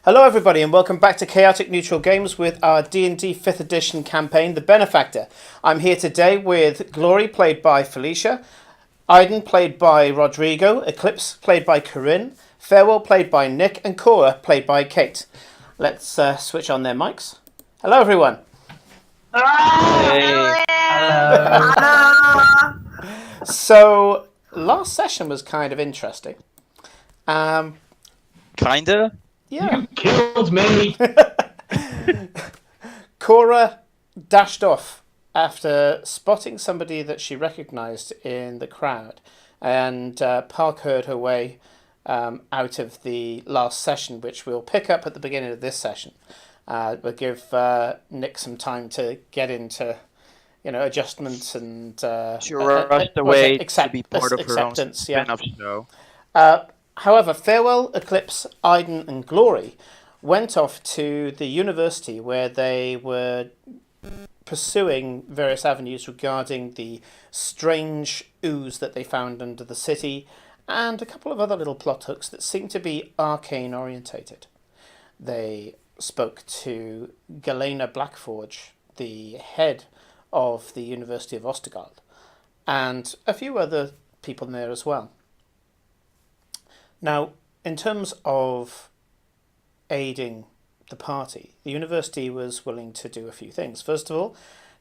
Hello everybody and welcome back to Chaotic Neutral Games with our D&D 5th edition campaign, The Benefactor. I'm here today with Glory, played by Felicia, Aiden, played by Rodrigo, Eclipse, played by Corinne, Farewell, played by Nick, and Cora, played by Kate. Let's switch on their mics. Hello everyone. Hey. Hello. So, last session was kind of interesting. Kinda? Yeah. You killed me. Cora dashed off after spotting somebody that she recognised in the crowd, and Park heard her way out of the last session, which we'll pick up at the beginning of this session. We'll give Nick some time to get into, adjustments and She rushed away to be part of her own acceptance. spin-off show. However, Farewell, Eclipse, Aiden, and Glory went off to the university where they were pursuing various avenues regarding the strange ooze that they found under the city and a couple of other little plot hooks that seemed to be arcane orientated. They spoke to Galena Blackforge, the head of the University of Ostergald, and a few other people there as well. Now, in terms of aiding the party, the university was willing to do a few things. First of all,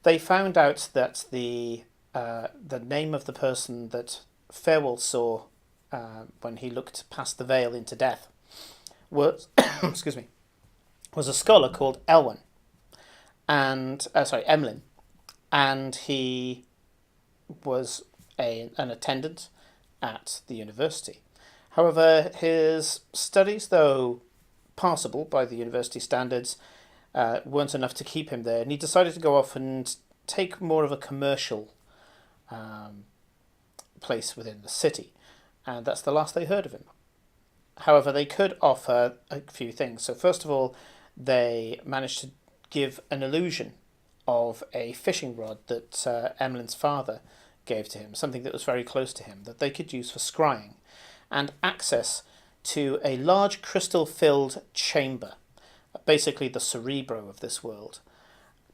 they found out that the name of the person that Farewell saw when he looked past the veil into death was was a scholar called Emlyn, and he was an attendant at the university. However, his studies, though passable by the university standards, weren't enough to keep him there, and he decided to go off and take more of a commercial place within the city, and that's the last they heard of him. However, they could offer a few things. So first of all, they managed to give an illusion of a fishing rod that Emlyn's father gave to him, something that was very close to him, that they could use for scrying, and access to a large crystal-filled chamber, basically the cerebro of this world,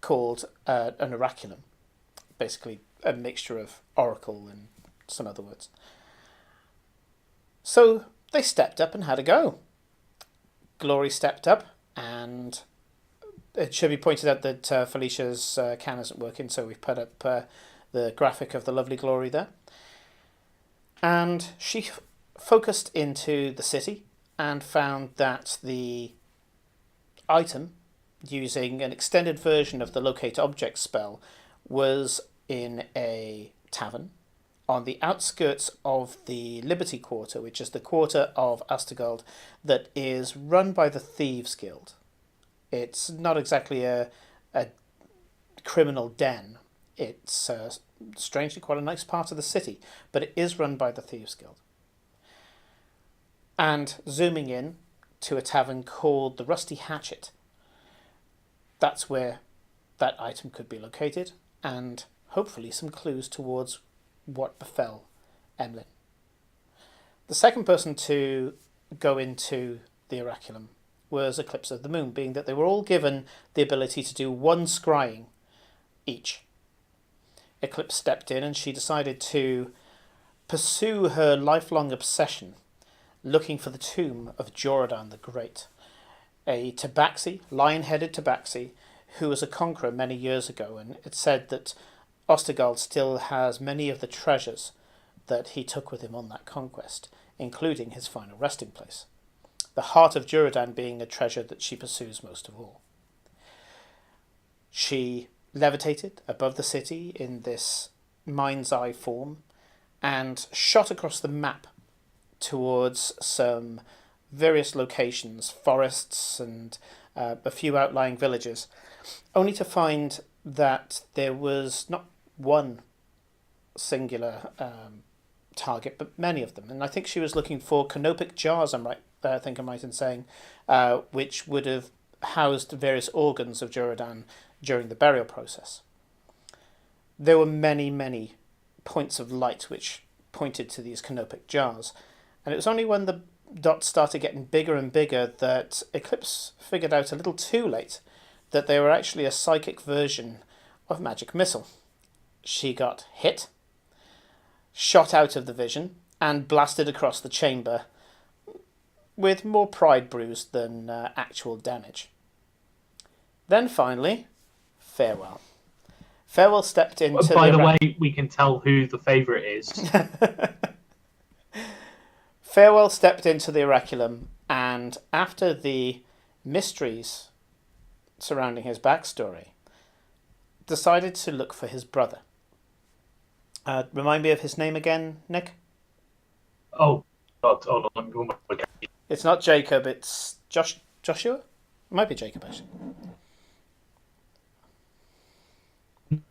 called an oraculum, basically a mixture of oracle and some other words. So they stepped up and had a go. Glory stepped up, and it should be pointed out that Felicia's can isn't working, so we've put up the graphic of the lovely Glory there. And she focused into the city and found that the item, using an extended version of the locate object spell, was in a tavern on the outskirts of the Liberty Quarter, which is the quarter of Ostergald that is run by the Thieves Guild. It's not exactly a criminal den. It's strangely quite a nice part of the city, but it is run by the Thieves Guild. And zooming in to a tavern called the Rusty Hatchet, that's where that item could be located, and hopefully some clues towards what befell Emlyn. The second person to go into the oraculum was Eclipse of the Moon, being that they were all given the ability to do one scrying each. Eclipse stepped in and she decided to pursue her lifelong obsession, looking for the tomb of Joradan the Great, a tabaxi, lion-headed tabaxi, who was a conqueror many years ago, and it's said that Ostergald still has many of the treasures that he took with him on that conquest, including his final resting place, the heart of Joradan being a treasure that she pursues most of all. She levitated above the city in this mind's eye form and shot across the map towards some various locations, forests and a few outlying villages, only to find that there was not one singular target, but many of them. And I think she was looking for canopic jars, I'm right in saying, which would have housed various organs of Joradan during the burial process. There were many, many points of light which pointed to these canopic jars, and it was only when the dots started getting bigger and bigger that Eclipse figured out a little too late that they were actually a psychic version of Magic Missile. She got hit, shot out of the vision, and blasted across the chamber with more pride bruised than actual damage. Then finally, Farewell. Farewell stepped into By the way, we can tell who the favourite is. Farewell stepped into the Oraculum, and after the mysteries surrounding his backstory, decided to look for his brother. Remind me of his name again, Nick? Oh, God, hold on. It's not Jacob, it's Joshua? It might be Jacob, actually.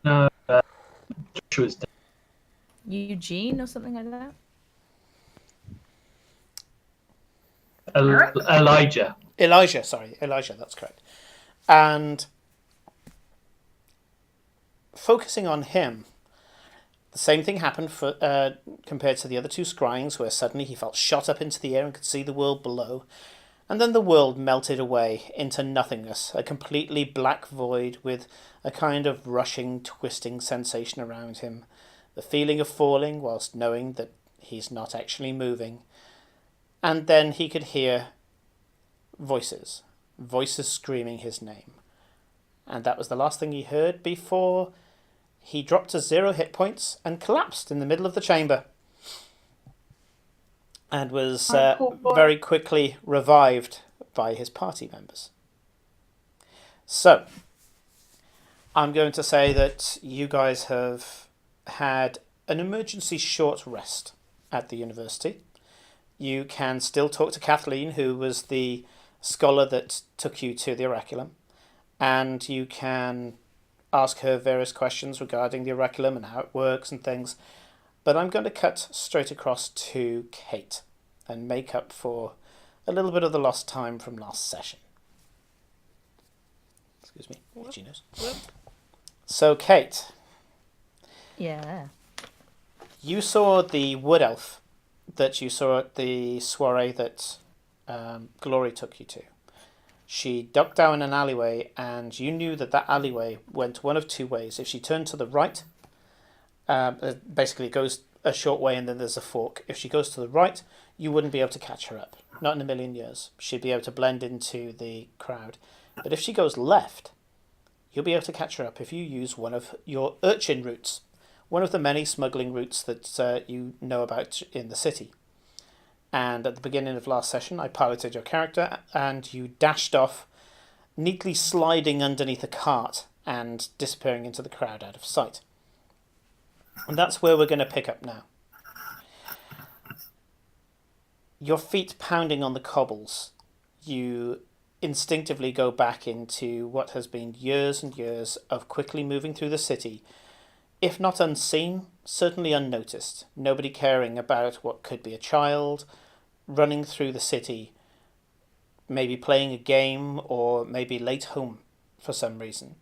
No, Joshua's dead. Eugene or something like that? Elijah, Elijah, that's correct. And focusing on him, the same thing happened for compared to the other two scryings, where suddenly he felt shot up into the air and could see the world below, and then the world melted away into nothingness, a completely black void with a kind of rushing, twisting sensation around him, the feeling of falling whilst knowing that he's not actually moving. And then he could hear voices screaming his name. And that was the last thing he heard before he dropped to 0 hit points and collapsed in the middle of the chamber. And was very quickly revived by his party members. So, I'm going to say that you guys have had an emergency short rest at the university. You can still talk to Kathleen, who was the scholar that took you to the Oraculum, and you can ask her various questions regarding the Oraculum and how it works and things. But I'm going to cut straight across to Kate and make up for a little bit of the lost time from last session. Excuse me, itchy nose. So, Kate. Yeah. You saw the wood elf that you saw at the soiree that Glory took you to. She ducked down an alleyway, and you knew that alleyway went one of two ways. If she turned to the right, basically it goes a short way and then there's a fork. If she goes to the right, you wouldn't be able to catch her up. Not in a million years. She'd be able to blend into the crowd. But if she goes left, you'll be able to catch her up if you use one of your urchin routes. One of the many smuggling routes that you know about in the city. And at the beginning of last session, I piloted your character, and you dashed off, neatly sliding underneath a cart and disappearing into the crowd out of sight. And that's where we're going to pick up now. Your feet pounding on the cobbles, you instinctively go back into what has been years and years of quickly moving through the city, if not unseen, certainly unnoticed, nobody caring about what could be a child, running through the city, maybe playing a game or maybe late home for some reason.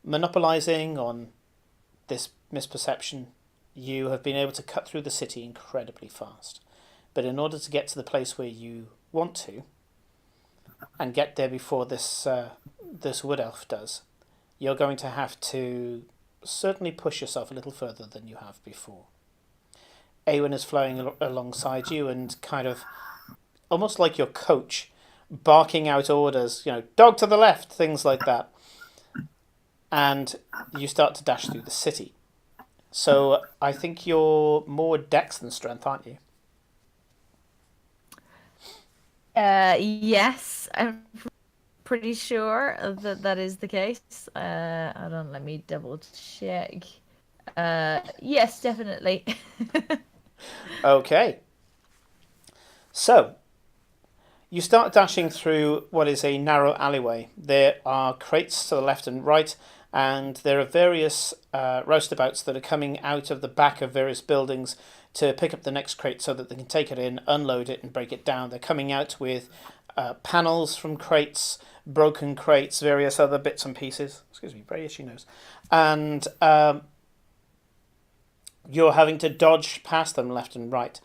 Monopolizing on this misperception, you have been able to cut through the city incredibly fast. But in order to get to the place where you want to, and get there before this wood elf does, you're going to have to certainly push yourself a little further than you have before. Awen is flying alongside you and kind of almost like your coach, barking out orders, dog to the left, things like that. And you start to dash through the city. So I think you're more dex than strength, aren't you? Yes, I'm pretty sure that is the case. Hold on, let me double check. Yes, definitely. Okay. So, you start dashing through what is a narrow alleyway. There are crates to the left and right, and there are various roustabouts that are coming out of the back of various buildings to pick up the next crate so that they can take it in, unload it, and break it down. They're coming out with panels from crates, broken crates, various other bits and pieces. Excuse me, very itchy nose. And you're having to dodge past them left and right.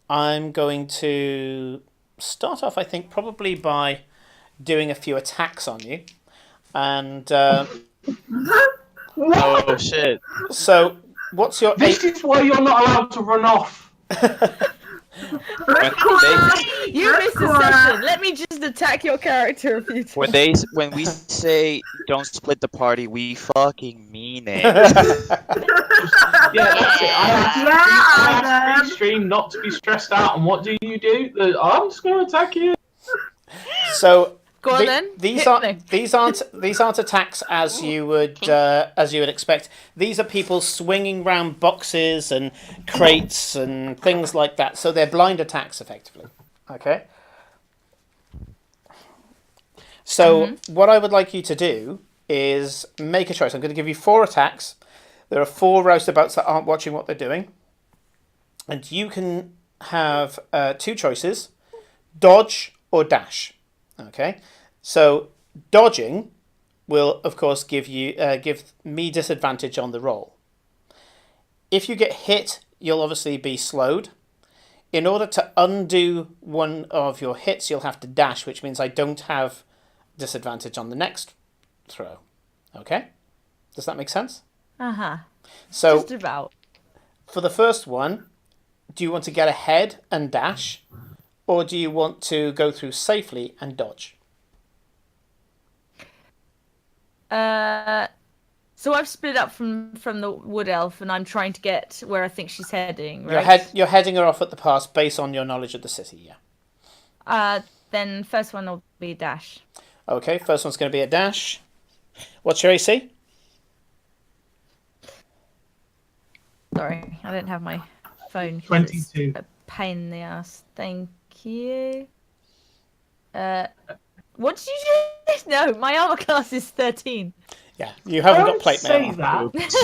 I'm going to start off, I think, probably by doing a few attacks on you. And Oh shit. so, what's your This is why you're not allowed to run off. You missed a session. Let me just attack your character a few times. When we say don't split the party, we fucking mean it. Yeah, that's it. I asked stream not to be stressed out, and what do? I'm just going to attack you. So Go on then. these Hit aren't attacks as you would expect. These are people swinging round boxes and crates and things like that. So they're blind attacks, effectively. Okay. So what I would like you to do is make a choice. I'm going to give you 4 attacks. There are 4 roustabouts that aren't watching what they're doing, and you can have 2 choices: dodge or dash. Okay. So dodging will, of course, give me disadvantage on the roll. If you get hit, you'll obviously be slowed. In order to undo one of your hits, you'll have to dash, which means I don't have disadvantage on the next throw. Okay? Does that make sense? So Just about. for the first one, do you want to get ahead and dash, or do you want to go through safely and dodge? So I've split up from the wood elf, and I'm trying to get where I think she's heading. Right? You're heading her off at the pass based on your knowledge of the city, yeah. Then first one will be dash. Okay, first one's going to be a dash. What's your AC? Sorry, I don't have my phone. 22. It's a pain in the ass. Thank you. What did you do? No, my armor class is 13. Yeah, you haven't got plate say mail. that.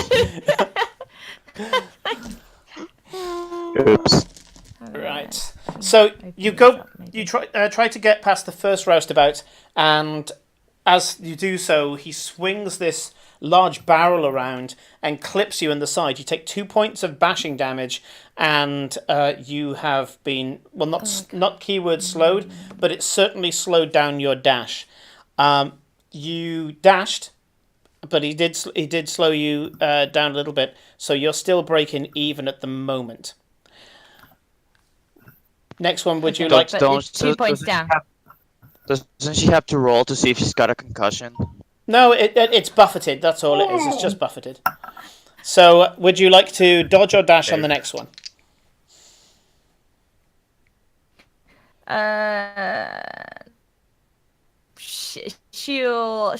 Oops. Right. So you try to get past the first roustabout, and as you do so, he swings this large barrel around and clips you in the side. You take 2 points of bashing damage, and you have been not keyword slowed, but it's certainly slowed down your dash. You dashed, but he did slow you down a little bit, so you're still breaking even at the moment. Next one, would you like? It's 2 points down. Doesn't she have to roll to see if she's got a concussion? No, it's buffeted. That's all it is. It's just buffeted. So, would you like to dodge or dash on the next one? She'll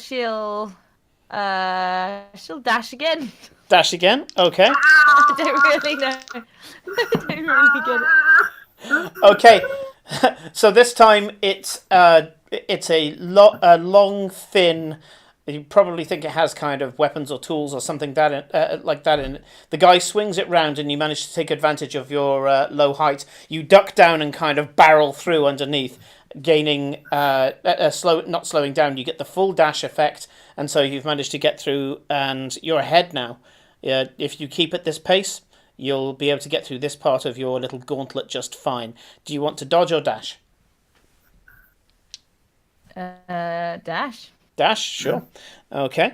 dash again. Dash again. Okay. I don't really know. I don't really get it. Okay. So this time it's a long, thin. You probably think it has kind of weapons or tools or something like that in it. The guy swings it round, and you manage to take advantage of your low height. You duck down and kind of barrel through underneath, gaining not slowing down. You get the full dash effect, and so you've managed to get through, and you're ahead now. If you keep at this pace, you'll be able to get through this part of your little gauntlet just fine. Do you want to dodge or dash? Dash. Dash, sure. Okay.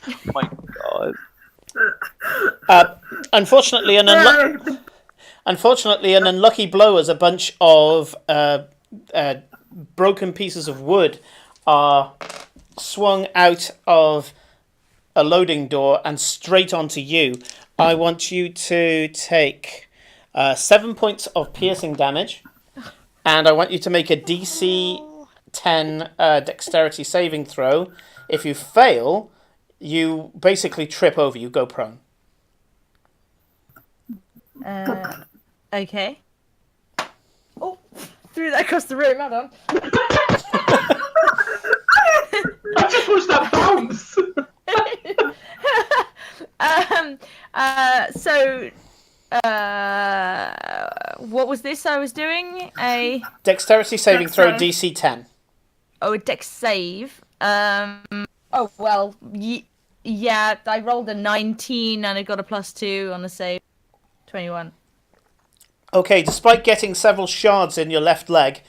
Oh my god. Unfortunately, an unlucky blow as a bunch of broken pieces of wood are swung out of a loading door and straight onto you. I want you to take 7 points of piercing damage, and I want you to make a DC 10 dexterity saving throw. If you fail, you basically trip over. You go prone. Okay. Oh, threw that across the room. Hold on. I just watched that bounce. What was this I was doing? A Dexterity saving throw DC 10. Oh, a dex save. Oh well, yeah. I rolled a 19 and I got a +2 on the save. 21. Okay, despite getting several shards in your left leg,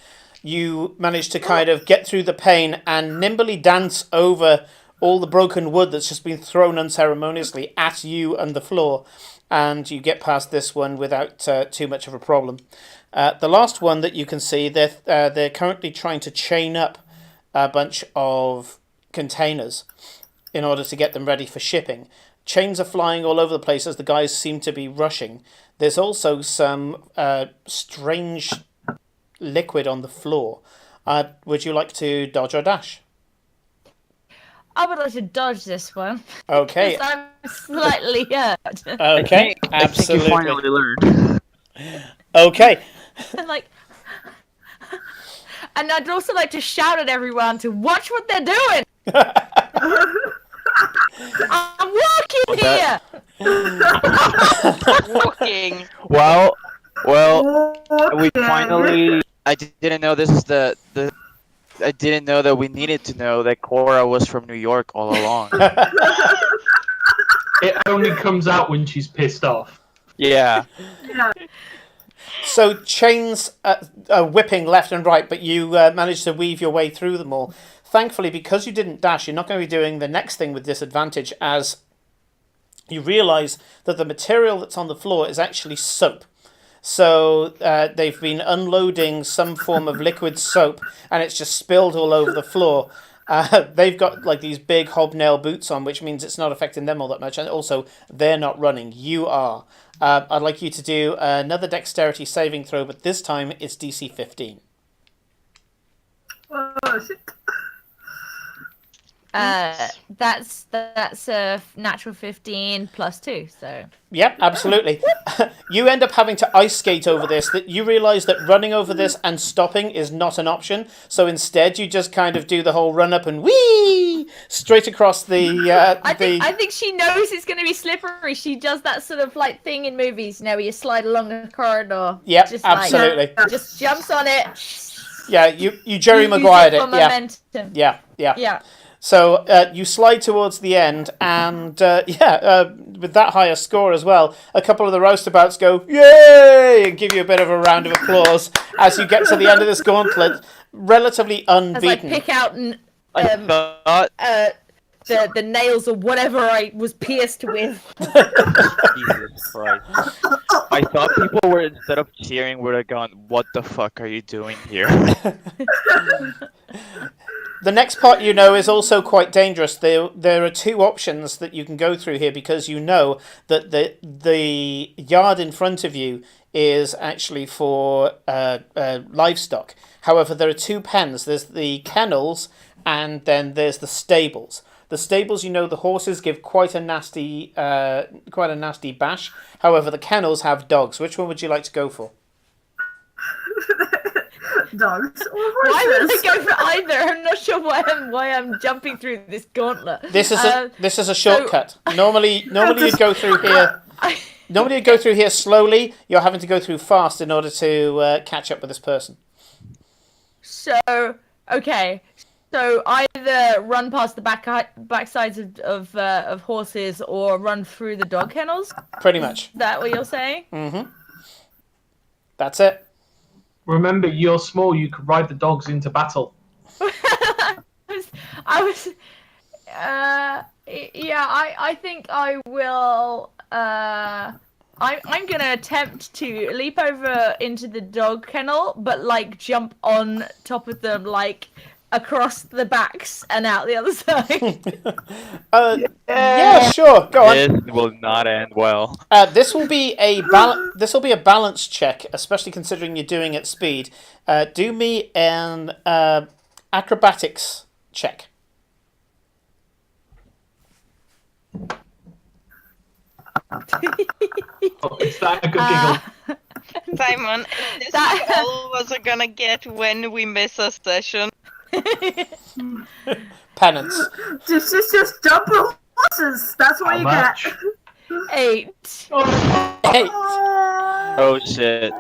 you manage to kind of get through the pain and nimbly dance over all the broken wood that's just been thrown unceremoniously at you and the floor, and you get past this one without too much of a problem. The last one that you can see, they're currently trying to chain up a bunch of containers in order to get them ready for shipping. Chains are flying all over the place as the guys seem to be rushing. There's also some strange liquid on the floor. Would you like to dodge or dash? I would like to dodge this one. Okay. Because I'm slightly hurt. Okay, I think you absolutely. finally learned. Okay. And like, and I'd also like to shout at everyone to watch what they're doing. I'm walking here. Walking. Well, we finally. I didn't know this is the. I didn't know that we needed to know that Cora was from New York all along. It only comes out when she's pissed off. Yeah. Yeah. So chains are whipping left and right, but you managed to weave your way through them all. Thankfully, because you didn't dash, you're not going to be doing the next thing with disadvantage, as you realise that the material that's on the floor is actually soap. So they've been unloading some form of liquid soap, and it's just spilled all over the floor. They've got like these big hobnail boots on, which means it's not affecting them all that much, and also they're not running. You are. I'd like you to do another dexterity saving throw, but this time it's DC 15. Oh, shit. That's a natural 15 plus 2, so. Yep, absolutely. You end up having to ice skate over this. That you realise that running over this and stopping is not an option. So instead, you just kind of do the whole run up and whee straight across the. I think she knows it's going to be slippery. She does that sort of like thing in movies, you know, where you slide along a corridor. Yep, just absolutely. Like, just jumps on it. Yeah, you Jerry Maguired it. Yeah. Yeah. So you slide towards the end, and with that higher score as well, a couple of the roustabouts go, yay, and give you a bit of a round of applause as you get to the end of this gauntlet, relatively unbeaten. As I pick out I thought. the nails or whatever I was pierced with. Jesus Christ. I thought people were, instead of cheering, would have gone, what the fuck are you doing here? The next part, you know, is also quite dangerous. There are two options that you can go through here, because you know that the yard in front of you is actually for livestock. However, there are two pens. There's the kennels, and then there's the stables. The stables, you know, the horses give quite a nasty bash. However, the kennels have dogs. Which one would you like to go for? Dogs or Why would horses? I go for either? I'm not sure why I'm jumping through this gauntlet. This is a shortcut. Normally you'd go through here. Normally you'd go through here slowly. You're having to go through fast in order to catch up with this person. So okay, so either run past the backsides of horses or run through the dog kennels. Pretty much. Is that what you're saying? Mm-hmm. That's it. Remember, you're small. You could ride the dogs into battle. I think I will. I'm gonna attempt to leap over into the dog kennel, but like jump on top of them, like across the backs and out the other side. Yeah, sure. Go on. This will not end well. This will be a balance check, especially considering you're doing it at speed. Do me an acrobatics check. Oh, is that a good giggle? Simon, this is all we're gonna get when we miss a session. Penance. Just jump with horses. That's what How you much? get. 8. 8. Oh shit.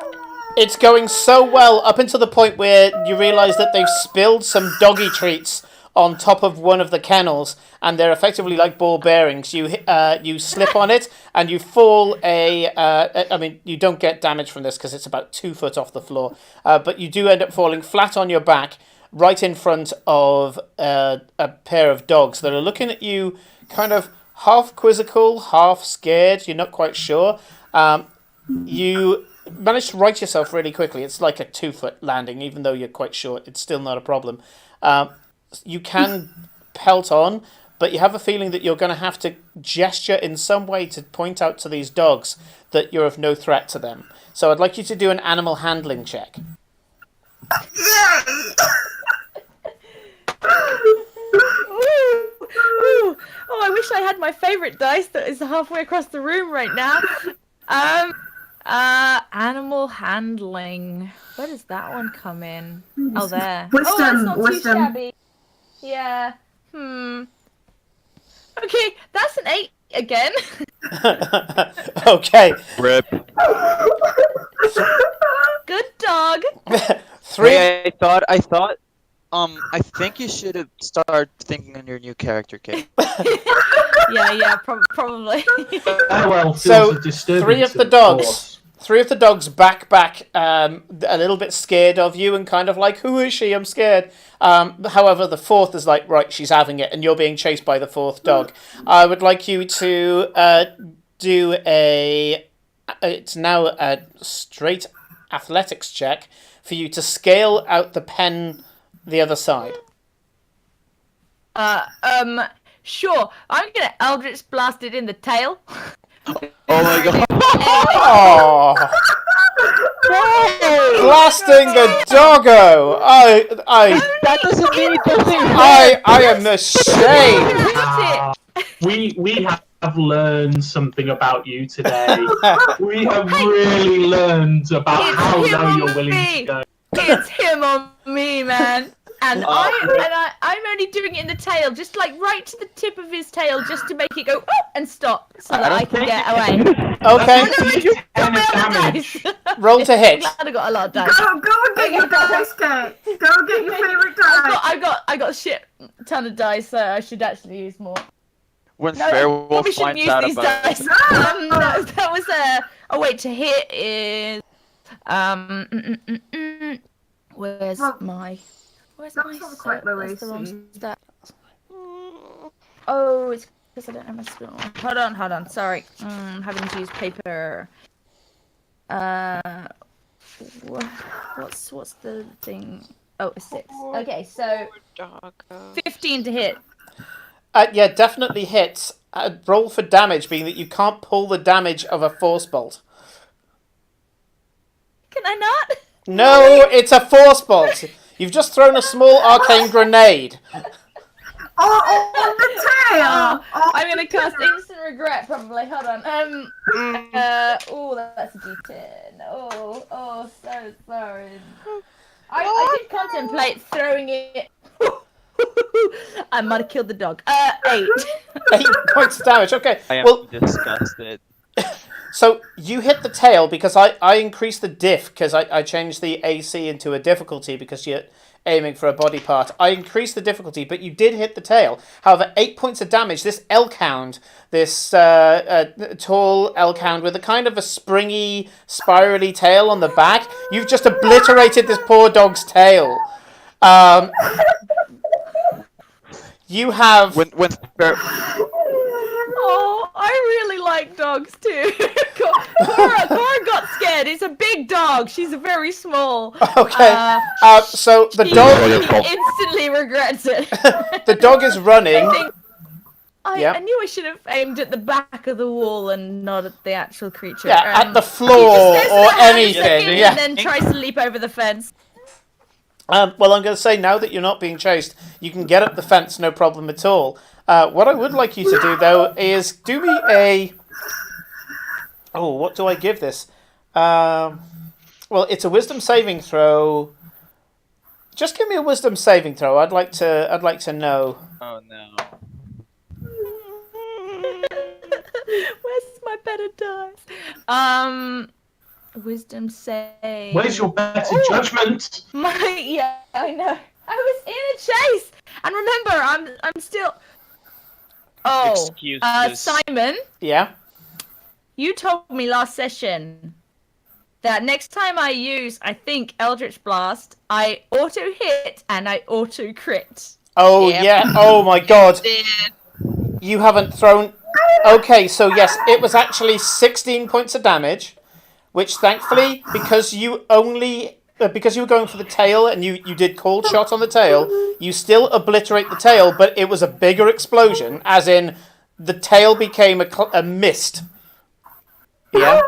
It's going so well up until the point where you realise that they've spilled some doggy treats on top of one of the kennels, and they're effectively like ball bearings. You slip on it, and you fall I mean, you don't get damage from this because it's about 2 foot off the floor, but you do end up falling flat on your back, right in front of a pair of dogs that are looking at you, kind of half quizzical, half scared. You're not quite sure. You manage to right yourself really quickly. It's like a 2 foot landing, even though you're quite short. It's still not a problem. You can pelt on, but you have a feeling that you're going to have to gesture in some way to point out to these dogs that you're of no threat to them. So I'd like you to do an animal handling check. Ooh. Oh, I wish I had my favorite dice that is halfway across the room right now. Animal handling. Where does that one come in? Oh, there. Oh, that's not too shabby. Yeah. Okay, that's an 8 again. Okay. Rip. Good dog. I thought. I think you should have started thinking on your new character, Kate. Yeah, probably. Farewell feels So, a disturbance three of to the dogs. force. 3 of the dogs back, a little bit scared of you and kind of like, who is she? I'm scared. However, the 4th is like, right, she's having it, and you're being chased by the 4th dog. I would like you to do it's now a straight athletics check for you to scale out the pen the other side. Sure. I'm gonna Eldritch blast it in the tail. Oh my god. Oh! Blasting the doggo! That doesn't mean it doesn't I am ashamed! We have learned something about you today. We have really learned about how low you're willing to go. It's him on me, man. And I'm only doing it in the tail, just like right to the tip of his tail, just to make it go oh, and stop, so that I can get away. Okay, Dice. roll to hit. I'm glad I got a lot of dice. Go and get your dice, Kate. Go and get your favourite dice. I got a shit ton of dice, so I should actually use more. When No, Farewell probably shouldn't finds use out these about dice. it. That was a wait to hit is where's my That's not quite low that's the wrong AC. stat. Oh, it's because I don't have my scroll. Hold on. Sorry, having to use paper. What's the thing? Oh, a 6. Okay, so 15 to hit. Yeah, definitely hits. Roll for damage, being that you can't pull the damage of a force bolt. Can I not? No, it's a force bolt. You've just thrown a small arcane grenade. Oh, on the tail! I'm gonna cast instant regret probably. Hold on. Oh, that's a D10. Oh, so sorry. I did contemplate throwing it. I might have killed the dog. 8. 8 points of damage. Okay. I am Well, disgusted. so you hit the tail because I increased the diff because I changed the AC into a difficulty because you're aiming for a body part. I increased the difficulty, but you did hit the tail. However, 8 points of damage. This elk hound, this tall elk hound with a kind of a springy, spirally tail on the back, you've just obliterated this poor dog's tail. You have... Oh, I really like dogs too. Cora got scared. It's a big dog. She's very small. Okay. So the She dog instantly regrets it. the dog is running. I knew I should have aimed at the back of the wall and not at the actual creature. Yeah, at the floor or anything. Yeah. And then tries to leap over the fence. Well, I'm going to say now that you're not being chased, you can get up the fence, no problem at all. What I would like you to do, though, is do me a... Oh, what do I give this? Well, it's a wisdom saving throw. Just give me a wisdom saving throw. I'd like to know. Oh no. Where's my better dice? Wisdom save. Where's your better judgment? Yeah, I know. I was in a chase, And remember, I'm still. Oh, Excuses. Simon, Yeah. you told me last session that next time I use, I think, Eldritch Blast, I auto hit and I auto crit. Oh, Yep. yeah. Oh, my God. Did. You haven't thrown... Okay, so yes, it was actually 16 points of damage, which thankfully, because you only... because you were going for the tail and you did cold shot on the tail, you still obliterate the tail, but it was a bigger explosion, as in the tail became a mist. Yeah?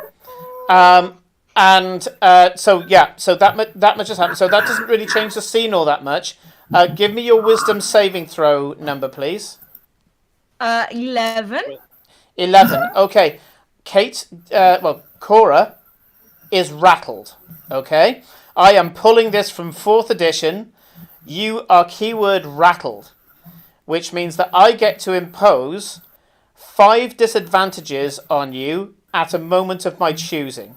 So that much has happened. So that doesn't really change the scene all that much. Give me your wisdom saving throw number, please. 11. 11. Okay. Kate, Cora is rattled. Okay? I am pulling this from 4th edition. You are keyword rattled, which means that I get to impose 5 disadvantages on you at a moment of my choosing.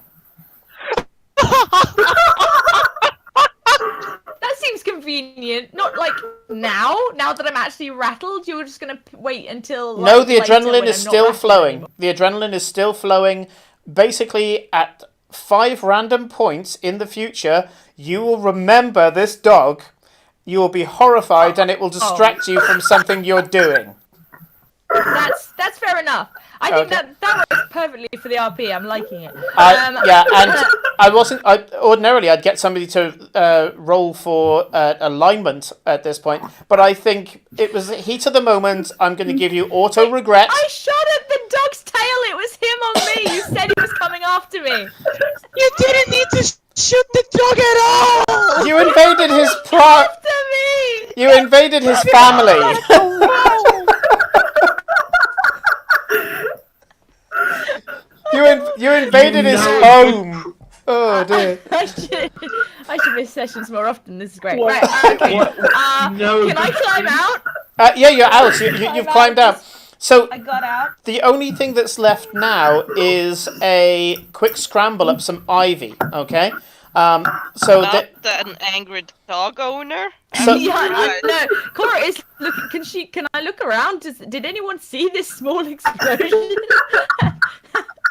That seems convenient. Not like now that I'm actually rattled, you're just going to wait until. Like, No, the later adrenaline when is I'm not still rattled flowing. anymore. The adrenaline is still flowing. Basically, at 5 random points in the future, you will remember this dog. You will be horrified, and it will distract you from something you're doing. That's fair enough. I think Okay. that works perfectly for the RP. I'm liking it. Yeah, and I wasn't. Ordinarily, I'd get somebody to roll for alignment at this point, but I think it was the heat of the moment. I'm going to give you auto regret. I shot at the dog's tail. It was him on me. You said he was coming after me. You didn't need to shoot the dog at all! You invaded his After me. You invaded his family. You invaded his home. Oh dear. I should miss sessions more often. This is great. What? Right. Okay. No. Can I climb out? Yeah, you're out. You've climbed out. So I got out. the only thing that's left now is a quick scramble up some ivy. Okay. So Not that an angry dog owner. So- Yeah, I know. Cora is looking. Can I look around? Did anyone see this small explosion?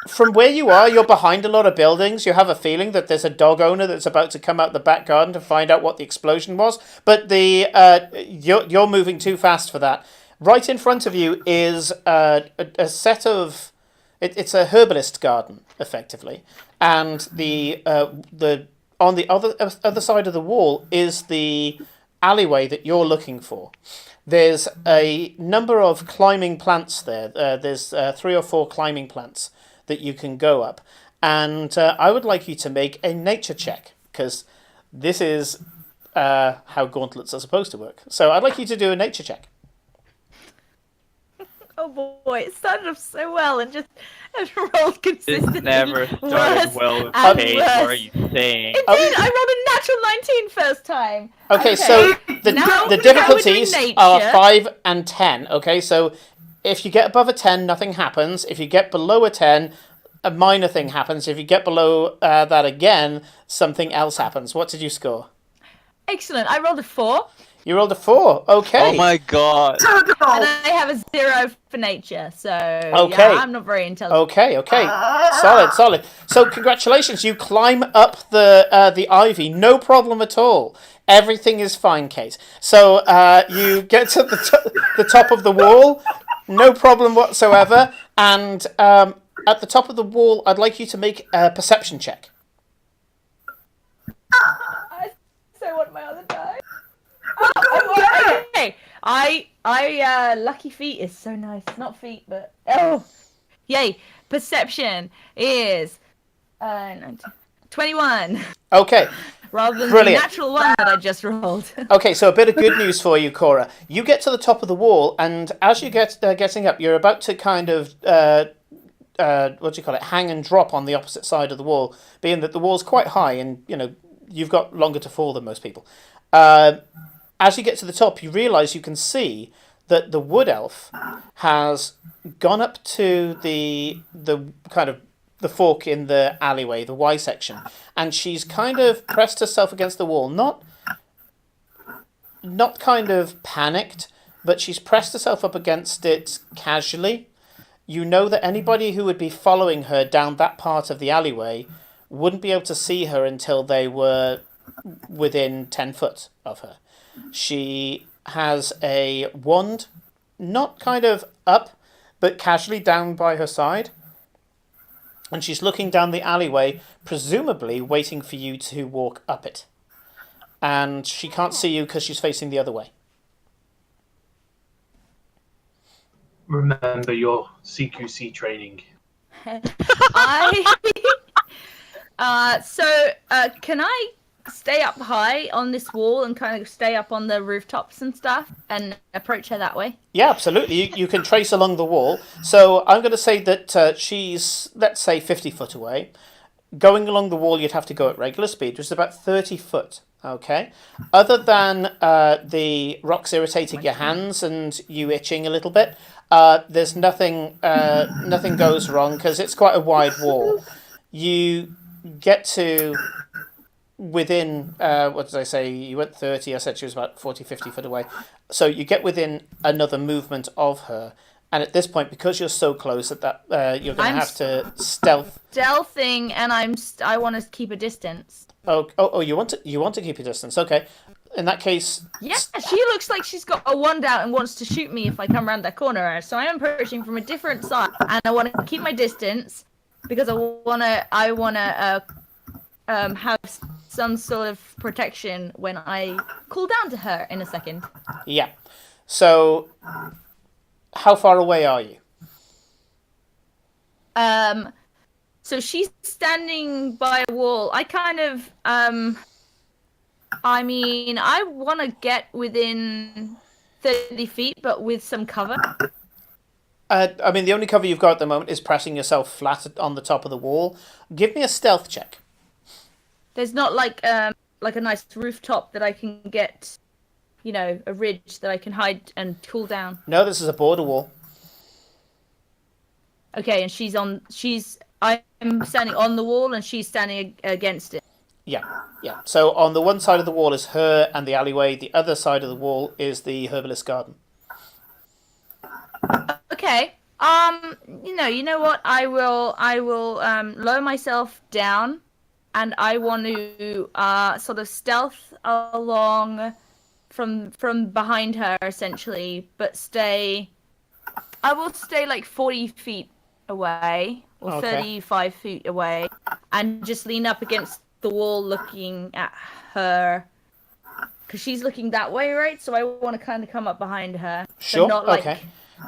from where you are, you're behind a lot of buildings. You have a feeling that there's a dog owner that's about to come out the back garden to find out what the explosion was. But you're moving too fast for that. Right in front of you is a set of... It's a herbalist garden, effectively. And the on the other side of the wall is the alleyway that you're looking for. There's a number of climbing plants there. There's 3 or 4 climbing plants that you can go up. And I would like you to make a nature check, because this is how gauntlets are supposed to work. So I'd like you to do a nature check. Oh boy, it started off so well and just rolled consistently. This never started well with and Kate. worse. What are you saying? It did! I rolled a natural 19 first time. Okay, so Now the we're difficulties doing are nature. 5 and 10. Okay, so if you get above a 10, nothing happens. If you get below a 10, a minor thing happens. If you get below that again, something else happens. What did you score? Excellent. I rolled a 4. You rolled a 4. Okay. Oh my god. And I have a 0 for nature, so Okay. yeah, I'm not very intelligent. Okay. Solid. So congratulations, you climb up the ivy, no problem at all. Everything is fine, Kate. So you get to the top of the wall, no problem whatsoever. And at the top of the wall, I'd like you to make a perception check. So what my other die? Oh, okay. I lucky feet is so nice. Not feet, but yay! Perception is 21. Okay. Rather than Brilliant. the natural one that I just rolled. Okay, so a bit of good news for you, Cora. You get to the top of the wall, and as you getting up, you're about to kind of hang and drop on the opposite side of the wall, being that the wall's quite high, and you've got longer to fall than most people. As you get to the top, you realise you can see that the wood elf has gone up to the kind of the fork in the alleyway, the Y section, and she's kind of pressed herself against the wall, not not kind of panicked, but she's pressed herself up against it casually. You know that anybody who would be following her down that part of the alleyway wouldn't be able to see her until they were within 10 foot of her. She has a wand, not kind of up, but casually down by her side. And she's looking down the alleyway, presumably waiting for you to walk up it. And she can't see you because she's facing the other way. Remember your CQC training. Can I stay up high on this wall and kind of stay up on the rooftops and stuff and approach her that way? Yeah, absolutely. You can trace along the wall. So I'm going to say that she's, let's say, 50 foot away. Going along the wall, you'd have to go at regular speed, which is about 30 foot. Okay. Other than the rocks irritating your hands and you itching a little bit, there's nothing goes wrong because it's quite a wide wall. You get to within, what did I say? You went 30, I said she was about 40, 50 foot away. So you get within another movement of her. And at this point, because you're so close that you're going to have to stealth. Stealthing, and I want to keep a distance. Oh! You want to keep your distance? Okay. In that case. Yeah, she looks like she's got a wand out and wants to shoot me if I come around that corner. So I am approaching from a different side, and I want to keep my distance because I wanna have some sort of protection when I cool down to her in a second. Yeah. So, how far away are you? So she's standing by a wall. I kind of, I want to get within 30 feet, but with some cover. The only cover you've got at the moment is pressing yourself flat on the top of the wall. Give me a stealth check. There's not like a nice rooftop that I can get, a ridge that I can hide and cool down. No, this is a border wall. Okay, and I'm standing on the wall and she's standing against it. Yeah. So on the one side of the wall is her and the alleyway. The other side of the wall is the herbalist garden. Okay. You know what? I will lower myself down, and I want to sort of stealth along from behind her essentially, but I will stay like 40 feet away or Okay. 35 feet away and just lean up against the wall looking at her because she's looking that way, right? So I want to kind of come up behind her. Sure. But not like Okay.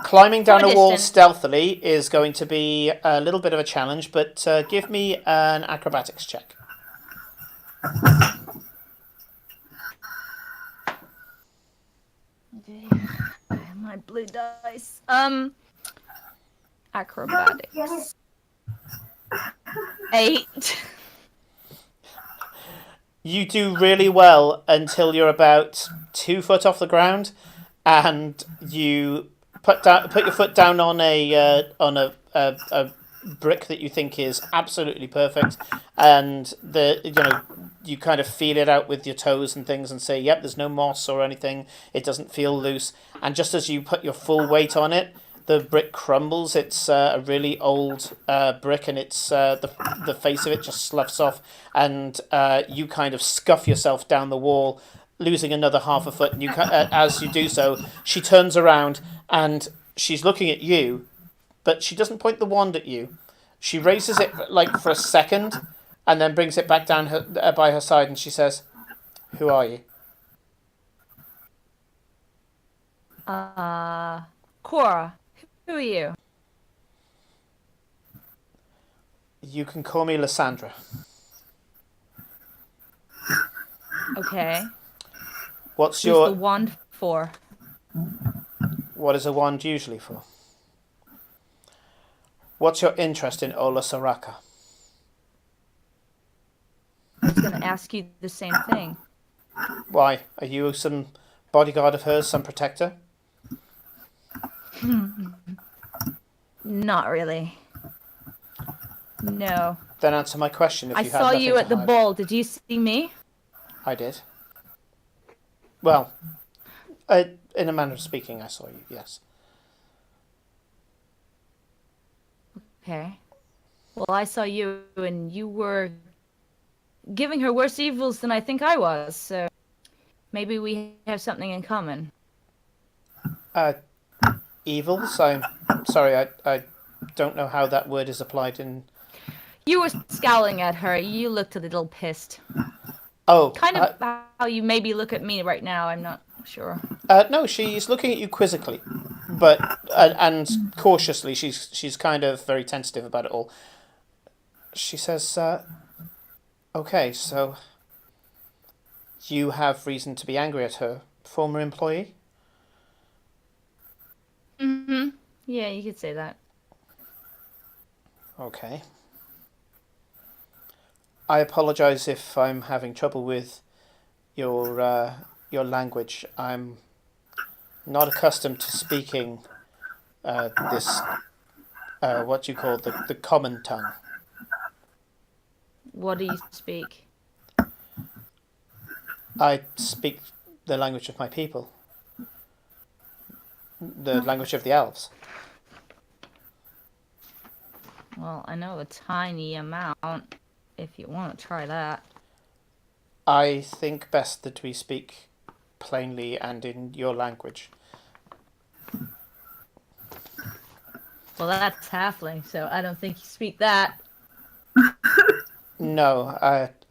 Climbing down from a a wall distance. stealthily is going to be a little bit of a challenge, but give me an acrobatics check. My blue dice. Acrobatics. 8. You do really well until you're about 2 foot off the ground, and you put your foot down on a brick that you think is absolutely perfect, and you kind of feel it out with your toes and things, and say, "Yep, there's no moss or anything. It doesn't feel loose." And just as you put your full weight on it, the brick crumbles. It's a really old brick, and it's the face of it just sloughs off, and you kind of scuff yourself down the wall, losing another half a foot. And as you do so, she turns around and she's looking at you, but she doesn't point the wand at you. She raises it like for a second, and then brings it back down by her side, and she says, "Who are you?" Cora, who are you? You can call me Lysandra. Okay. What's Who's the wand for? What is a wand usually for? What's your interest in Ola Soraka? I was going to ask you the same thing. Why? Are you some bodyguard of hers, some protector? Not really. No. Then answer my question. If I you had saw nothing you to at the hide. ball. Did you see me? I did. Well, In a manner of speaking, I saw you. Yes. Okay. Well, I saw you, and you were giving her worse evils than I think I was. So maybe we have something in common. Evils. I'm sorry. I don't know how that word is applied in. You were scowling at her. You looked a little pissed. Oh, Kind of how you maybe look at me right now. I'm not sure. no. She's looking at you quizzically, but and cautiously. She's kind of very tentative about it all. She says, "Okay, so you have reason to be angry at her former employee." Mm-hmm. Yeah, you could say that. Okay. I apologize if I'm having trouble with your language. I'm not accustomed to speaking this what you call the common tongue. What do you speak? I speak the language of my people, the language of the elves. Well, I know a tiny amount. If you want to try that. I think best that we speak plainly and in your language. Well, that's halfling, so I don't think you speak that. No,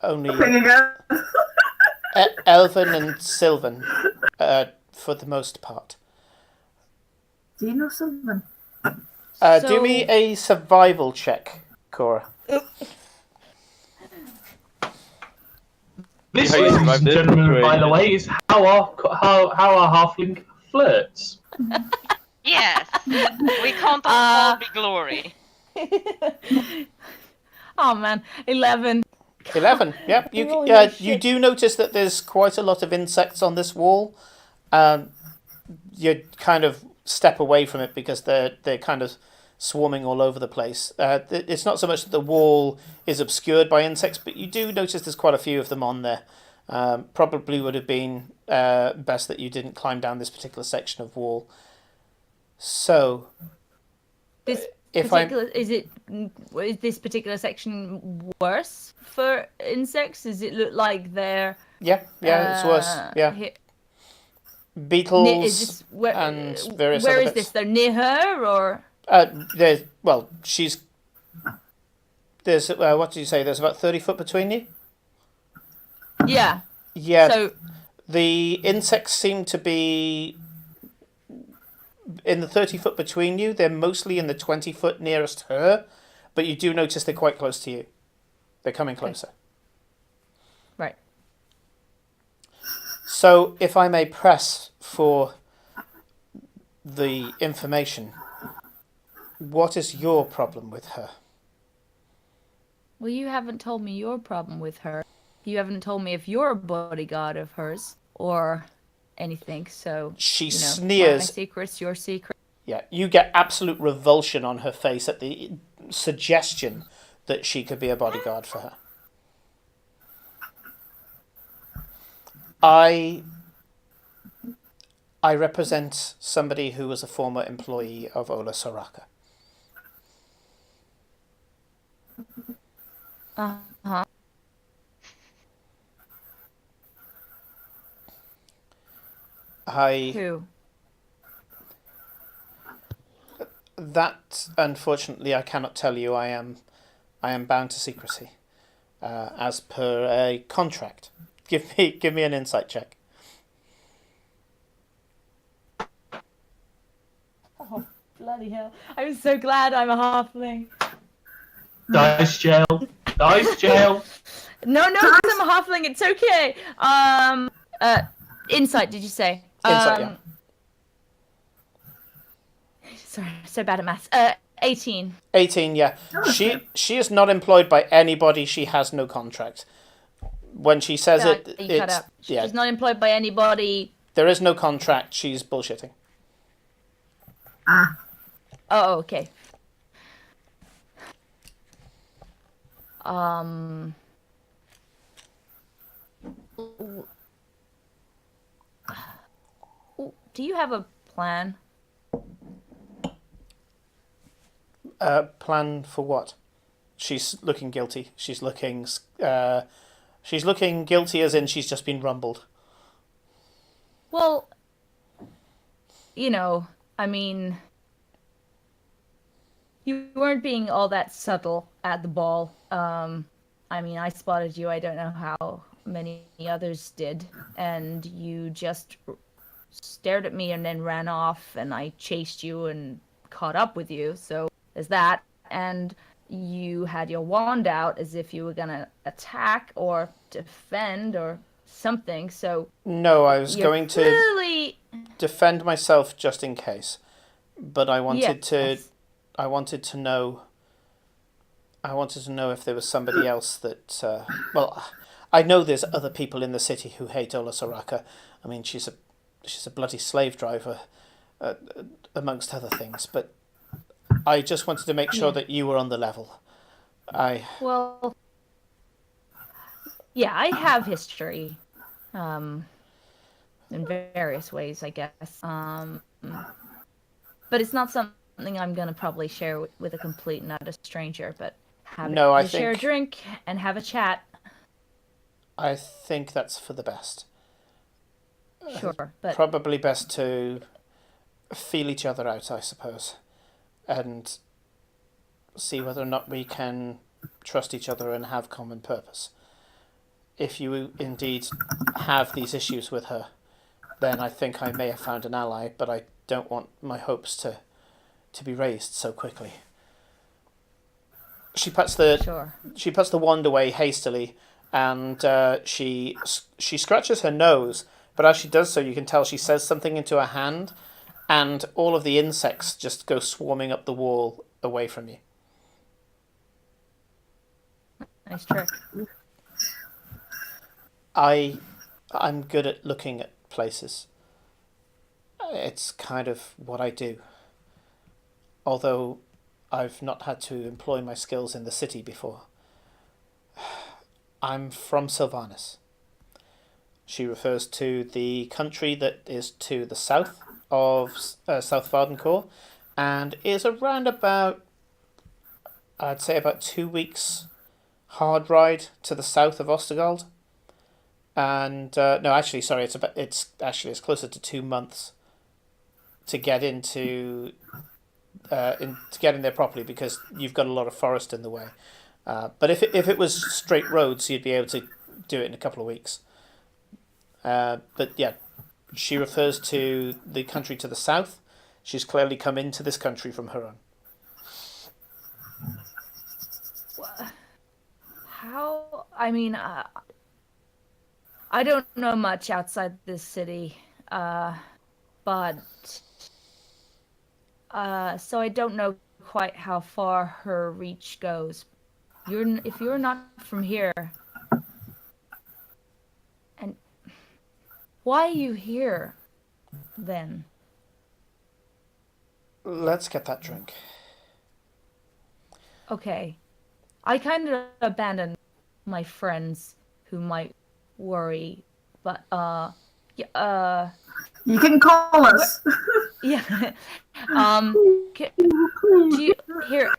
only There you go. Elven and Sylvan, for the most part. Do you know something? Do me a survival check, Cora. This, How you ladies survived and this gentlemen, by the situation? way, is how our halfling flirts. Yes. We can't all be glory. Oh man, 11. 11. Yeah, Holy shit. you do notice that there's quite a lot of insects on this wall. You kind of step away from it because they're kind of swarming all over the place. It's not so much that the wall is obscured by insects, but you do notice there's quite a few of them on there. Probably would have been best that you didn't climb down this particular section of wall. So, This if particular is this particular section worse for insects? Does it look like they're it's worse. Yeah, beetles is this where, and various where other is bits. this? They're near her or there's what did you say? There's about 30 foot between you. yeah. Yeah, So the insects seem to be in the 30 foot between you. They're mostly in the 20 foot nearest her, but you do notice they're quite close to you. They're coming closer. right. So, if I may press for the information, what is your problem with her? Well, you haven't told me your problem with her. You haven't told me if you're a bodyguard of hers or anything. So She my sneers. secret's your secret. Yeah, you get absolute revulsion on her face at the suggestion that she could be a bodyguard for her. I represent somebody who was a former employee of Ola Soraka. Uh-huh. Who? That, unfortunately, I cannot tell you. I am bound to secrecy, as per a contract. Give me an insight check. Oh, bloody hell. I'm so glad I'm a halfling. Dice jail. Dice jail. No, because I'm a halfling, it's okay. Insight, did you say? Insight, yeah. Sorry, so bad at maths. 18. 18, yeah. She is not employed by anybody. She has no contract. When she says You it, cut it's out. She's not employed by anybody. there is no contract. She's bullshitting. Oh, okay. do you have a plan? Plan for what? She's looking guilty. She's looking guilty as in she's just been rumbled. Well, I mean, you weren't being all that subtle at the ball. I mean, I spotted you. I don't know how many others did, and you just stared at me and then ran off, and I chased you and caught up with you. So there's that, and you had your wand out as if you were gonna attack or defend or something. So no, I was going to clearly defend myself just in case, but I wanted to know. I wanted to know if there was somebody else that. Well, I know there's other people in the city who hate Ola Soraka. I mean, she's a bloody slave driver, amongst other things. But I just wanted to make sure that you were on the level. Well, yeah, I have history, in various ways, I guess. But it's not something I'm gonna probably share with a complete and utter stranger. But share a drink and have a chat. I think that's for the best. Sure, but Probably best to feel each other out, I suppose, and see whether or not we can trust each other and have common purpose. If you indeed have these issues with her, then I think I may have found an ally, but I don't want my hopes to be raised so quickly. She puts the wand away hastily, and she scratches her nose. But as she does so, you can tell she says something into her hand, and all of the insects just go swarming up the wall away from you. nice trick. I'm good at looking at places. It's kind of what I do. Although I've not had to employ my skills in the city before. I'm from Sylvanas. She refers to the country that is to the south of South Vardencourt and is around about, I'd say about 2 weeks hard ride to the south of Ostergold. And no, actually, sorry, it's closer to 2 months to get into to get in there properly, because you've got a lot of forest in the way. But if it was straight roads, you'd be able to do it in a couple of weeks. But yeah, she refers to the country to the south. She's clearly come into this country from her own. How? I mean, I don't know much outside this city, but so I don't know quite how far her reach goes. If you're not from here, and why are you here, then? Let's get that drink. Okay. I kind of abandoned my friends who might worry, but You can call us. yeah. Do you here?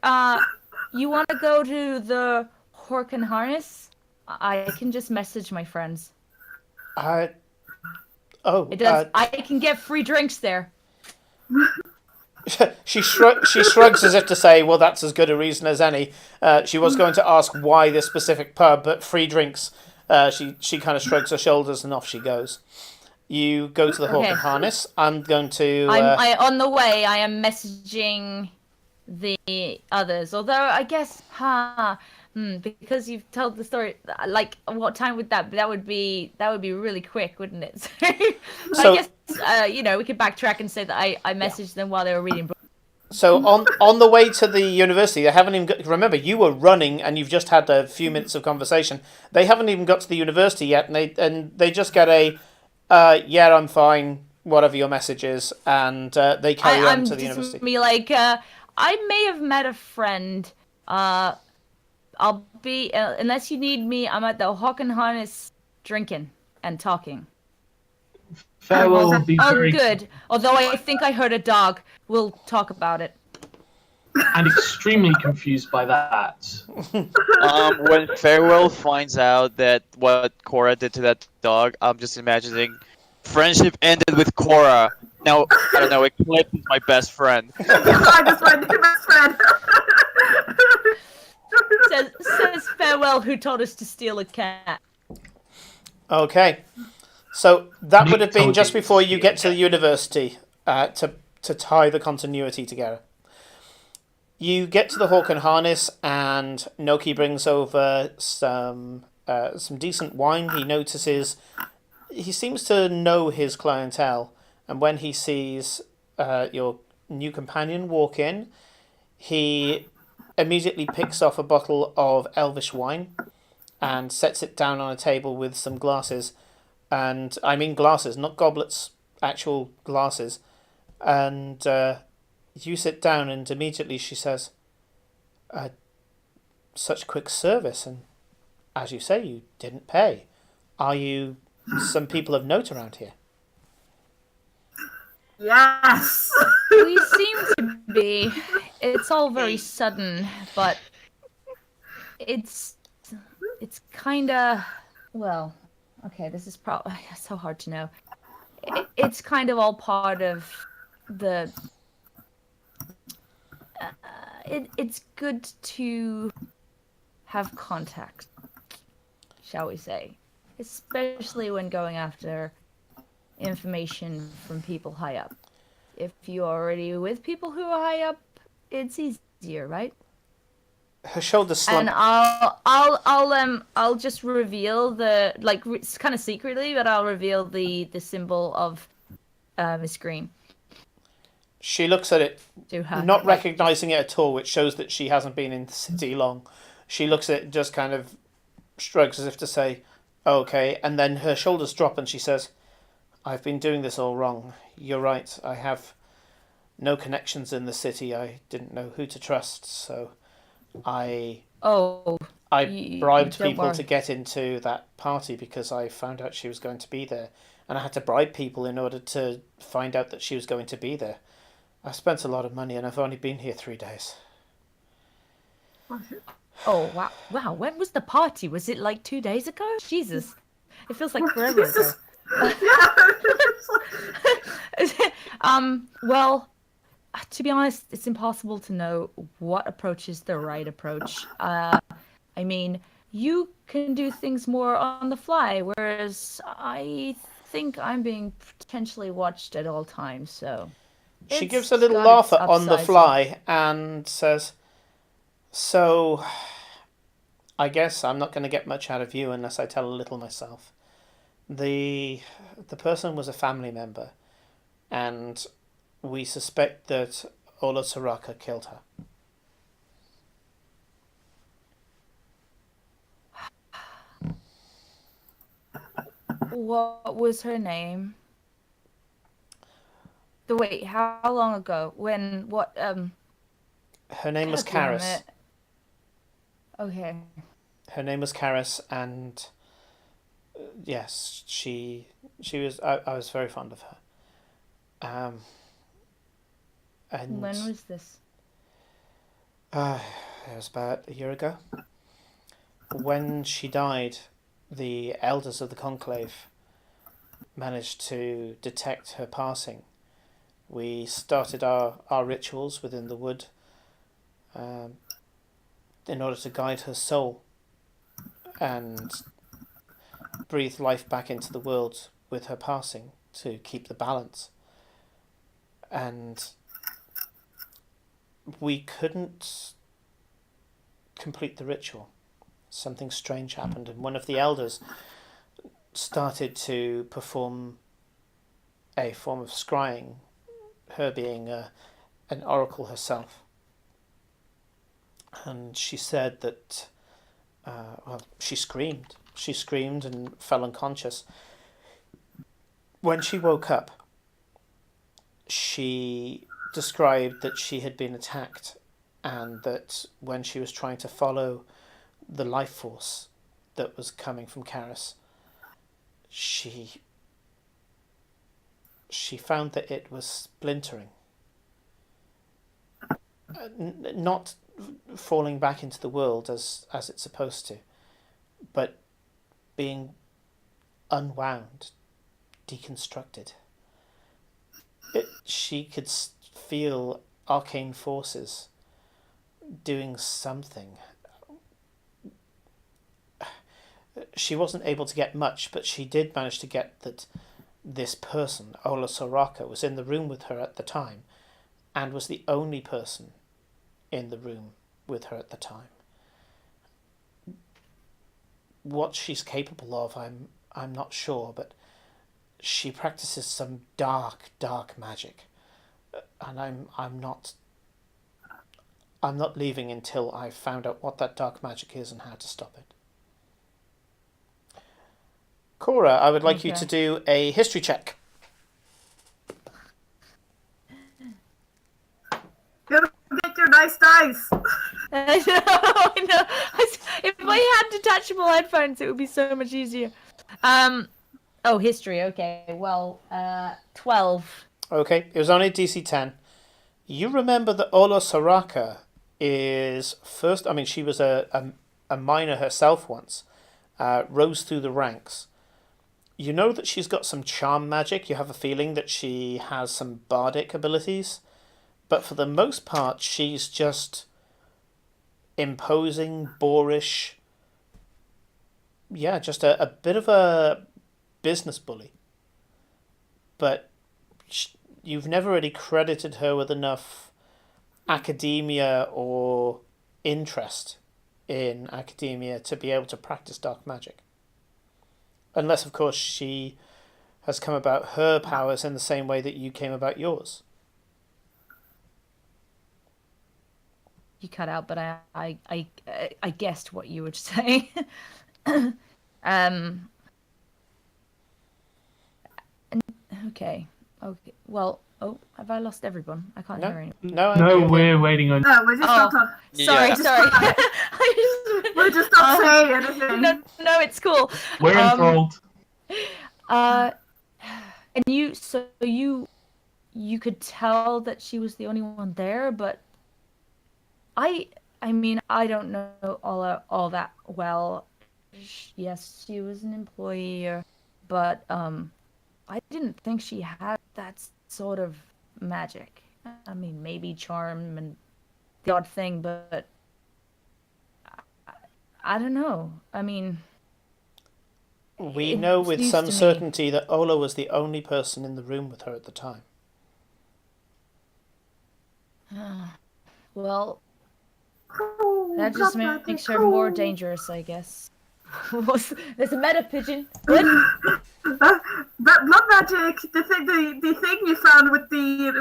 You want to go to the Hork and Harness? I can just message my friends. It does. I can get free drinks there. She shrugs as if to say, well, that's as good a reason as any. She was going to ask why this specific pub, but free drinks. She kind of shrugs her shoulders and off she goes. You go to the Hawk and Harness. I'm going to... on the way, I am messaging the others. Although, I guess, because you've told the story, like, what time would that would be really quick, wouldn't it? So, I guess, we could backtrack and say that I messaged them while they were reading books. So on the way to the university, they haven't even got... Remember, you were running and you've just had a few minutes of conversation. They haven't even got to the university yet, and they just get a, yeah, I'm fine, whatever your message is, and they carry on to the university. Me like, I may have met a friend. I'll be, unless you need me, I'm at the Hawk and Harness drinking and talking. Farewell will be Oh, very good. Although I think I heard a dog. We'll talk about it. and extremely confused by that. When Farewell finds out that what Cora did to that dog, I'm just imagining friendship ended with Cora. Now, I don't know, Eclipse is my best friend. I just my new best friend. Says Farewell, who told us to steal a cat. Okay. So that Nick would have been told just you before to you see get it. to the university to tie the continuity together. You get to the Hawk and Harness, and Noki brings over some decent wine. He notices he seems to know his clientele, and when he sees your new companion walk in, he immediately picks off a bottle of Elvish wine and sets it down on a table with some glasses. And I mean glasses, not goblets, actual glasses. And you sit down, and immediately she says, such quick service, and as you say, you didn't pay. Are you some people of note around here? Yes. We seem to be. It's all very sudden, but it's kind of, well, okay, this is probably so hard to know. It's kind of all part of the it's good to have contact, shall we say, especially when going after information from people high up. If you're already with people who are high up, it's easier, right? Her shoulders slump. And I'll just reveal the, like, it's kind of secretly, but I'll reveal the symbol of Miss Green She looks at it, to her. not recognizing it at all, which shows that she hasn't been in the city long. She looks at it and just kind of shrugs as if to say, okay, and then her shoulders drop and she says, I've been doing this all wrong. You're right, I have no connections in the city. I didn't know who to trust, so I bribed people to get into that party because I found out she was going to be there. And I had to bribe people in order to find out that she was going to be there. I spent a lot of money and I've only been here 3 days. Oh, wow. When was the party? Was it like 2 days ago? Jesus. It feels like forever ago. Well, to be honest, it's impossible to know what approach is the right approach. I mean, you can do things more on the fly, whereas I think I'm being potentially watched at all times, so... She gives a little laugh on the fly and says, so, I guess I'm not going to get much out of you unless I tell a little myself. The person was a family member, and we suspect that Ola Soraka killed her. What was her name? Wait, how long ago? When, what, Her name was God damn Karis. it. Okay. Her name was Karis, and yes, she was. I was very fond of her. And When was this? it was about a year ago. When she died, the elders of the conclave managed to detect her passing. We started our rituals within the wood in order to guide her soul and breathe life back into the world with her passing to keep the balance. And we couldn't complete the ritual. Something strange happened, and one of the elders started to perform a form of scrying, her being an oracle herself. And she said that, she screamed. She screamed and fell unconscious. When she woke up, she described that she had been attacked, and that when she was trying to follow the life force that was coming from Karis, she she found that it was splintering. Not falling back into the world as it's supposed to, but being unwound, deconstructed. She could feel arcane forces doing something. She wasn't able to get much, but she did manage to get that this person, Ola Soraka, was in the room with her at the time, and was the only person in the room with her at the time. What she's capable of, I'm not sure, but she practices some dark magic, and I'm not leaving until I've found out what that dark magic is and how to stop it. Cora, I would like you to do a history check. Get your nice dice. I know. If I had detachable headphones, it would be so much easier. Oh, history. Okay. Well, 12. Okay, it was only DC 10. You remember that Ola Soraka is first. I mean, she was a miner herself once. Rose through the ranks. You know that she's got some charm magic. You have a feeling that she has some bardic abilities. But for the most part, she's just imposing, boorish. Yeah, just a bit of a business bully. But you've never really credited her with enough academia or interest in academia to be able to practice dark magic. Unless, of course, she has come about her powers in the same way that you came about yours. You cut out, but I guessed what you would say. Okay. Well, have I lost everyone? I can't hear anyone. No, we're waiting on. No, we're just not talking. Sorry. Yeah. We're just not saying anything. No, it's cool. We're enthralled. And you could tell that she was the only one there, but I mean, I don't know all that well. Yes, she was an employee, but I didn't think she had that sort of magic. I mean, maybe charm and the odd thing, but I don't know. I mean, we know with news some to me. certainty that Ola was the only person in the room with her at the time. Well, Ooh, that just blood makes magic, her more ooh. dangerous, I guess. There's a meta pigeon. Good. But blood magic, the thing you found with the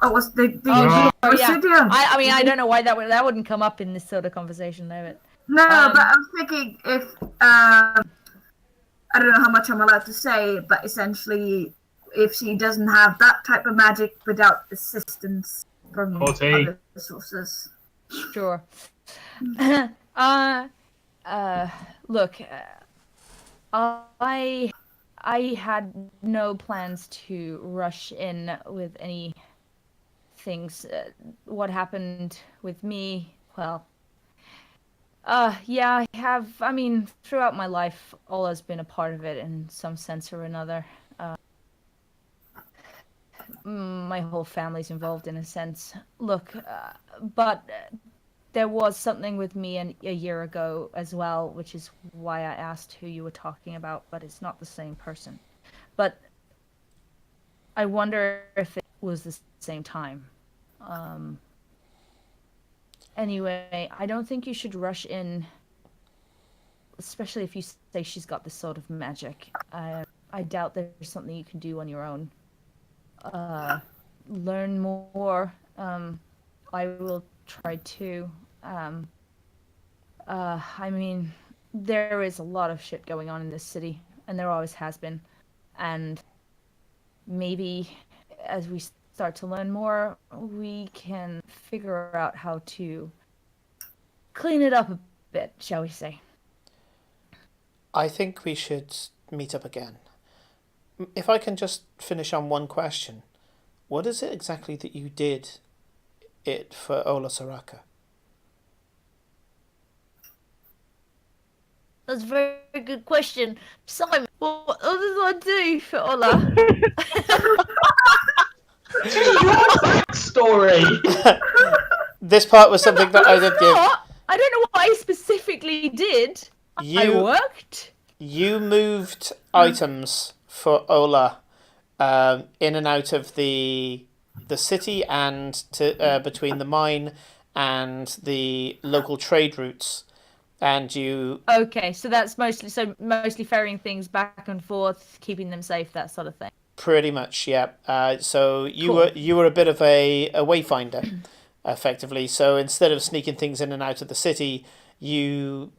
Oh, yeah. obsidian. I mean, I don't know why that wouldn't come up in this sort of conversation, though. But No, but I'm thinking if I don't know how much I'm allowed to say, but essentially, if she doesn't have that type of magic without assistance from other sources. sure. Look, I had no plans to rush in with any things. What happened with me, well, yeah, I have. I mean, throughout my life, Ola's been a part of it in some sense or another. My whole family's involved in a sense. Look, but there was something with me a year ago as well, which is why I asked who you were talking about, but it's not the same person. But I wonder if it was the same time. Anyway, I don't think you should rush in, especially if you say she's got this sort of magic. I doubt there's something you can do on your own. Learn more. I will try to. I mean, there is a lot of shit going on in this city, and there always has been. And maybe as we start to learn more, we can figure out how to clean it up a bit, shall we say. I think we should meet up again. if I can just finish on one question, what is it exactly that you did it for Ola Soraka? That's a very good question. Simon, what did I do for Ola? Your backstory. This part was something that I did give. I don't know what I specifically did. I You worked. you moved items for Ola in and out of the city and to between the mine and the local trade routes, and you Okay, so that's mostly ferrying things back and forth, keeping them safe, that sort of thing. pretty much, yeah. So Cool. you were a bit of a wayfinder, effectively. So instead of sneaking things in and out of the city, you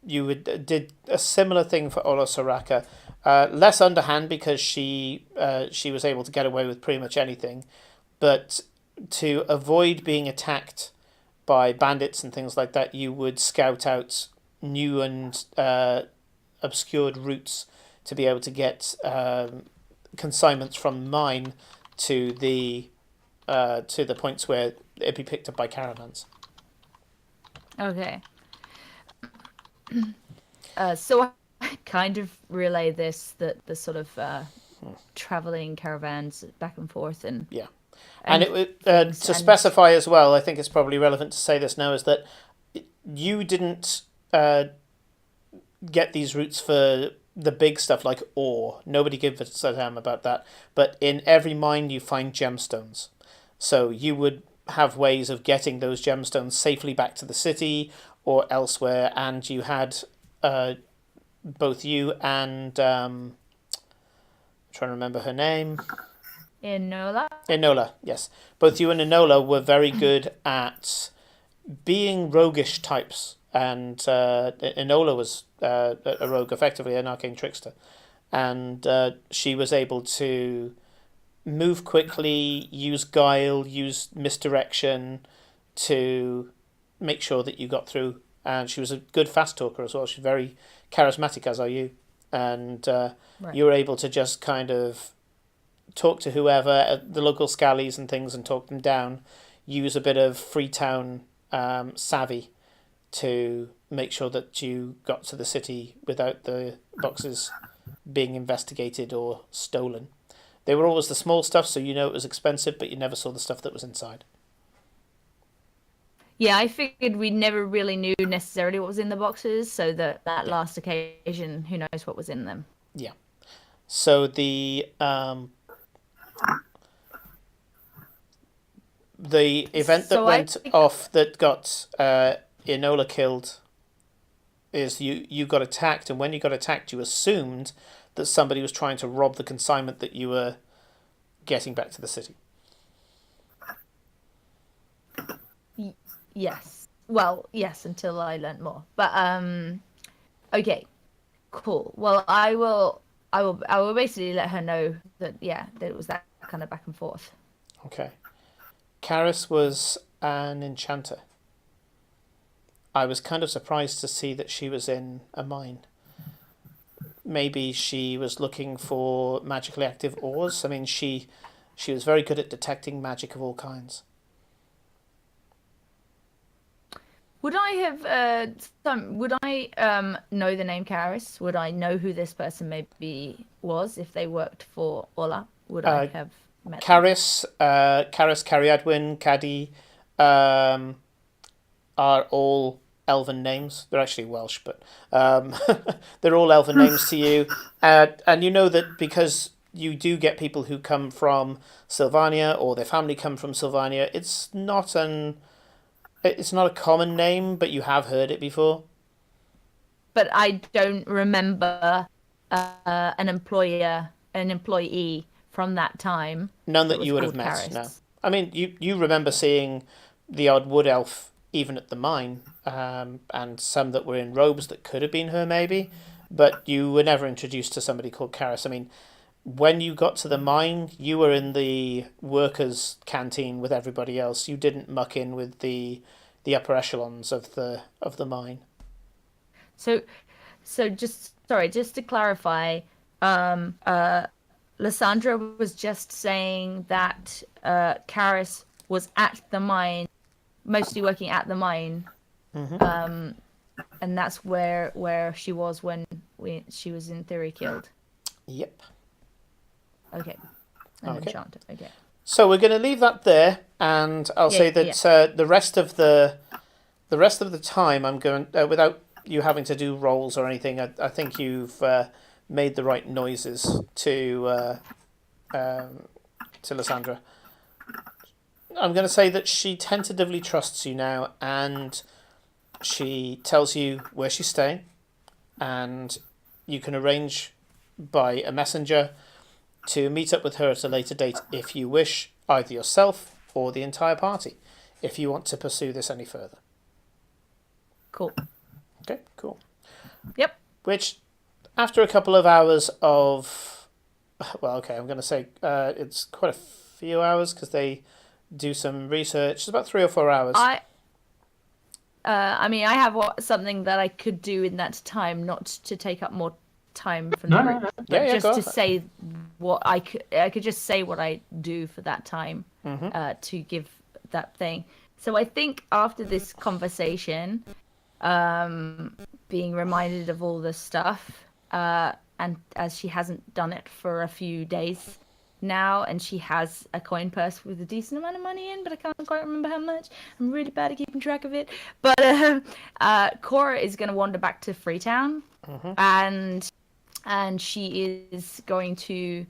did a similar thing for Ola Soraka. Less underhand because she was able to get away with pretty much anything, but to avoid being attacked by bandits and things like that, you would scout out new and obscured routes to be able to get consignments from mine to the points where it'd be picked up by caravans. Okay. So I kind of relay the sort of traveling caravans back and forth and Yeah. And it things to and- specify as well, I think it's probably relevant to say this now, is that you didn't get these routes for the big stuff like ore. Nobody gives a damn about that. But in every mine you find gemstones. So you would have ways of getting those gemstones safely back to the city or elsewhere, and you had both you and I'm trying to remember her name. Enola. Enola, yes. Both you and Enola were very good at being roguish types, and Enola was a rogue, effectively an arcane trickster, and she was able to move quickly, use guile, use misdirection to make sure that you got through. And she was a good fast talker as well. She's very charismatic, as are you, and Right. you were able to just kind of talk to whoever, the local scallies and things, and talk them down. Use a bit of Freetown savvy to make sure that you got to the city without the boxes being investigated or stolen. They were always the small stuff, so you know it was expensive, but you never saw the stuff that was inside. Yeah, I figured we never really knew necessarily what was in the boxes, so that last occasion, who knows what was in them. Yeah. So the event that So I went think- off that got Enola killed is you got attacked, and when you got attacked, you assumed that somebody was trying to rob the consignment that you were getting back to the city. Yes. Well, yes, until I learnt more. But okay. Cool. Well, I will basically let her know that that it was that kind of back and forth. Okay. Karis was an enchanter. I was kind of surprised to see that she was in a mine. Maybe she was looking for magically active ores. I mean, she was very good at detecting magic of all kinds. Would I have would I know the name Karis? Would I know who this person maybe was if they worked for Ola? Would I have met them? Karis, Cariadwin, Caddy, are all elven names. They're actually Welsh, but they're all elven names to you. And you know that because you do get people who come from Sylvania or their family come from Sylvania, it's not a common name, but you have heard it before. But I don't remember an employee from that time. None that was you would have called met, Karis. no. I mean, you remember seeing the odd wood elf even at the mine, and some that were in robes that could have been her maybe, but you were never introduced to somebody called Karis. I mean, when you got to the mine, you were in the workers' canteen with everybody else. You didn't muck in with the upper echelons of the mine. So just to clarify, Lysandra was just saying that Karis was at the mine, mostly working at the mine. Mm-hmm. And that's where she was when she was in theory killed. Yep. Okay. An Okay. enchanter. Okay. So we're going to leave that there, and I'll say that the rest of the time I'm going without you having to do rolls or anything. I think you've made the right noises to Lysandra. I'm going to say that she tentatively trusts you now, and she tells you where she's staying, and you can arrange by a messenger to meet up with her at a later date if you wish, either yourself or the entire party, if you want to pursue this any further. Cool. Okay, cool. Yep. Which, after a couple of hours of, well, okay, I'm going to say it's quite a few hours because they do some research. It's about 3 or 4 hours. I mean, I have something that I could do in that time, not to take up more time from No, the no, group, no. but Yeah, just go to for it. say what I could just say what I do for that time, Mm-hmm. to give that thing. So I think after this conversation, being reminded of all this stuff, and as she hasn't done it for a few days now, and she has a coin purse with a decent amount of money in, but I can't quite remember how much. I'm really bad at keeping track of it. But Cora is going to wander back to Freetown, and she is going to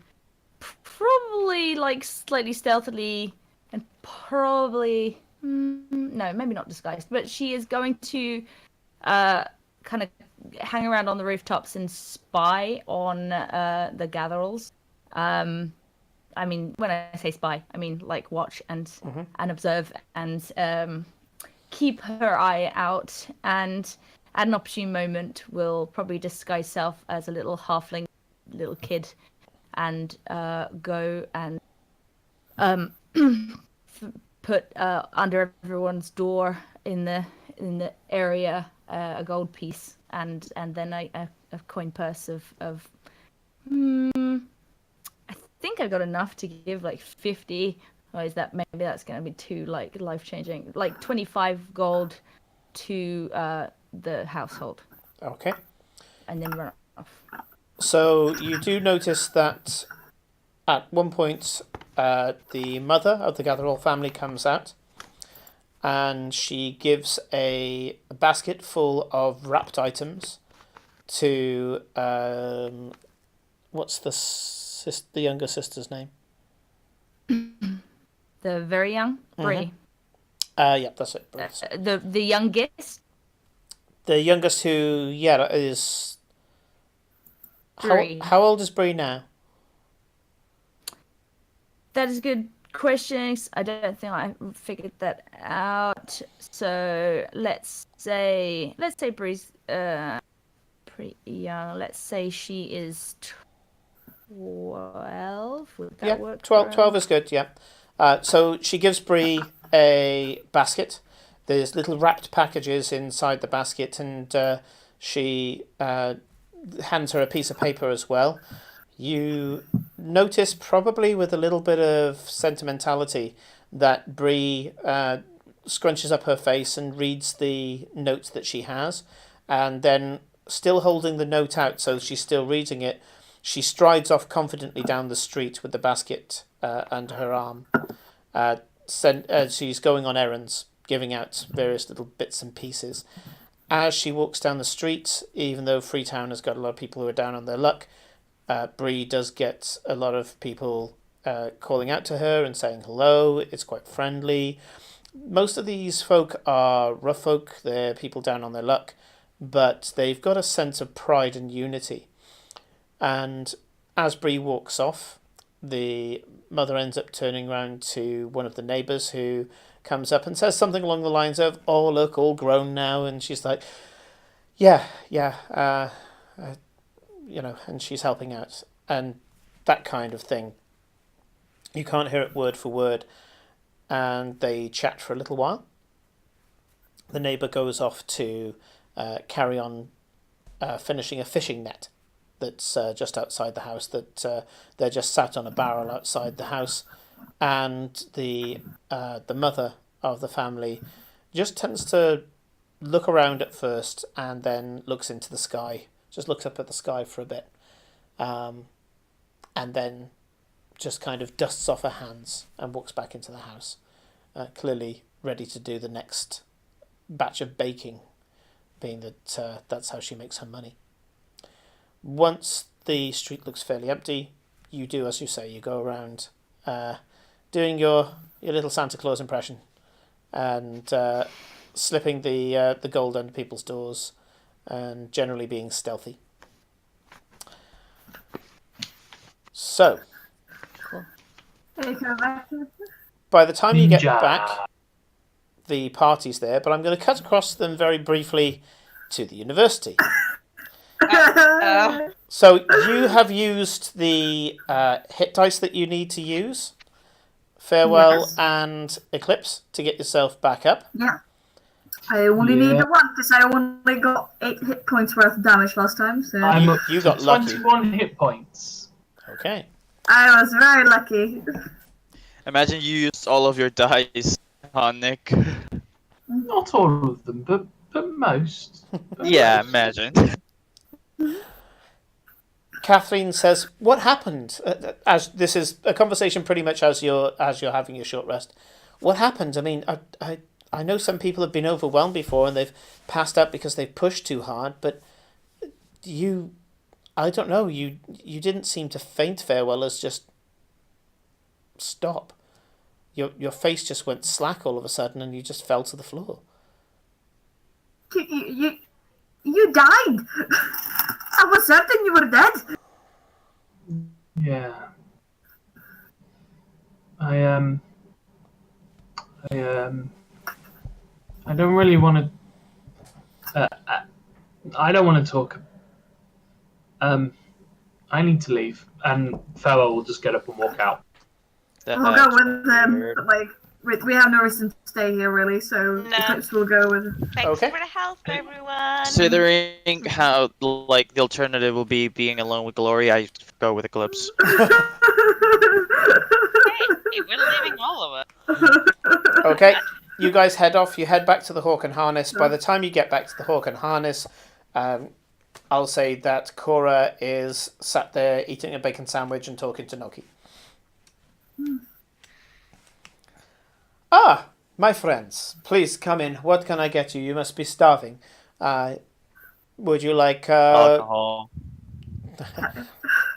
probably, like, slightly stealthily, and probably no, maybe not disguised, but she is going to kind of hang around on the rooftops and spy on the gatherals. I mean, when I say spy, I mean like watch and observe and keep her eye out, and at an opportune moment will probably disguise self as a little halfling, little kid, and go and put under everyone's door in the area a gold piece and then a coin purse of I think I got enough to give like 50. Or is that, maybe that's going to be too like life changing, like 25 gold to the household, Okay. and then run off. So you do notice that at one point the mother of the Gatherall family comes out, and she gives a basket full of wrapped items to what's the younger sister's name? The very young Bree. Yeah, that's it. The youngest. The youngest, who is Bree. how old is Bree now? That is a good question. I don't think I figured that out. So let's say Bree's pretty young. Let's say she is 12. Would that work? 12 is good. Yeah. So she gives Bree a basket. There's little wrapped packages inside the basket, and she hands her a piece of paper as well. You notice, probably with a little bit of sentimentality, that Bree scrunches up her face and reads the note that she has, and then, still holding the note out so she's still reading it, she strides off confidently down the street with the basket under her arm. She's going on errands, giving out various little bits and pieces. As she walks down the street, even though Freetown has got a lot of people who are down on their luck, Bree does get a lot of people calling out to her and saying hello. It's quite friendly. Most of these folk are rough folk. They're people down on their luck, but they've got a sense of pride and unity. And as Bree walks off, the mother ends up turning around to one of the neighbours, who comes up and says something along the lines of, "Oh, look, all grown now." And she's like, yeah, and she's helping out. And that kind of thing. You can't hear it word for word. And they chat for a little while. The neighbour goes off to carry on finishing a fishing net that's just outside the house. That they're just sat on a barrel outside the house, and the mother of the family just tends to look around at first and then looks into the sky. Just looks up at the sky for a bit, and then just kind of dusts off her hands and walks back into the house, clearly ready to do the next batch of baking, being that that's how she makes her money. Once the street looks fairly empty, you do as you say. You go around doing your little Santa Claus impression and slipping the gold under people's doors and generally being stealthy. So, by the time you get Ninja. back, the party's there, but I'm going to cut across them very briefly to the university. So you have used the hit dice that you need to use, Farewell Yes. and Eclipse, to get yourself back up. Yeah. I only need the one because I only got 8 hit points worth of damage last time. So I'm up You to got lucky. 21 hit points. Okay. I was very lucky. Imagine you used all of your dice, huh, Nick? Not all of them, but most. Yeah, imagine. Kathleen says, "What happened?" As this is a conversation, pretty much as you're having your short rest. What happened? I mean, I know some people have been overwhelmed before and they've passed out because they've pushed too hard, but I don't know. You didn't seem to faint, Farewell, as just stop. Your face just went slack all of a sudden, and you just fell to the floor. You died. I was certain you were dead. Yeah. I don't really want to. I don't want to talk. I need to leave, and Farewell will just get up and walk out. I'll go with them. Weird. Like we have no reason to stay here really, so No. Eclipse will go with. Thanks Okay. for the help, everyone. Considering how like the alternative will be being alone with Glory, I go with Eclipse. Hey, we're leaving all of us. Okay, you guys head off. You head back to the Hawk and Harness. By the time you get back to the Hawk and Harness, I'll say that Cora is sat there eating a bacon sandwich and talking to Noki. Ah, my friends, please come in. What can I get you? You must be starving. Would you like Alcohol.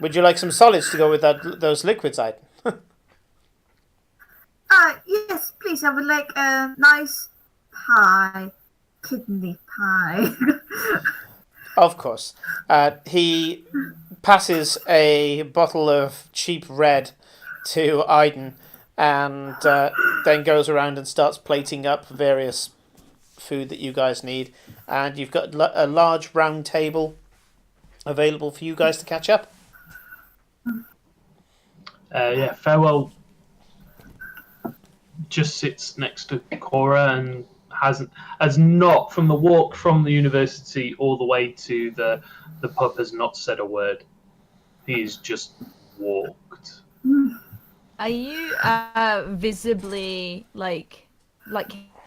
would you like some solids to go with those liquids, I? Yes, please. I would like a nice pie, kidney pie. Of course. He passes a bottle of cheap red to Aiden and then goes around and starts plating up various food that you guys need. And you've got a large round table available for you guys to catch up. Yeah, Farewell just sits next to Cora and has not, from the walk from the university all the way to the pub, has not said a word. He's just walked. Are you visibly like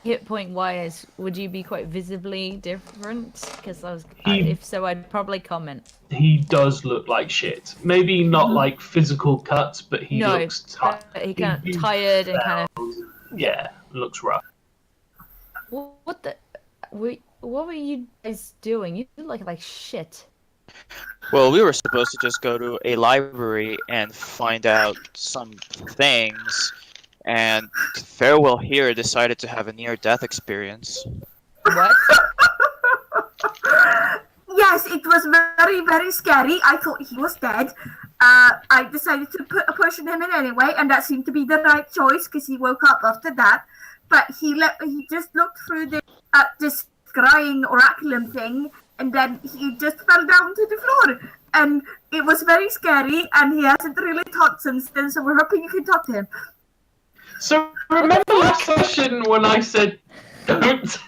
hit point wise? Would you be quite visibly different? Because if so, I'd probably comment. He does look like shit. Maybe not like physical cuts, but he looks tired. He kind of tired and kind of. Yeah, looks rough. What were you guys doing? You look like shit. Well, we were supposed to just go to a library and find out some things, and Farewell here decided to have a near-death experience. What? Yes, it was very, very scary. I thought he was dead. I decided to put a push on him in anyway, and that seemed to be the right choice because he woke up after that. But he just looked through this scrying oraculum thing, and then he just fell down to the floor. And it was very scary, and he hasn't really talked since then, so we're hoping you can talk to him. So remember last session when I said don't?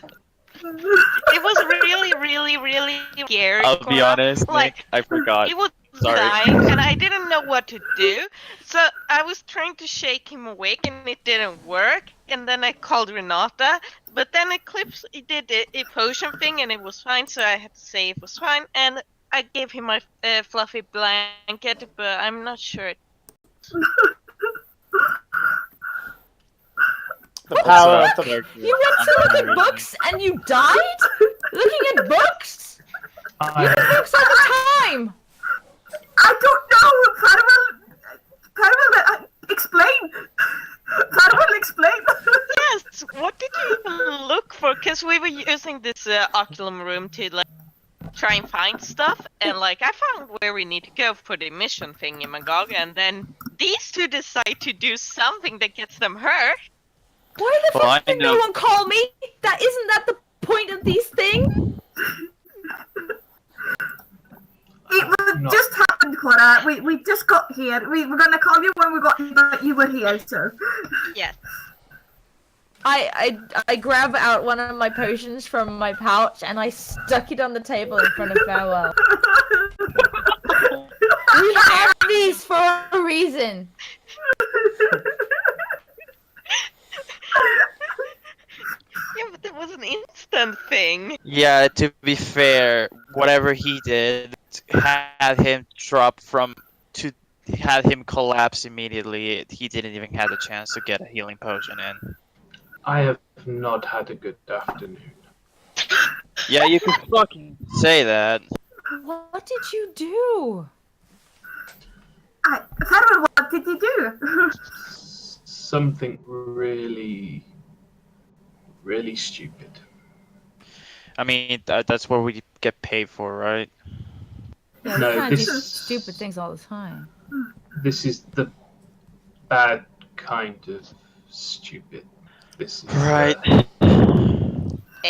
It was really, really, really scary. I'll be Cora. honest, Like, Nick, I forgot. It would Sorry. dying, and I didn't know what to do. So I was trying to shake him awake, and it didn't work. And then I called Renata, but then Eclipse did a potion thing, and it was fine. So I had to say it was fine, and I gave him my fluffy blanket, but I'm not sure. The power of the. You went to look at books and you died? Looking at books? You read books all the time! I don't know. Farewell, explain. Farewell, explain. Yes, what did you even look for? Because we were using this Oculum room to like try and find stuff, and like I found where we need to go for the mission thingy-magog, and then these two decide to do something that gets them hurt. Why the Well, I fuck did no know- one call me? Isn't that the point of these things? It No. just happened, Cora. We just got here. We were gonna call you when we got here, but you were here, so. Yes. I grab out one of my potions from my pouch and I stuck it on the table in front of Farewell. We have these for a reason. Yeah, but it was an instant thing. Yeah, to be fair, whatever he did had him had him collapse immediately. He didn't even have the chance to get a healing potion in. I have not had a good afternoon. Yeah, you can fucking say that. What did you do? Farewell, what did you do? Something really, really stupid. I mean, that's what we get paid for, right? Yeah, No, we kind of do this- stupid things all the time. This is the bad kind of stupid. This is Right.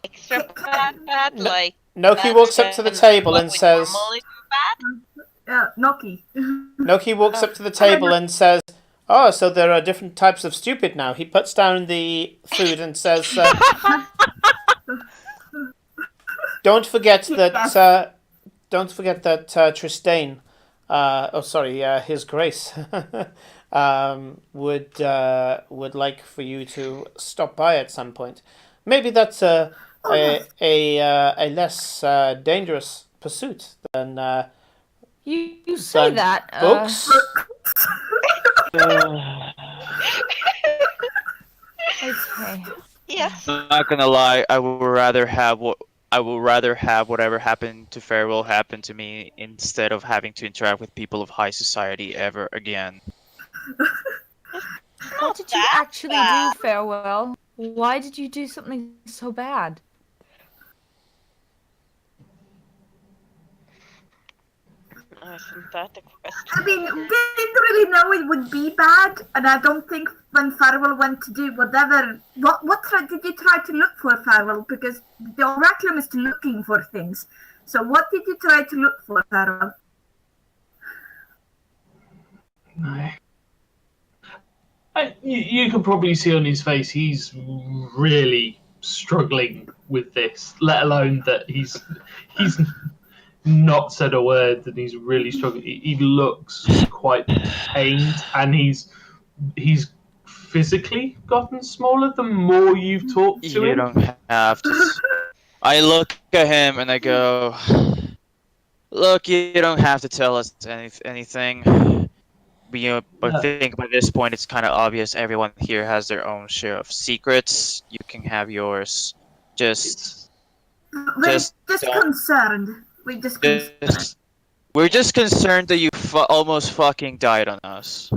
Extra bad, No- like. Noki that's walks up to the when table what and we says. normally do bad. Noki. Noki walks up to the table and says, "Oh, so there are different types of stupid now." He puts down the food and says, "Don't forget that. Don't forget that Tristane, His Grace, would like for you to stop by at some point. Maybe that's a less dangerous pursuit than You say than that. books." Okay. Yes. I'm not gonna lie, I would rather have whatever happened to Farewell happen to me instead of having to interact with people of high society ever again. What did you that actually bad. do, Farewell? Why did you do something so bad? Isn't that the question? I mean, didn't really know it would be bad, and I don't think when Farewell went to do whatever, did you try to look for, Farewell? Because the Oraculum is looking for things. So what did you try to look for, Farewell? No. You can probably see on his face he's really struggling with this, let alone that he's not said a word and he's really struggling. He looks quite pained, and he's physically gotten smaller the more you've talked to You him. don't have to. I look at him and I go, "Look, you don't have to tell us anything. But I think by this point it's kind of obvious everyone here has their own share of secrets. You can have yours. Just We're just don't- concerned. We're just concerned. we're just concerned that you almost fucking died on us."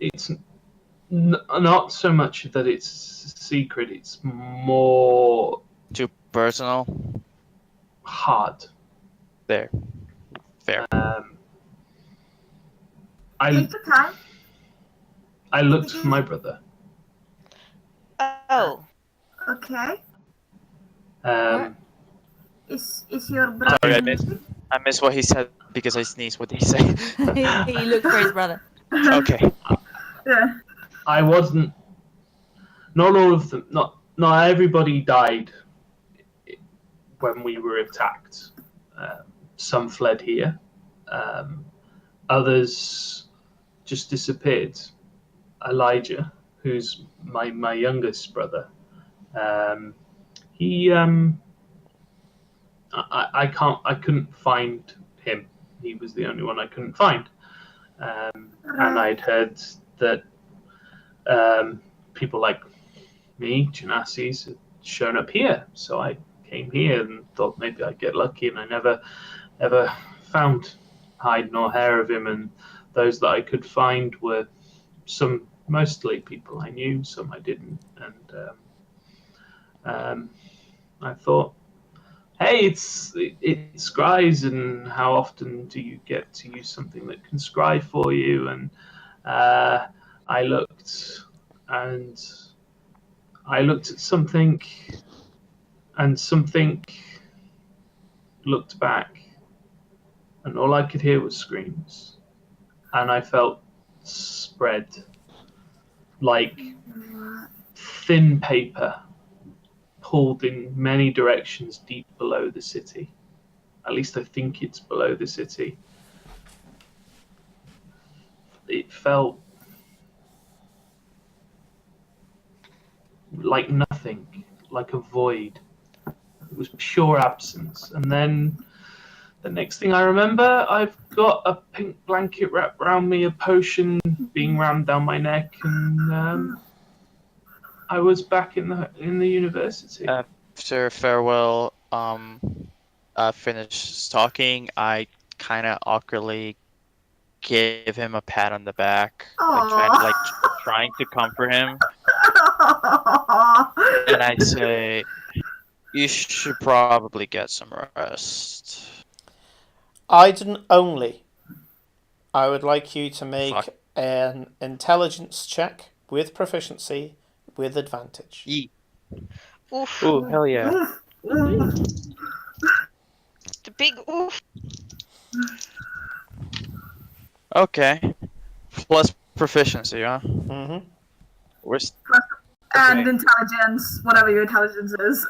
It's not so much that it's secret, it's more Too personal. hard. There. Fair. Take your time. I looked for my brother. Oh. Okay. Is your brother? Sorry, I missed what he said because I sneezed. What did he say? He looked for his brother. Okay. Yeah. I wasn't. Not all of them. Not everybody died when we were attacked. Some fled here. Others just disappeared. Elijah, who's my youngest brother, he I couldn't find him. He was the only one I couldn't find. And I'd heard that people like me, Genasi's, had shown up here. So I came here and thought maybe I'd get lucky, and I never ever found hide nor hair of him. And those that I could find were mostly people I knew, some I didn't. And I thought, hey, it's scries, and how often do you get to use something that can scry for you? And I looked at something, and something looked back, and all I could hear was screams, and I felt spread like thin paper pulled in many directions deep below the city. At least I think it's below the city. It felt like nothing, like a void. It was pure absence. And then the next thing I remember, I've got a pink blanket wrapped around me, a potion being rammed down my neck, and I was back in the university. After Farewell finished talking, I kind of awkwardly gave him a pat on the back, trying to comfort him, and I say, "You should probably get some rest." Aiden only. I would like you to make an intelligence check with proficiency with advantage. Oof. Ooh, hell yeah. The big oof. Okay. Plus proficiency, huh? Mm-hmm. Where's... And Okay. intelligence, whatever your intelligence is.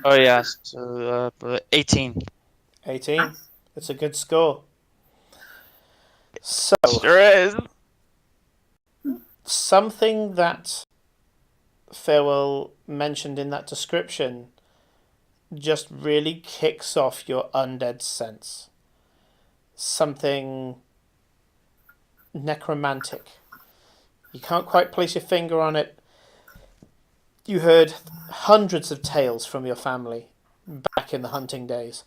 Oh, yeah. So, 18. 18. It's a good score. So, Sure is. something that Farewell mentioned in that description just really kicks off your undead sense. Something necromantic. You can't quite place your finger on it. You heard hundreds of tales from your family back in the hunting days.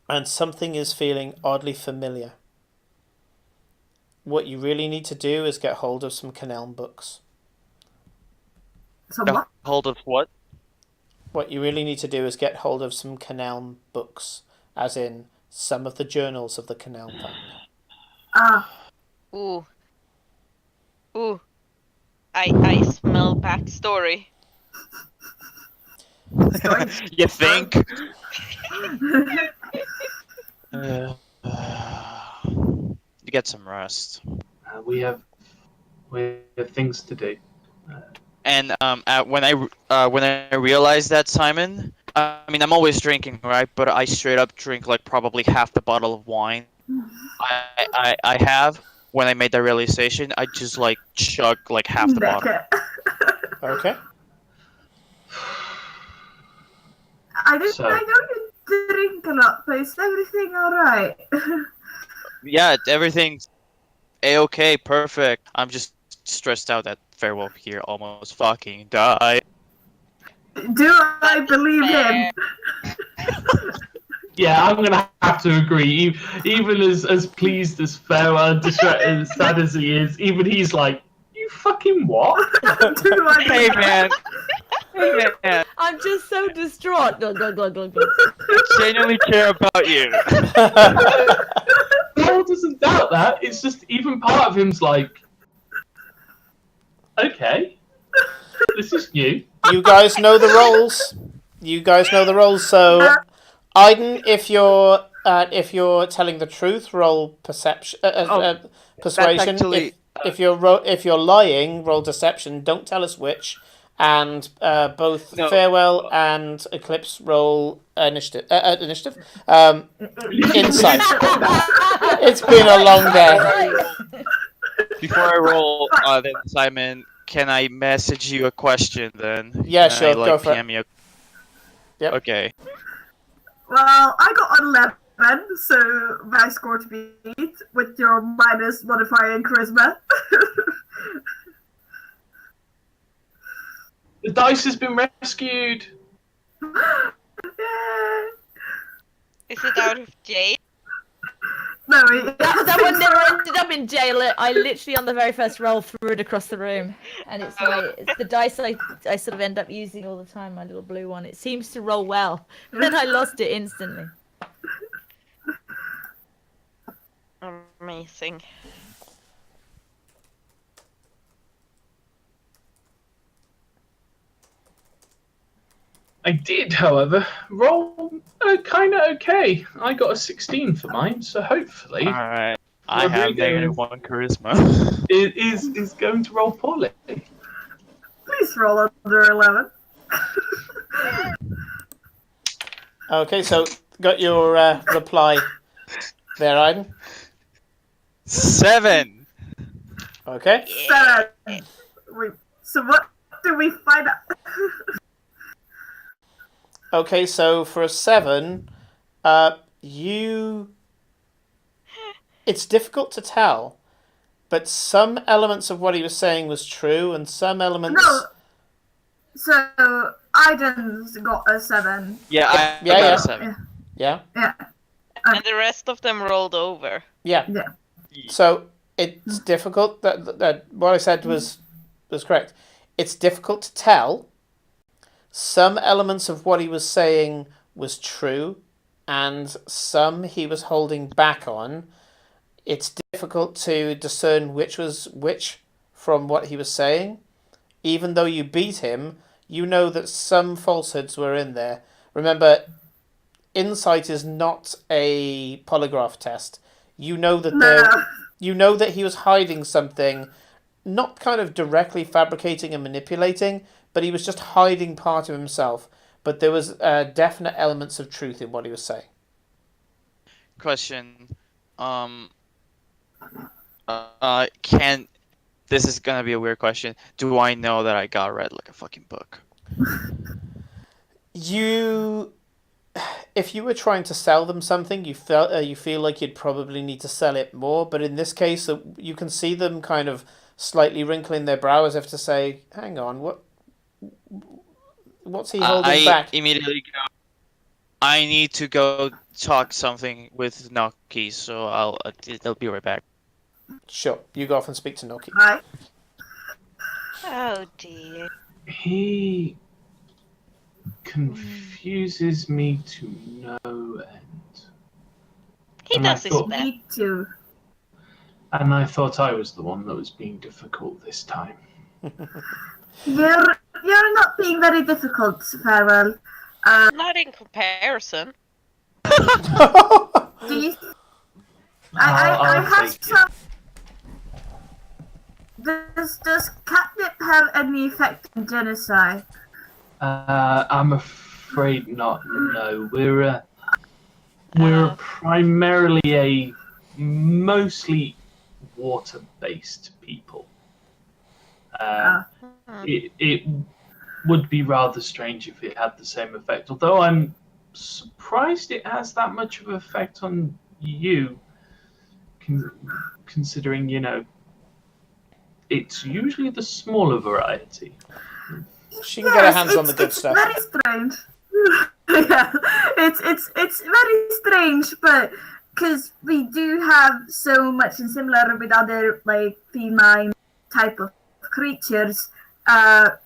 And something is feeling oddly familiar. What you really need to do is get hold of some Canelm books. So what? Hold of what? What you really need to do is get hold of some Canelm books, as in some of the journals of the Canelm family. Ooh. Ooh. I smell backstory. You think? You get some rest. We have things to do. And when I realized that, Simon, I mean, I'm always drinking, right? But I straight up drink like probably half the bottle of wine I have. When I made that realization, I just like chug like half the bottle. Okay. I know you drink a lot, but is everything alright? Yeah, everything's a-okay, perfect. I'm just stressed out that Farewell here almost fucking died. Do I believe him? Yeah, I'm gonna have to agree. Even as pleased as Farewell and as sad as he is, even he's like, "You fucking what?" Do I Hey man, hey man, I'm just so distraught. Glug, glug, glug, glug, glug. I genuinely care about you. Farewell doesn't doubt that. It's just even part of him's like, "Okay, this is new." You guys know the roles. So, Aiden, if you're telling the truth, roll perception, persuasion. actually- If you're lying, roll deception. Don't tell us which. and both No. Farewell and Eclipse roll initiative. Insight. It's been a long day. Before I roll, then Simon, can I message you a question then? Yeah, Can sure, I, go for it. PM you? Yep. Okay. Well, I got 11, so my score to beat with your minus modifier in charisma. The dice has been rescued. Yay. Is it out of jail? No, That one never ended up in jail. I literally on the very first roll threw it across the room, and it's the dice I sort of end up using all the time. My little blue one. It seems to roll well, then I lost it instantly. Amazing. I did, however, roll kind of okay. I got a 16 for mine, so hopefully Alright. I have Rodrigo -1 charisma. it is going to roll poorly. please roll under 11. Okay, so got your reply there, Aiden. 7! Okay. 7. Wait, so what do we find out? Okay, so for a 7, it's difficult to tell, but some elements of what he was saying was true, and some elements. No. So Aiden's got a 7. Yeah, I Yeah, got yeah. a 7. Yeah, Yeah. And the rest of them rolled over. yeah. Yeah. So it's difficult. That what I said was correct. It's difficult to tell. Some elements of what he was saying was true, and some he was holding back on. It's difficult to discern which was which from what he was saying. Even though you beat him, you know that some falsehoods were in there. Remember, insight is not a polygraph test. You know that No. you know that he was hiding something, not kind of directly fabricating and manipulating, but he was just hiding part of himself. But there was definite elements of truth in what he was saying. Question. Can... This is gonna be a weird question. Do I know that I got read like a fucking book? If you were trying to sell them something, you feel like you'd probably need to sell it more. But in this case, you can see them kind of slightly wrinkling their brow as if to say, "Hang on, what's he holding back?" I immediately go. I need to go talk something with Noki, so I'll be right back. Sure, you go off and speak to Noki. Right. Oh dear. He confuses me to no end. He And I does his thought- best. Me too. And I thought I was the one that was being difficult this time. You're not being very difficult, Farewell. Not in comparison. Do you? I I'll have take it. some. Does catnip have any effect on genocide? I'm afraid not. No, we're primarily a mostly water-based people. It would be rather strange if it had the same effect. Although I'm surprised it has that much of an effect on you, considering it's usually the smaller variety. She can get her hands on the good it's stuff. Very strange. Yeah, it's very strange, but because we do have so much in similar with other like feline type of creatures,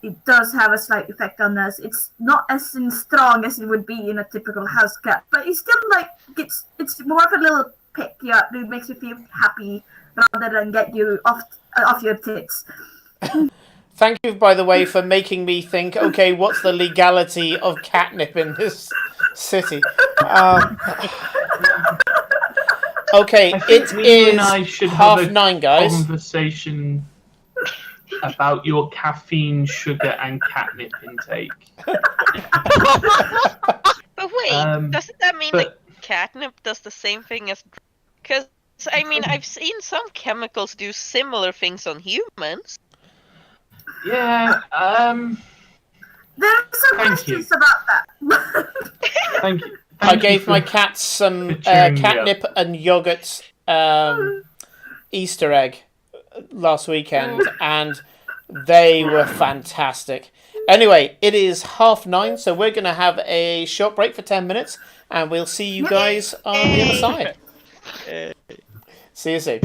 it does have a slight effect on us. It's not as strong as it would be in a typical house cat, but it's still like it's more of a little pick you up. It makes you feel happy rather than get you off your tits. Thank you, by the way, for making me think, okay, what's the legality of catnip in this city? Okay, I think it you and is I should have a 9:30, guys. conversation about your caffeine, sugar, and catnip intake. But wait, doesn't that mean but- that catnip does the same thing as? Because I mean, I've seen some chemicals do similar things on humans. Yeah. There are some Thank questions about that. Thank you. I Thank you gave for- my cats some for cheering me up. catnip and yogurt Easter egg last weekend, and they were fantastic. Anyway, it is 9:30, so we're going to have a short break for 10 minutes, and we'll see you guys on the other side. See you soon.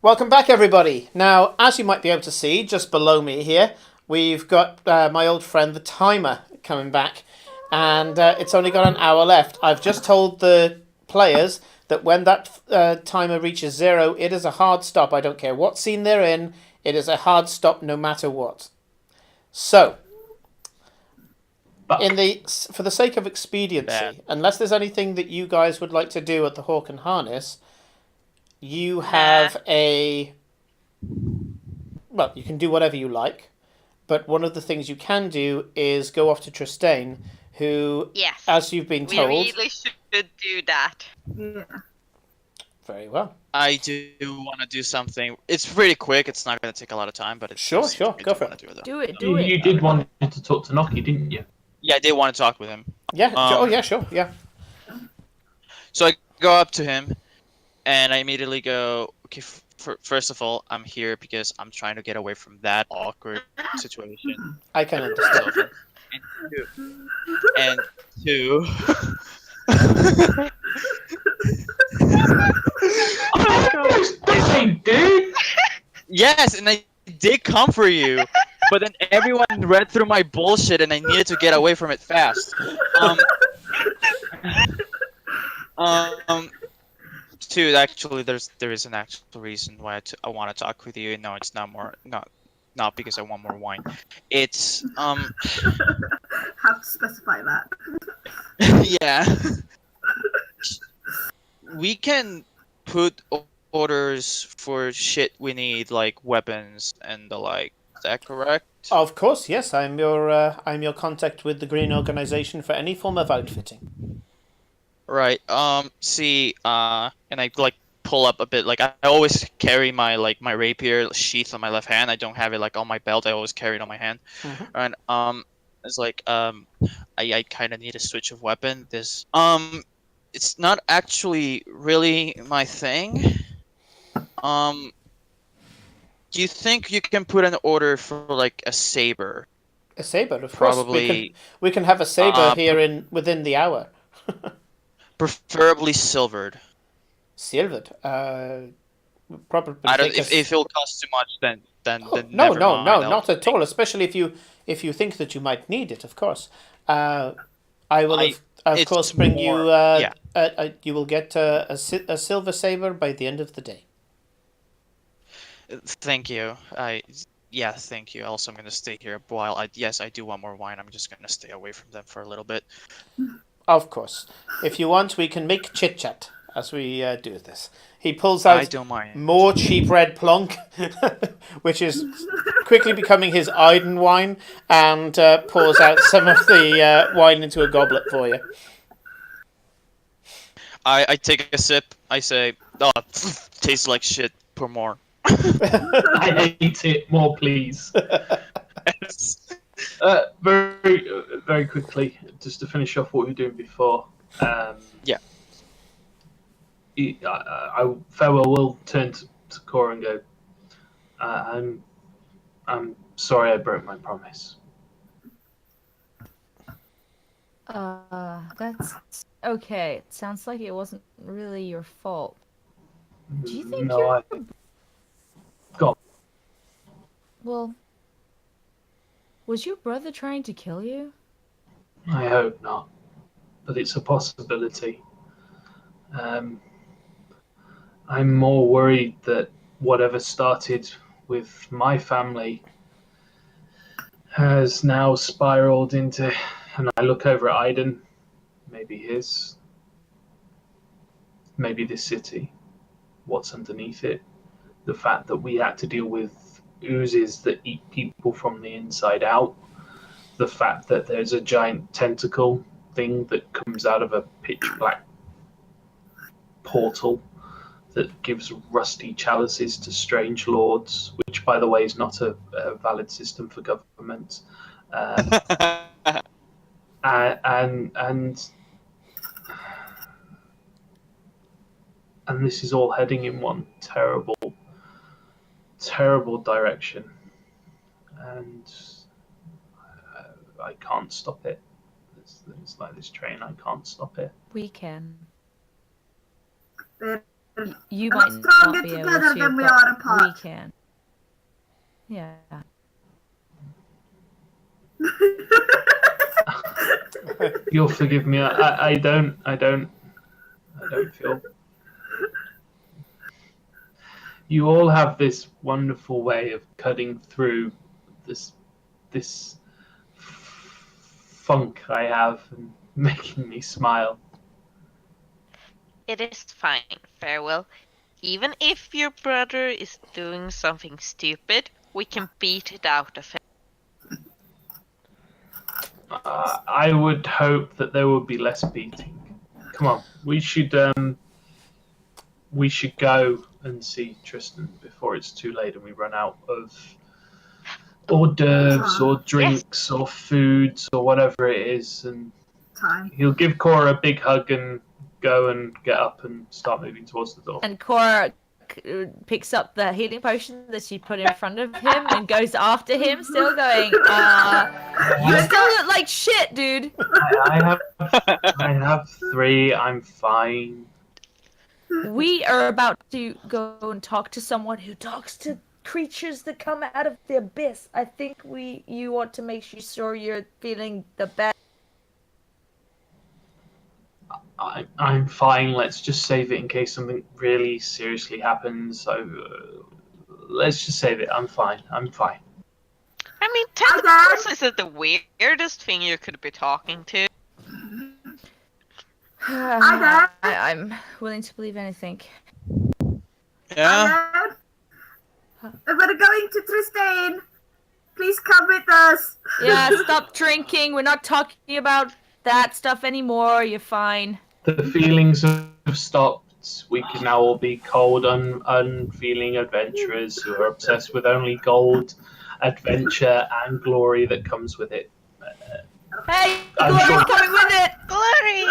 Welcome back, everybody. Now, as you might be able to see, just below me here, we've got my old friend, the timer, coming back. And it's only got an hour left. I've just told the players that when that timer reaches 0, it is a hard stop. I don't care what scene they're in. It is a hard stop no matter what. So, for the sake of expediency, unless there's anything that you guys would like to do at the Hawk and Harness, you have well, you can do whatever you like, but one of the things you can do is go off to Tristane, who, Yes. as you've been told... We really should do that. Yeah. Very well. I do want to do something. It's pretty quick. It's not going to take a lot of time, but it's Sure, just, sure. I Go do for wanna it. do it, though. Do it, do it. You did want to talk to Noki, didn't you? Yeah, I did want to talk with him. Yeah. Oh, yeah, sure. Yeah. So I go up to him, and I immediately go, okay, first of all, I'm here because I'm trying to get away from that awkward situation. I can understand. And two, Dude! yes, and I did come for you, but then everyone read through my bullshit, and I needed to get away from it fast. Two, actually, there is an actual reason why I want to talk with you. No, it's not because I want more wine. It's Have to specify that. yeah. We can put orders for shit we need, like weapons and the like. Is that correct? Of course, yes. I'm your contact with the Green Organization for any form of outfitting. Right. See. And I like pull up a bit. Like I always carry my my rapier sheath on my left hand. I don't have it like on my belt. I always carry it on my hand. Mhm. And it's like I kind of need a switch of weapon. This it's not actually really my thing. Do you think you can put an order for like a saber? A saber, of Probably, course. We can have a saber here within the hour. preferably silvered. Silvered. Probably. I don't. take us- If it'll cost too much, then No, never no, mind. no, I'll not at all. Especially if you think that you might need it, of course. I will of it's course bring you. more- yeah. You will get a silver saber by the end of the day. Thank you. Thank you. Also, I'm gonna stay here a while. I do want more wine. I'm just gonna stay away from them for a little bit. Of course. If you want, we can make chit chat as we do this. He pulls I out don't mind. more cheap red plunk, which is quickly becoming his Iden wine, and pours out some of the wine into a goblet for you. I take a sip. I say, "Oh, tastes like shit. Pour more." I hate it. More, please. Very, very quickly, just to finish off what we were doing before. Yeah. I farewell will turn to Cora and go. I'm sorry I broke my promise. That's okay. It sounds like it wasn't really your fault. Do you think No, you're... Well, was your brother trying to kill you? I hope not, but it's a possibility. I'm more worried that whatever started with my family has now spiraled into, and I look over at Iden, maybe his, maybe this city, what's underneath it, the fact that we had to deal with oozes that eat people from the inside out, the fact that there's a giant tentacle thing that comes out of a pitch black portal that gives rusty chalices to strange lords, which, by the way, is not a valid system for government. And this is all heading in one terrible direction, and I can't stop it. It's like this train. I can't stop it. We can. There You a might lot not stronger be able together to, than we but are we apart. can. Yeah. You'll forgive me. I don't feel. You all have this wonderful way of cutting through this funk I have and making me smile. It is fine, Farewell. Even if your brother is doing something stupid, we can beat it out of him. I would hope that there would be less beating. Come on, we should go and see Tristan before it's too late and we run out of hors d'oeuvres or drinks or foods or whatever it is. And Time. he'll give Cora a big hug and go and get up and start moving towards the door. And Cora picks up the healing potion that she put in front of him and goes after him, still going, you still look like shit, dude. I have 3. I'm fine. We are about to go and talk to someone who talks to creatures that come out of the abyss. I think you want to make sure you're feeling the best. I'm fine. Let's just save it in case something really seriously happens. So let's just save it. I'm fine. I mean, Hi, tentacles Dad. isn't the weirdest thing you could be talking to. I'm willing to believe anything. Yeah. We're going to Tristan. Please come with us. Yeah, stop drinking. We're not talking about that stuff anymore. You're fine. The feelings have stopped. We can now all be cold, unfeeling adventurers who are obsessed with only gold, adventure, and glory that comes with it. Hey, I'm Glory's sure- coming with it. Glory!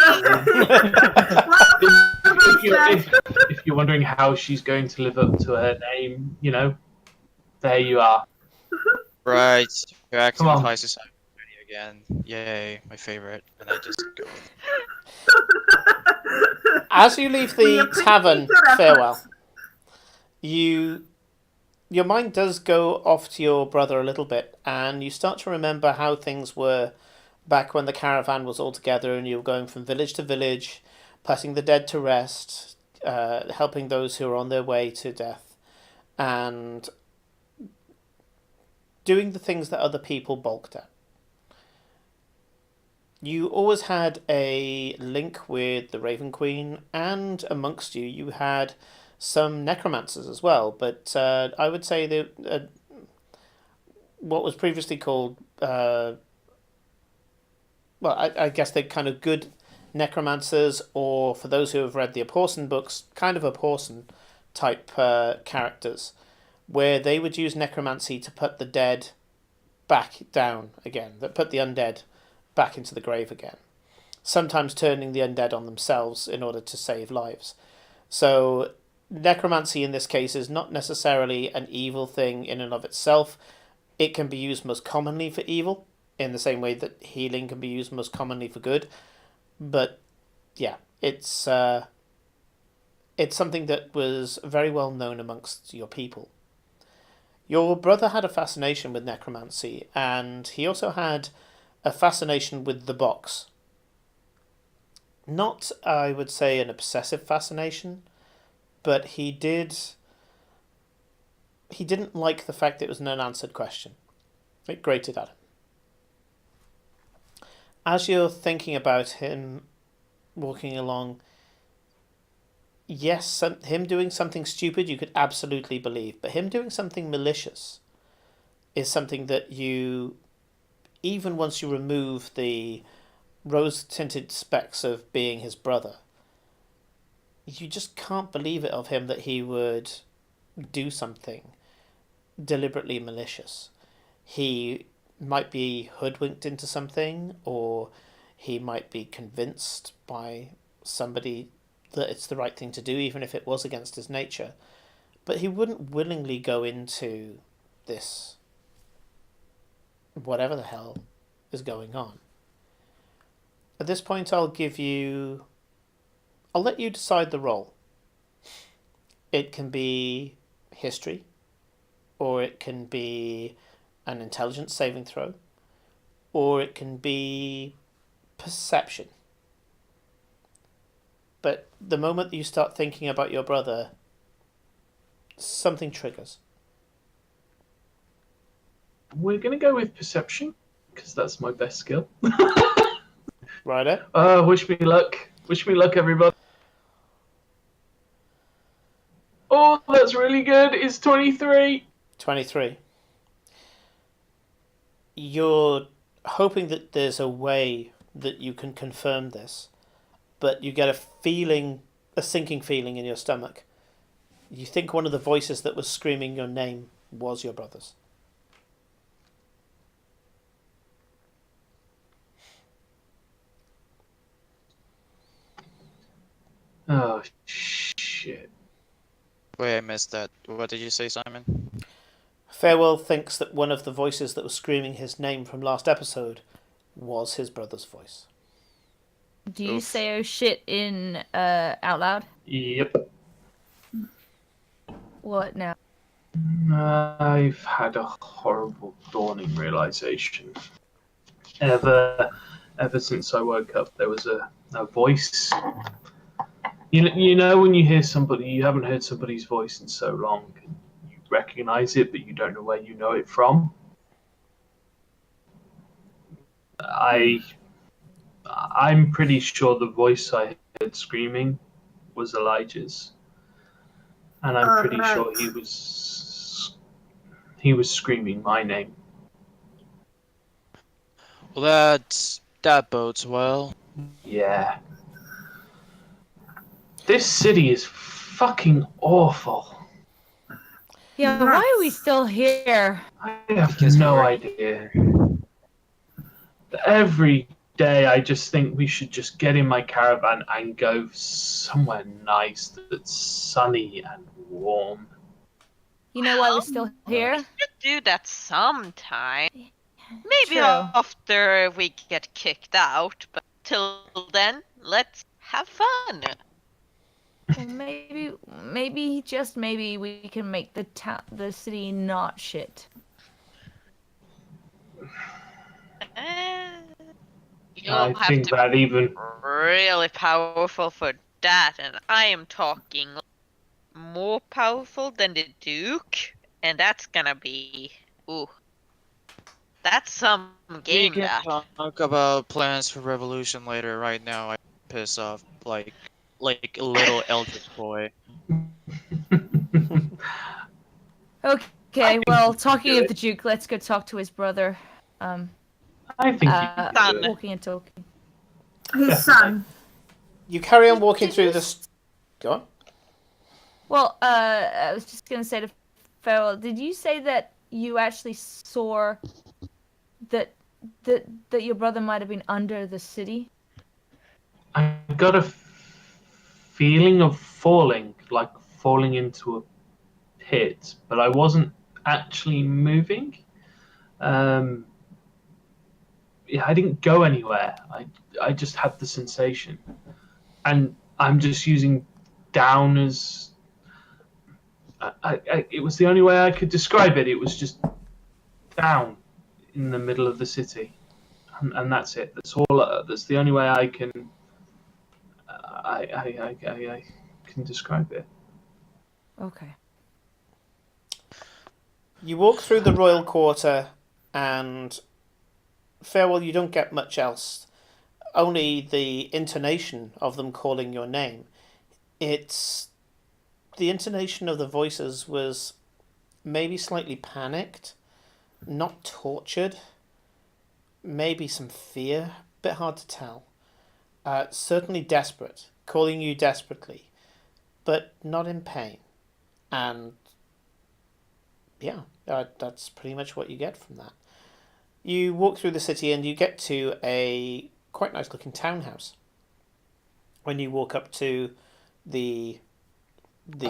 If you're wondering how she's going to live up to her name, there you are. Right. Your acting Come on. applies to Simon again. Yay, my favorite. And I just go with it. As you leave We the appreciate tavern, your efforts. Farewell, your mind does go off to your brother a little bit, and you start to remember how things were back when the caravan was all together and you were going from village to village, putting the dead to rest, helping those who are on their way to death, and doing the things that other people balked at. You always had a link with the Raven Queen, and amongst you, you had some necromancers as well. But I would say that what was previously called, I guess they're kind of good necromancers, or for those who have read the Aporson books, kind of Aporson type characters, where they would use necromancy to put the dead back down again, that put the undead back into the grave again, sometimes turning the undead on themselves in order to save lives. So necromancy in this case is not necessarily an evil thing in and of itself. It can be used most commonly for evil, in the same way that healing can be used most commonly for good. But yeah, it's something that was very well known amongst your people. Your brother had a fascination with necromancy, and he also had a fascination with the box. Not, I would say, an obsessive fascination, but he didn't like the fact that it was an unanswered question. It grated at him. As you're thinking about him walking along, yes, him doing something stupid you could absolutely believe, but him doing something malicious is something that you, even once you remove the rose-tinted specks of being his brother, you just can't believe it of him that he would do something deliberately malicious. He might be hoodwinked into something, or he might be convinced by somebody that it's the right thing to do, even if it was against his nature. But he wouldn't willingly go into this, whatever the hell is going on. At this point, I'll let you decide the role. It can be history, or it can be an intelligence saving throw, or it can be perception. But the moment that you start thinking about your brother, something triggers. We're going to go with perception, because that's my best skill. Righto? Wish me luck. Wish me luck, everybody. Oh, that's really good. It's 23. 23. You're hoping that there's a way that you can confirm this, but you get a feeling, a sinking feeling in your stomach. You think one of the voices that was screaming your name was your brother's. Oh, shit. Wait, I missed that. What did you say, Simon? Farewell thinks that one of the voices that was screaming his name from last episode was his brother's voice. Do you Oof. say "oh shit" in out loud? Yep. What now? I've had a horrible dawning realization. Ever since I woke up, there was a voice. You know when you hear somebody, you haven't heard somebody's voice in so long, and you recognize it, but you don't know where you know it from. I'm pretty sure the voice I heard screaming was Elijah's, and I'm pretty sure he was screaming my name. Well, that bodes well. Yeah. This city is fucking awful. Yeah, why are we still here? I have Because no we're idea. Every day I just think we should just get in my caravan and go somewhere nice that's sunny and warm. You know why we're still here? We should do that sometime. Maybe True. after we get kicked out, but till then, let's have fun. Well, maybe just maybe we can make the city not shit. You'll I have think to that be even really powerful for that, and I am talking more powerful than the Duke, and that's gonna be that's some game. We can That talk about plans for revolution later. Right now, I piss off like a little eldritch boy. Okay, well, talking of the Duke, let's go talk to his brother. I think you can do it. Walking and talking. His son. You carry on walking through this. Go on. Well, I was just gonna say to Farrell, did you say that you actually saw that your brother might have been under the city? I got a feeling of falling, like falling into a pit, but I wasn't actually moving. Yeah, I didn't go anywhere. I just had the sensation, and I'm just using down as. It was the only way I could describe it. It was just down in the middle of the city, and that's it. That's all. That's the only way I can. I can describe it. Okay. You walk through the royal quarter, and Farewell, you don't get much else. Only the intonation of them calling your name. It's the intonation of the voices was maybe slightly panicked, not tortured, maybe some fear, bit hard to tell. Certainly desperate, calling you desperately, but not in pain. And yeah, that's pretty much what you get from that. You walk through the city and you get to a quite nice looking townhouse. When you walk up to the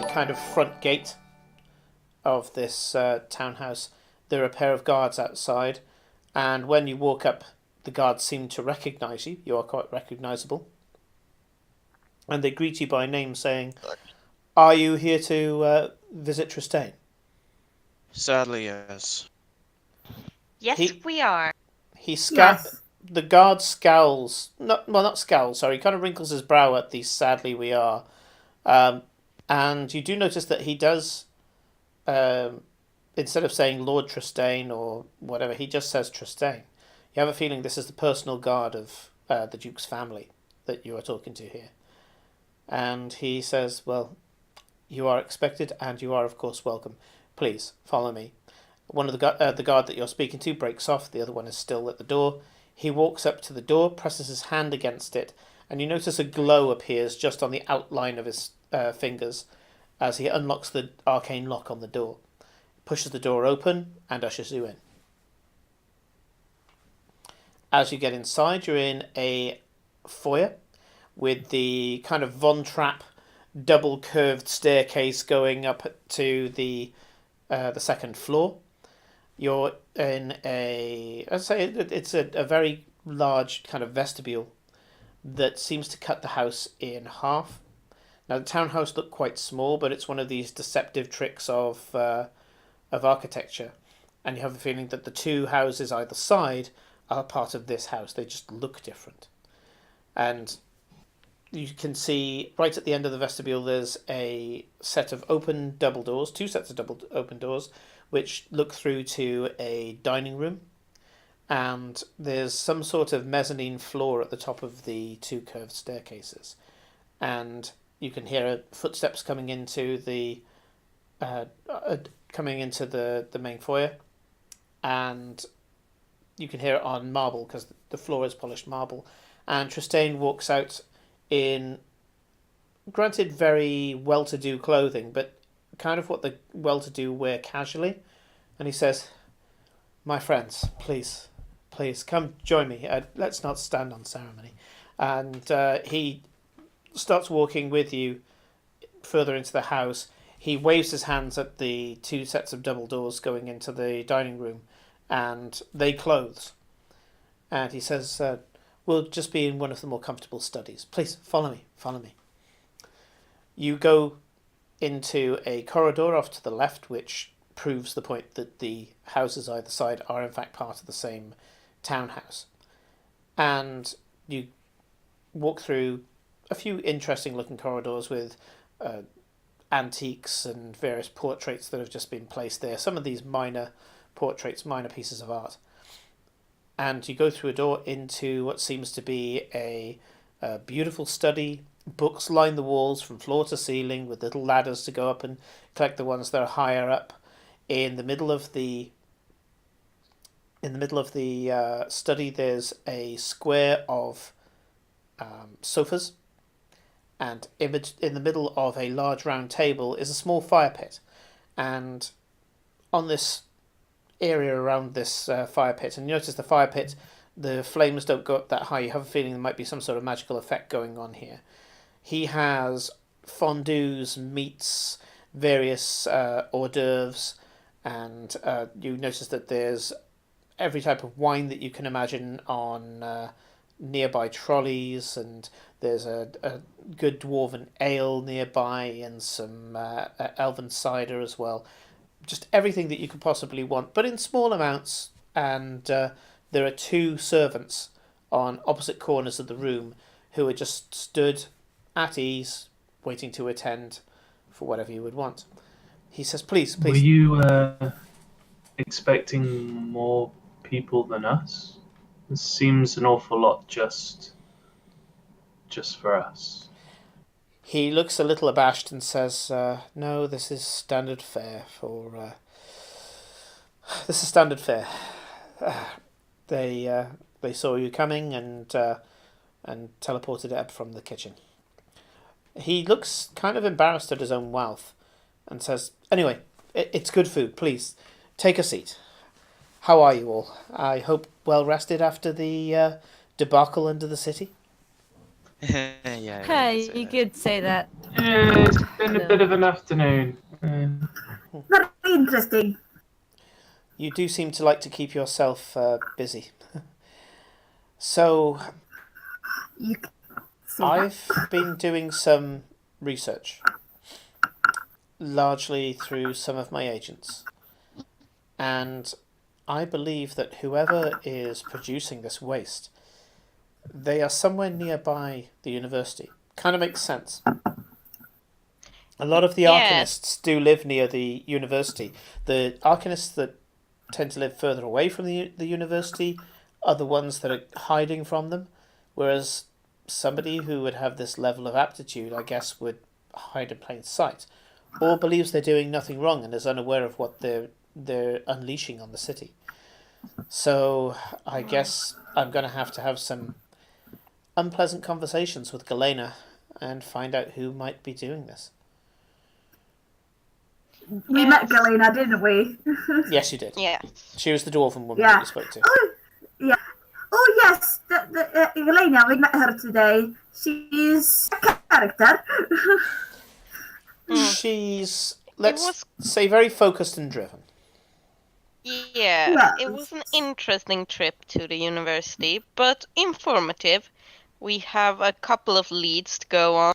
kind of front gate of this townhouse, there are a pair of guards outside, and when you walk up, the guards seem to recognise you. You are quite recognisable, and they greet you by name, saying, Are you here to visit Tristane? Sadly, yes. Yes, He we are. he Yes. The guard scowls. Not scowls. Sorry, he kind of wrinkles his brow at the "sadly we are," um, and you do notice that he does. Instead of saying Lord Tristane or whatever, he just says Tristane. You have a feeling this is the personal guard of the Duke's family that you are talking to here. And he says, well, you are expected and you are, of course, welcome. Please, follow me. One of the guard that you're speaking to breaks off. The other one is still at the door. He walks up to the door, presses his hand against it, and you notice a glow appears just on the outline of his fingers as he unlocks the arcane lock on the door. Pushes the door open and ushers you in. As you get inside, you're in a foyer with the kind of Von Trapp double curved staircase going up to the second floor. You're in I'd say it's a very large kind of vestibule that seems to cut the house in half. Now the townhouse looked quite small, but it's one of these deceptive tricks of architecture, and you have a feeling that the two houses either side are part of this house. They just look different. And you can see right at the end of the vestibule there's a set of open double doors, two sets of double open doors, which look through to a dining room. And there's some sort of mezzanine floor at the top of the two curved staircases. And you can hear footsteps coming into the main foyer, and you can hear it on marble because the floor is polished marble. And Tristane walks out in, granted, very well-to-do clothing, but kind of what the well-to-do wear casually. And he says, "My friends, please, come join me. Let's not stand on ceremony." And he starts walking with you further into the house. He waves his hands at the two sets of double doors going into the dining room, and they close. And he says, "We'll just be in one of the more comfortable studies. Please, follow me. You go into a corridor off to the left, which proves the point that the houses either side are in fact part of the same townhouse. And you walk through a few interesting looking corridors with antiques and various portraits that have just been placed there. Some of these minor portraits, minor pieces of art. And you go through a door into what seems to be a beautiful study. Books line the walls from floor to ceiling with little ladders to go up and collect the ones that are higher up. In the middle of the study, there's a square of sofas, and in the middle of a large round table is a small fire pit. And on this area around this fire pit, and you notice the fire pit, the flames don't go up that high. You have a feeling there might be some sort of magical effect going on here. He has fondues, meats, various hors d'oeuvres, and you notice that there's every type of wine that you can imagine on nearby trolleys, and there's a good dwarven ale nearby and some elven cider as well. Just everything that you could possibly want, but in small amounts. And there are two servants on opposite corners of the room who are just stood at ease, waiting to attend for whatever you would want. He says, please. Were you expecting more people than us? This seems an awful lot just for us. He looks a little abashed and says, no, this is standard fare for... this is standard fare. They saw you coming and teleported it up from the kitchen. He looks kind of embarrassed at his own wealth and says, anyway, it's good food. Please, take a seat. How are you all? I hope well rested after the debacle under the city? Yeah. Hey, you could say that. Yeah, it's been a bit of an afternoon. Very interesting. You do seem to like to keep yourself busy. So, You can see I've been doing some research. largely through some of my agents. And I believe that whoever is producing this waste, they are somewhere nearby the university. Kind of makes sense. A lot of the Yes. Arcanists do live near the university. The Arcanists that tend to live further away from the university are the ones that are hiding from them, whereas somebody who would have this level of aptitude, I guess, would hide in plain sight, or believes they're doing nothing wrong and is unaware of what they're unleashing on the city. So I guess I'm going to have some unpleasant conversations with Galena and find out who might be doing this. We met Galena, didn't we? Yes, you did. Yeah. She was the dwarven woman Yeah. that you spoke to. Oh, yeah. Oh, yes. Galena, we met her today. She's a character. She's, let's was- say, very focused and driven. Yeah, Yeah. it was an interesting trip to the university, but informative. We have a couple of leads to go on,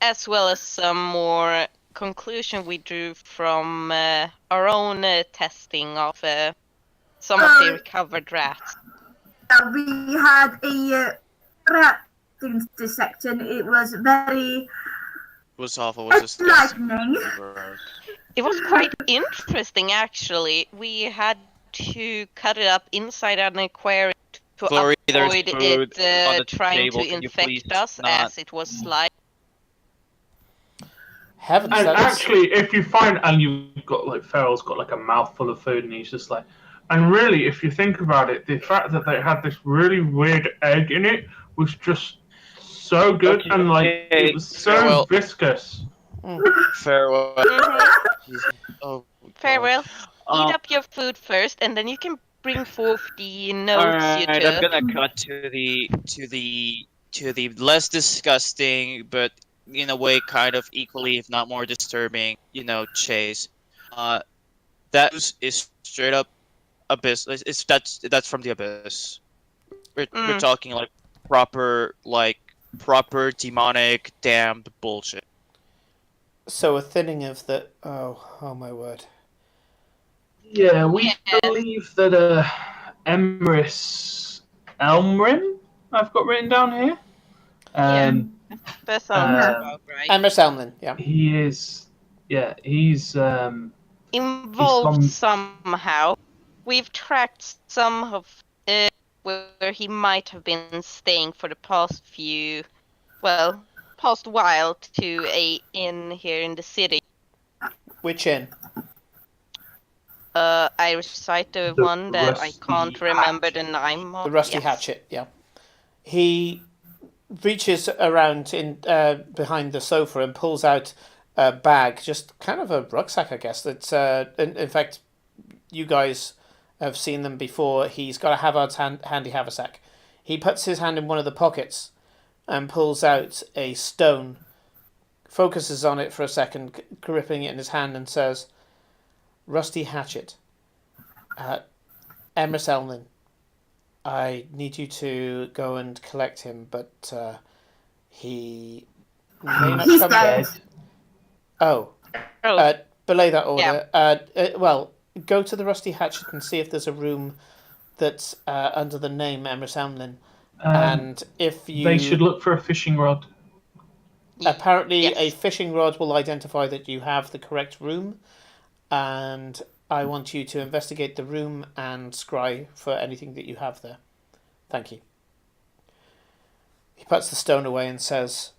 as well as some more conclusion we drew from our own testing of some of the recovered rats. We had a rat intersection. It was very It was awful. It was disgusting. enlightening. It was quite interesting, actually. We had to cut it up inside an aquarium to Glory, there's avoid food on the it trying table. to Can you infect please us not- as it was slime. Heavens, And that's... actually, if you find, and you've got like Farrell's got like a mouthful of food, and he's just like, and really, if you think about it, the fact that they had this really weird egg in it was just so good, Okay, and like okay, it was so Farewell. viscous. Farewell. Mhm. Oh, Farewell. God. Eat up your food first, and then you can bring forth the notes you Alright, I'm took. gonna cut to the less disgusting, but in a way kind of equally, if not more disturbing, chase. That is straight up abyss. That's from the abyss. We're talking like proper demonic damned bullshit. So a thinning of the... Oh my word. Yeah, we Yes. believe that Emrys Elmrin, I've got written down here. That sounds Uh, about right. Emrys Elmlin, yeah. He is, yeah, he's Involved gone- somehow. We've tracked some of where he might have been staying for the past while to a inn here in the city. Which inn? I recite the one that I Rusty can't remember the Hatchet. name of. The Rusty Yes. Hatchet, yeah. He reaches around in behind the sofa and pulls out a bag, just kind of a rucksack, I guess. That's in fact, you guys have seen them before. He's got a Havard's handy haversack. He puts his hand in one of the pockets and pulls out a stone, focuses on it for a second, gripping it in his hand, and says, "Rusty Hatchet, Emrys Elmlin, I need you to go and collect him, but he may not He's come dead. back." Oh, Oh, belay that order. Well, go to the Rusty Hatchet and see if there's a room that's under the name Emrys Elmlin. And if you... They should look for a fishing rod. Apparently, yes. a fishing rod will identify that you have the correct room, and I want you to investigate the room and scry for anything that you have there. Thank you. He puts the stone away and says,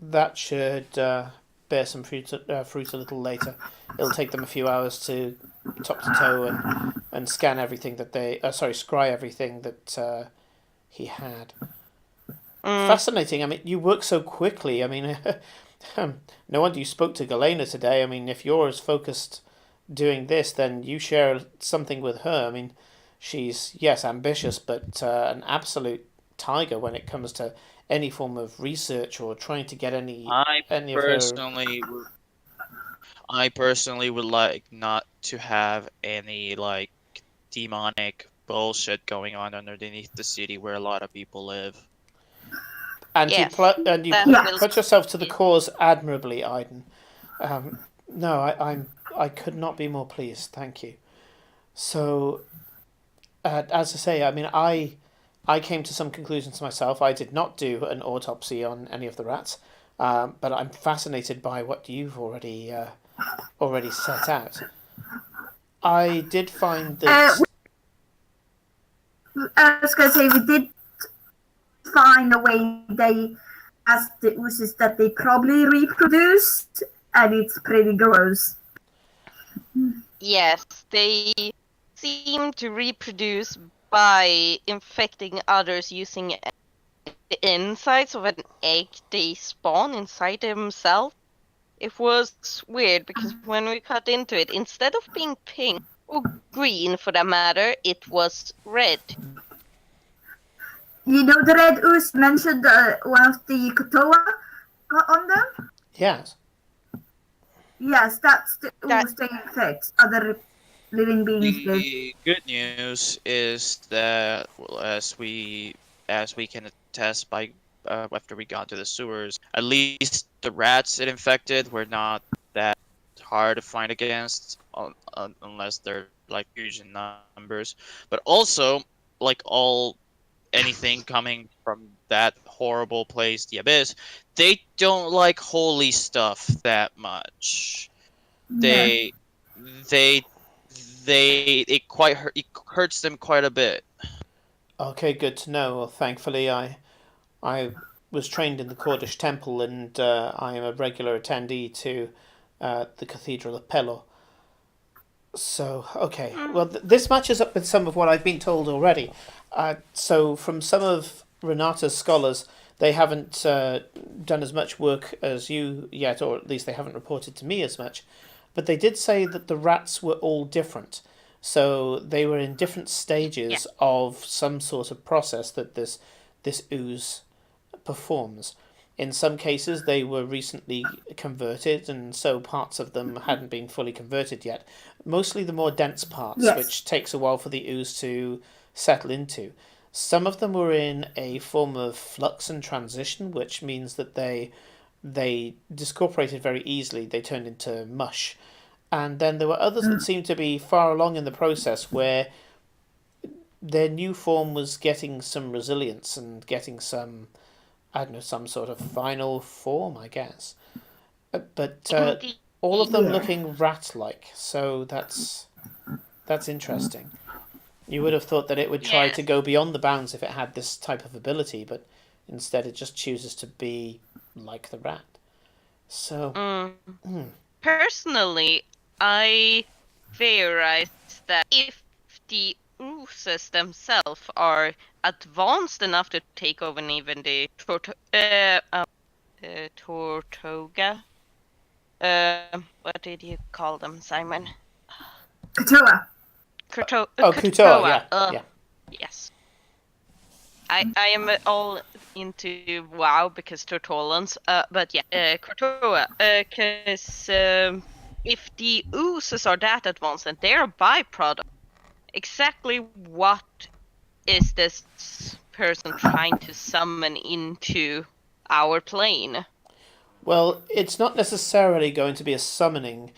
"That should bear some fruit a little later. It'll take them a few hours to top to toe and scan everything that they... scry everything that he had." Fascinating. I mean, you work so quickly. I mean, no wonder you spoke to Galena today. I mean, if you're as focused doing this, then you share something with her. I mean, she's, yes, ambitious, but an absolute tiger when it comes to any form of research or trying to get any of her... I personally would like not to have any like demonic bullshit going on underneath the city where a lot of people live. And Yes, you that will- put yourself to the cause admirably, Aiden. No, I could not be more pleased. Thank you. So, as I say, I mean, I came to some conclusions myself. I did not do an autopsy on any of the rats, but I'm fascinated by what you've already set out. I did find that. I was going to say, we did find a way they, as the oozes, that they probably reproduced, and it's pretty gross. Yes, they seem to reproduce by infecting others using the insides of an egg they spawn inside themselves. It was weird because when we cut into it, instead of being pink or green for that matter, it was red. You know the red ooze mentioned one of the Kotoa got on them? Yes. Yes, that's the ooze they infect other living beings with. The good news is that, well, as we can attest by after we got to the sewers, at least the rats it infected were not that hard to find against, unless they're like huge in numbers. But also, like anything coming from that horrible place, the Abyss, they don't like holy stuff that much. Yeah. They it hurts them quite a bit. Okay, good to know. Well, thankfully, I was trained in the Kurdish temple, and I am a regular attendee to the Cathedral of Pelo. So, okay. Well, this matches up with some of what I've been told already. So, from some of Renata's scholars, they haven't done as much work as you yet, or at least they haven't reported to me as much. But they did say that the rats were all different. So, they were in different stages of some sort of process that this ooze performs. In some cases, they were recently converted, and so parts of them hadn't been fully converted yet. Mostly the more dense parts, Yes. which takes a while for the ooze to settle into. Some of them were in a form of flux and transition, which means that they discorporated very easily. They turned into mush. And then there were others that seemed to be far along in the process where their new form was getting some resilience and getting some, I don't know, some sort of final form, I guess. But all of them looking rat-like, so that's interesting. You would have thought that it would try to go beyond the bounds if it had this type of ability, but instead it just chooses to be like the rat. So, Personally, I theorized that if the oozes themselves are advanced enough to take over even the Tortuga. What did you call them, Simon? Kotoa. Kutoa, yeah. Yes. I am all into WoW because Tortolans, but yeah, Kotoa, because if the oozes are that advanced and they're a byproduct, exactly what is this person trying to summon into our plane? Well, it's not necessarily going to be a summoning.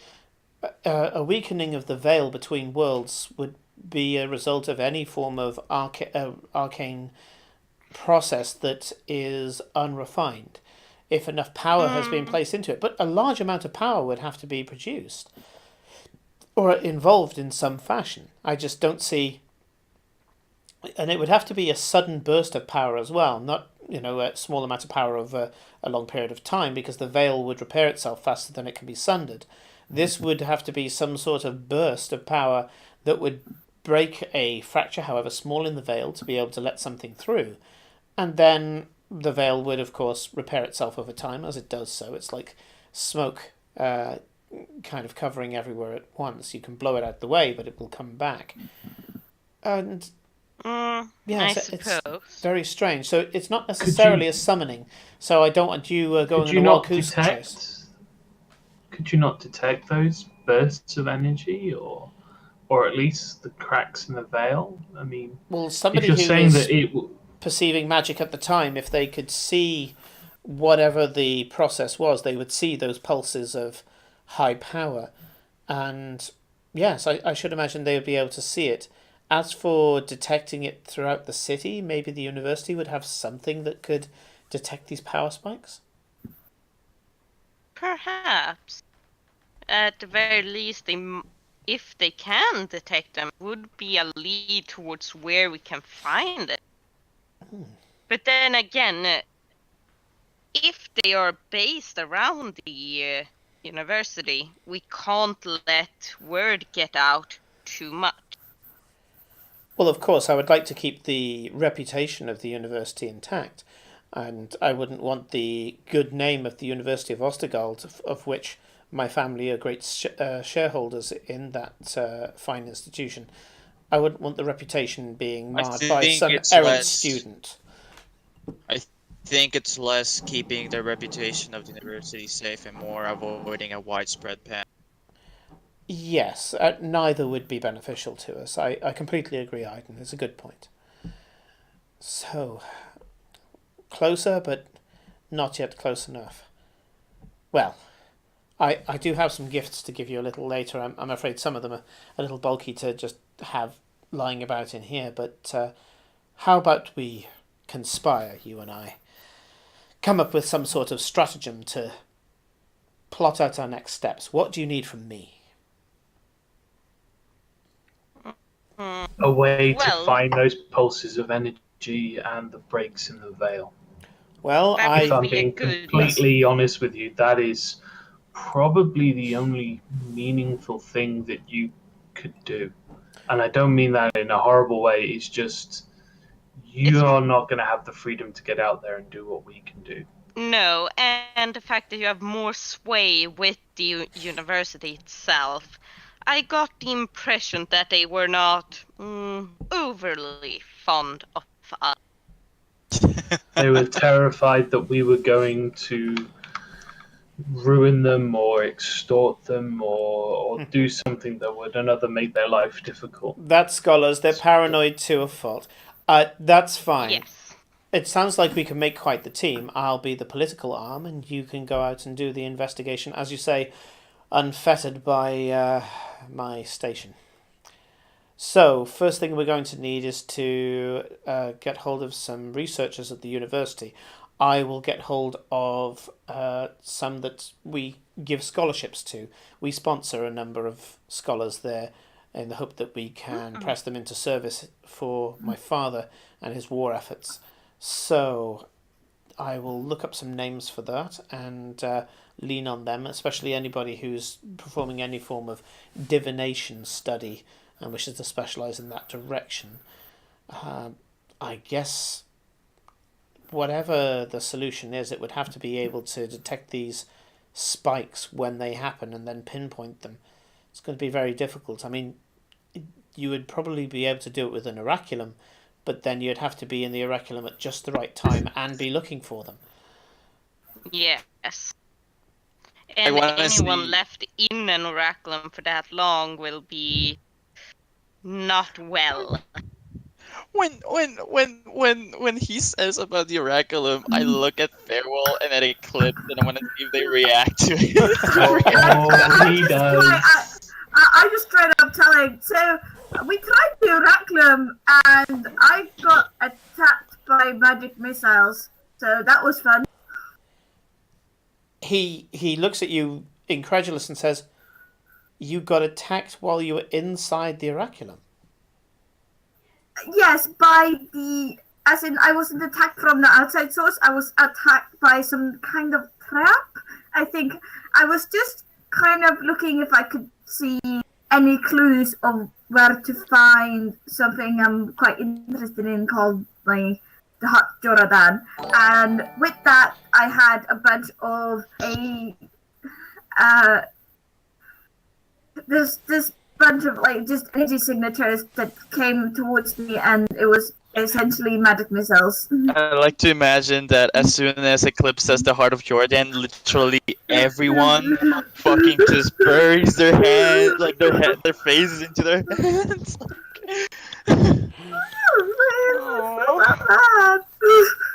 A weakening of the veil between worlds would be a result of any form of arcane process that is unrefined, if enough power has been placed into it. But a large amount of power would have to be produced or involved in some fashion. I just don't see... And it would have to be a sudden burst of power as well, not a small amount of power over a long period of time, because the veil would repair itself faster than it can be sundered. This would have to be some sort of burst of power that would break a fracture, however small, in the veil to be able to let something through. And then the veil would, of course, repair itself over time as it does so. It's like smoke kind of covering everywhere at once. You can blow it out the way, but it will come back. And I suppose. It's very strange. So it's not necessarily a summoning. So I don't want you going on a wild goose chase. Could you not detect those bursts of energy, or at least the cracks in the veil? I mean, well, somebody if you're saying that it perceiving magic at the time, if they could see whatever the process was, they would see those pulses of high power. And yes, I should imagine they would be able to see it. As for detecting it throughout the city, maybe the university would have something that could detect these power spikes? Perhaps. At the very least, if they can detect them, would be a lead towards where we can find it. But then again, if they are based around the university, we can't let word get out too much. Well, of course, I would like to keep the reputation of the university intact, and I wouldn't want the good name of the University of Ostergald, of which my family are great shareholders in that fine institution. I wouldn't want the reputation being marred by think some it's errant less- student. I think it's less keeping the reputation of the university safe and more avoiding a widespread panic. Yes, neither would be beneficial to us. I completely agree, Aiden. It's a good point. So, closer, but not yet close enough. Well, I do have some gifts to give you a little later. I'm afraid some of them are a little bulky to just have lying about in here, but how about we conspire, you and I? Come up with some sort of stratagem to plot out our next steps. What do you need from me? A way to Well- find those pulses of energy and the breaks in the veil. Well, That If would I'm be a being good- completely honest with you, that is probably the only meaningful thing that you could do. And I don't mean that in a horrible way. It's just you're not going to have the freedom to get out there and do what we can do. No, and the fact that you have more sway with the university itself. I got the impression that they were not overly fond of us. They were terrified that we were going to ruin them or extort them or do something that would another make their life difficult. That's scholars. They're paranoid to a fault. That's fine. Yes. It sounds like we can make quite the team. I'll be the political arm, and you can go out and do the investigation, as you say, unfettered by my station. So, first thing we're going to need is to get hold of some researchers at the university. I will get hold of some that we give scholarships to. We sponsor a number of scholars there in the hope that we can press them into service for my father and his war efforts. So I will look up some names for that and lean on them, especially anybody who's performing any form of divination study and wishes to specialise in that direction. I guess whatever the solution is, it would have to be able to detect these spikes when they happen and then pinpoint them. It's going to be very difficult. I mean, you would probably be able to do it with an oraculum, but then you'd have to be in the oraculum at just the right time and be looking for them. Yes. And wanna anyone see- left in an oraculum for that long will be not well. When he says about the oraculum, I look at Farewell and at Eclipse, and I want to see if they react to it. Oh, he does. I just straight up telling. So we tried the oraculum, and I got attacked by magic missiles. So that was fun. He looks at you incredulous and says, "You got attacked while you were inside the oraculum." Yes, by the. As in, I wasn't attacked from the outside source. I was attacked by some kind of trap. I think I was just kind of looking if I could see any clues of where to find something I'm quite interested in called the Hot Joradan. And with that, I had a bunch of this bunch of just energy signatures that came towards me, and it was essentially magic missiles. I like to imagine that as soon as Eclipse says the Heart of Jordan, literally everyone fucking just buries their hand, like their faces into their hands.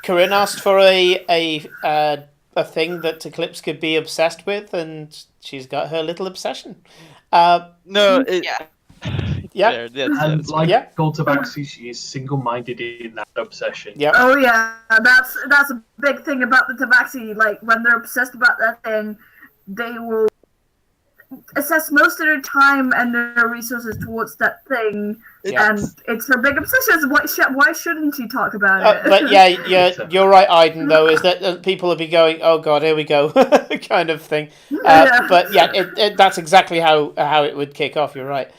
Corinne asked for a a thing that Eclipse could be obsessed with, and she's got her little obsession. No, it, Yeah. Yep. fair, that's And fair. like Yeah. Gold Tabaxi, she is single-minded in that obsession. Yep. Oh yeah, that's a big thing about the Tabaxi. Like when they're obsessed about that thing, they will assess most of their time and their resources towards that thing, Yeah. and it's her big obsession. Why shouldn't she talk about it? But yeah, you're right, Aiden. Though is that people will be going, "Oh God, here we go," kind of thing. Yeah. But yeah, that's exactly how it would kick off. You're right.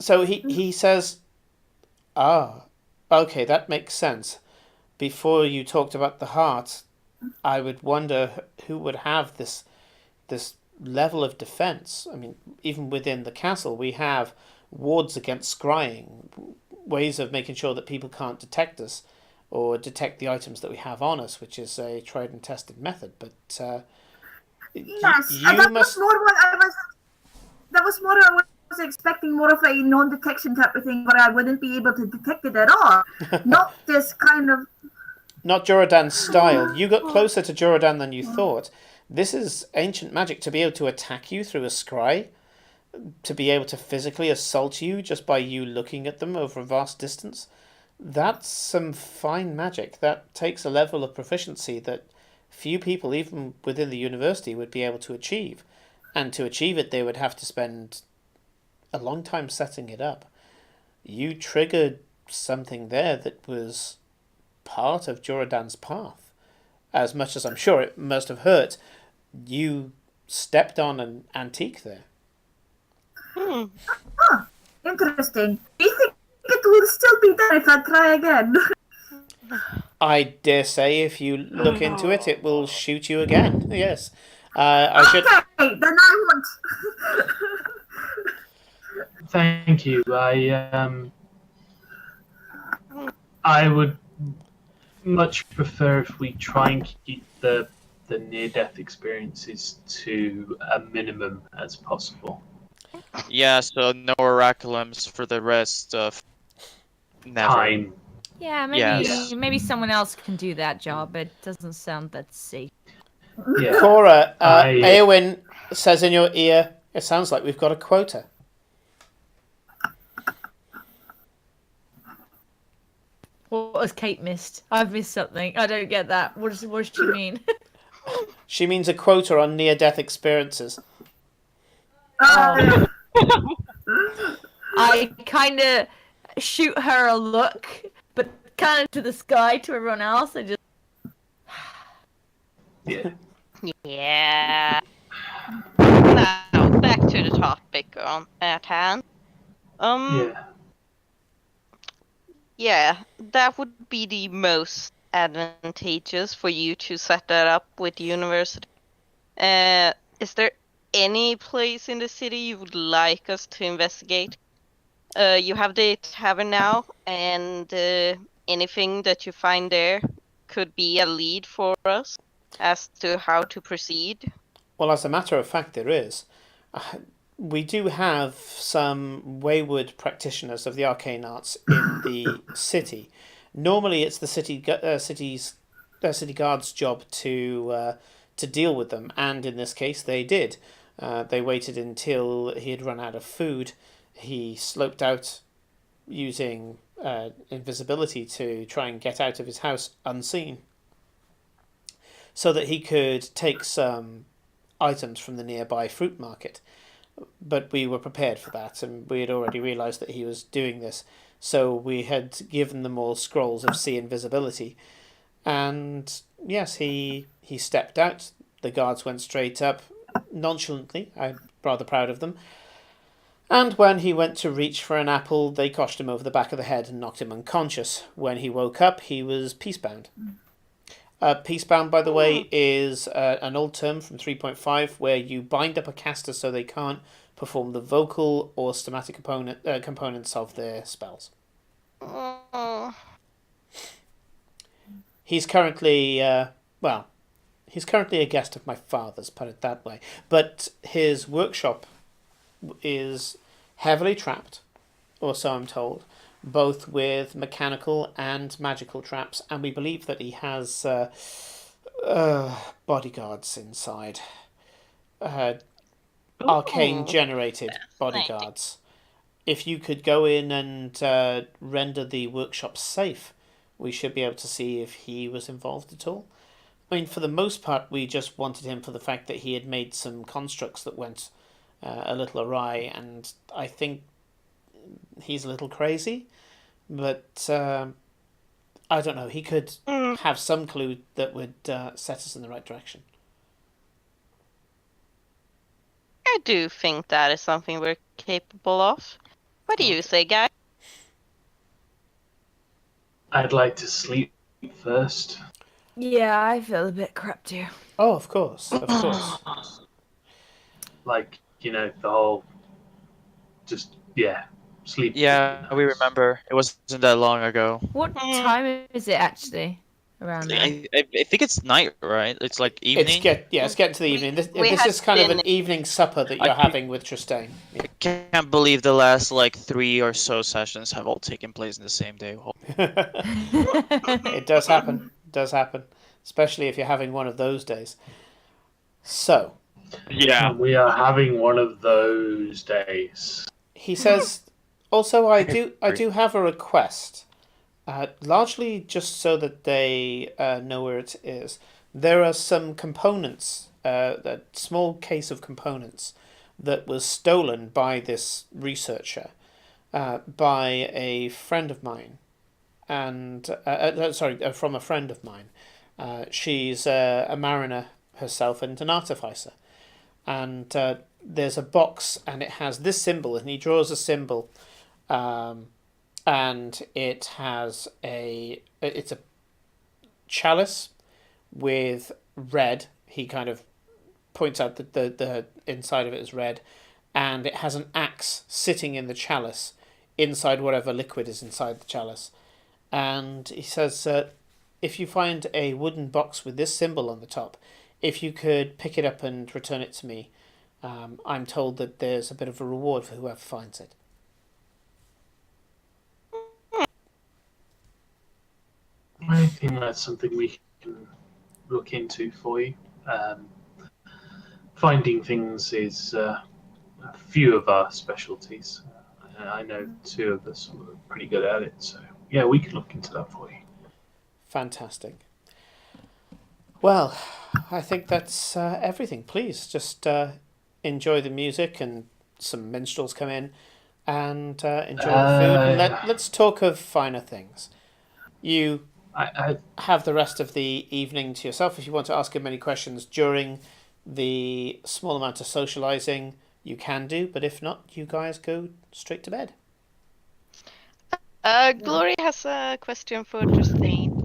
So he says, "Ah, okay, that makes sense." Before you talked about the heart, I would wonder who would have this level of defense. I mean, even within the castle, we have wards against scrying, ways of making sure that people can't detect us or detect the items that we have on us, which is a tried and tested method. But Yes, you that must. was more what I was. That was more I was expecting, more of a non-detection type of thing, but I wouldn't be able to detect it at all. Not this kind of. Not Jorodan's style. You got closer to Jorodan than you thought. This is ancient magic to be able to attack you through a scry, to be able to physically assault you just by you looking at them over a vast distance. That's some fine magic. That takes a level of proficiency that few people, even within the university, would be able to achieve. And to achieve it, they would have to spend a long time setting it up. You triggered something there that was part of Jorodan's path. As much as I'm sure it must have hurt, you stepped on an antique there. Interesting. Do you think it will still be there if I try again? I dare say if you look into it, it will shoot you again. Yes. I should. Okay, then I won't. Thank you. I would much prefer if we try and keep the near-death experiences to a minimum as possible. Yeah, so no oraculums for the rest of never. Time. Yeah, maybe Yes. maybe someone else can do that job. It doesn't sound that safe. Yeah. Cora, I- Eowyn says in your ear, it sounds like we've got a quota. What has Kate missed? I've missed something. I don't get that. What does she mean? She means a quota on near-death experiences. Uh, I kind of shoot her a look, but kind of to the sky to everyone else. I just Yeah. Yeah. Now back to the topic at hand. Yeah. Yeah, that would be the most advantageous for you to set that up with the university. Is there any place in the city you would like us to investigate? You have the tavern now, and anything that you find there could be a lead for us as to how to proceed. Well, as a matter of fact, there is. We do have some wayward practitioners of the arcane arts in the city. Normally, it's the city guard's job to deal with them, and in this case, they did. They waited until he had run out of food. He sloped out using invisibility to try and get out of his house unseen, so that he could take some items from the nearby fruit market. But we were prepared for that, and we had already realised that he was doing this. So we had given them all scrolls of see invisibility. And yes, he stepped out. The guards went straight up, nonchalantly. I'm rather proud of them. And when he went to reach for an apple, they coshed him over the back of the head and knocked him unconscious. When he woke up, he was peacebound. Peacebound, by the way, is an old term from 3.5 where you bind up a caster so they can't perform the vocal or somatic components of their spells. Oh. He's currently, he's currently a guest of my father's, put it that way. But his workshop is heavily trapped, or so I'm told, both with mechanical and magical traps, and we believe that he has Bodyguards inside. Arcane generated bodyguards. If you could go in and render the workshop safe, we should be able to see if he was involved at all. I mean, for the most part, we just wanted him for the fact that he had made some constructs that went a little awry, and I think he's a little crazy, but I don't know. He could have some clue that would set us in the right direction. I do think that is something we're capable of. What do you say, guys? I'd like to sleep first. Yeah, I feel a bit crap too. Oh, of course, of course. Like, the whole sleep. Yeah, we remember. It wasn't that long ago. What time is it actually? Around now? I think it's night, right? It's like evening. It's getting to the evening. This we is kind of had an evening supper that you're having with Tristane. I can't believe the last 3 or so sessions have all taken place in the same day. It does happen. It does happen. Especially if you're having one of those days. So. Yeah. We are having one of those days. He says, also, I do have a request. Largely just so that they know where it is. There are some components, a small case of components, that was stolen by this researcher, by a friend of mine, and from a friend of mine. She's a mariner herself and an artificer, and there's a box, and it has this symbol, and he draws a symbol. And it has it's a chalice with red. He kind of points out that the inside of it is red, and it has an axe sitting in the chalice inside whatever liquid is inside the chalice. And he says, if you find a wooden box with this symbol on the top, if you could pick it up and return it to me, I'm told that there's a bit of a reward for whoever finds it. I think that's something we can look into for you. Finding things is a few of our specialties. I know 2 of us are pretty good at it, so yeah, we can look into that for you. Fantastic. Well, I think that's everything. Please just enjoy the music, and some minstrels come in, and enjoy the food. And let's talk of finer things. You I have the rest of the evening to yourself. If you want to ask him any questions during the small amount of socializing, you can do. But if not, you guys go straight to bed. Glory has a question for Justine.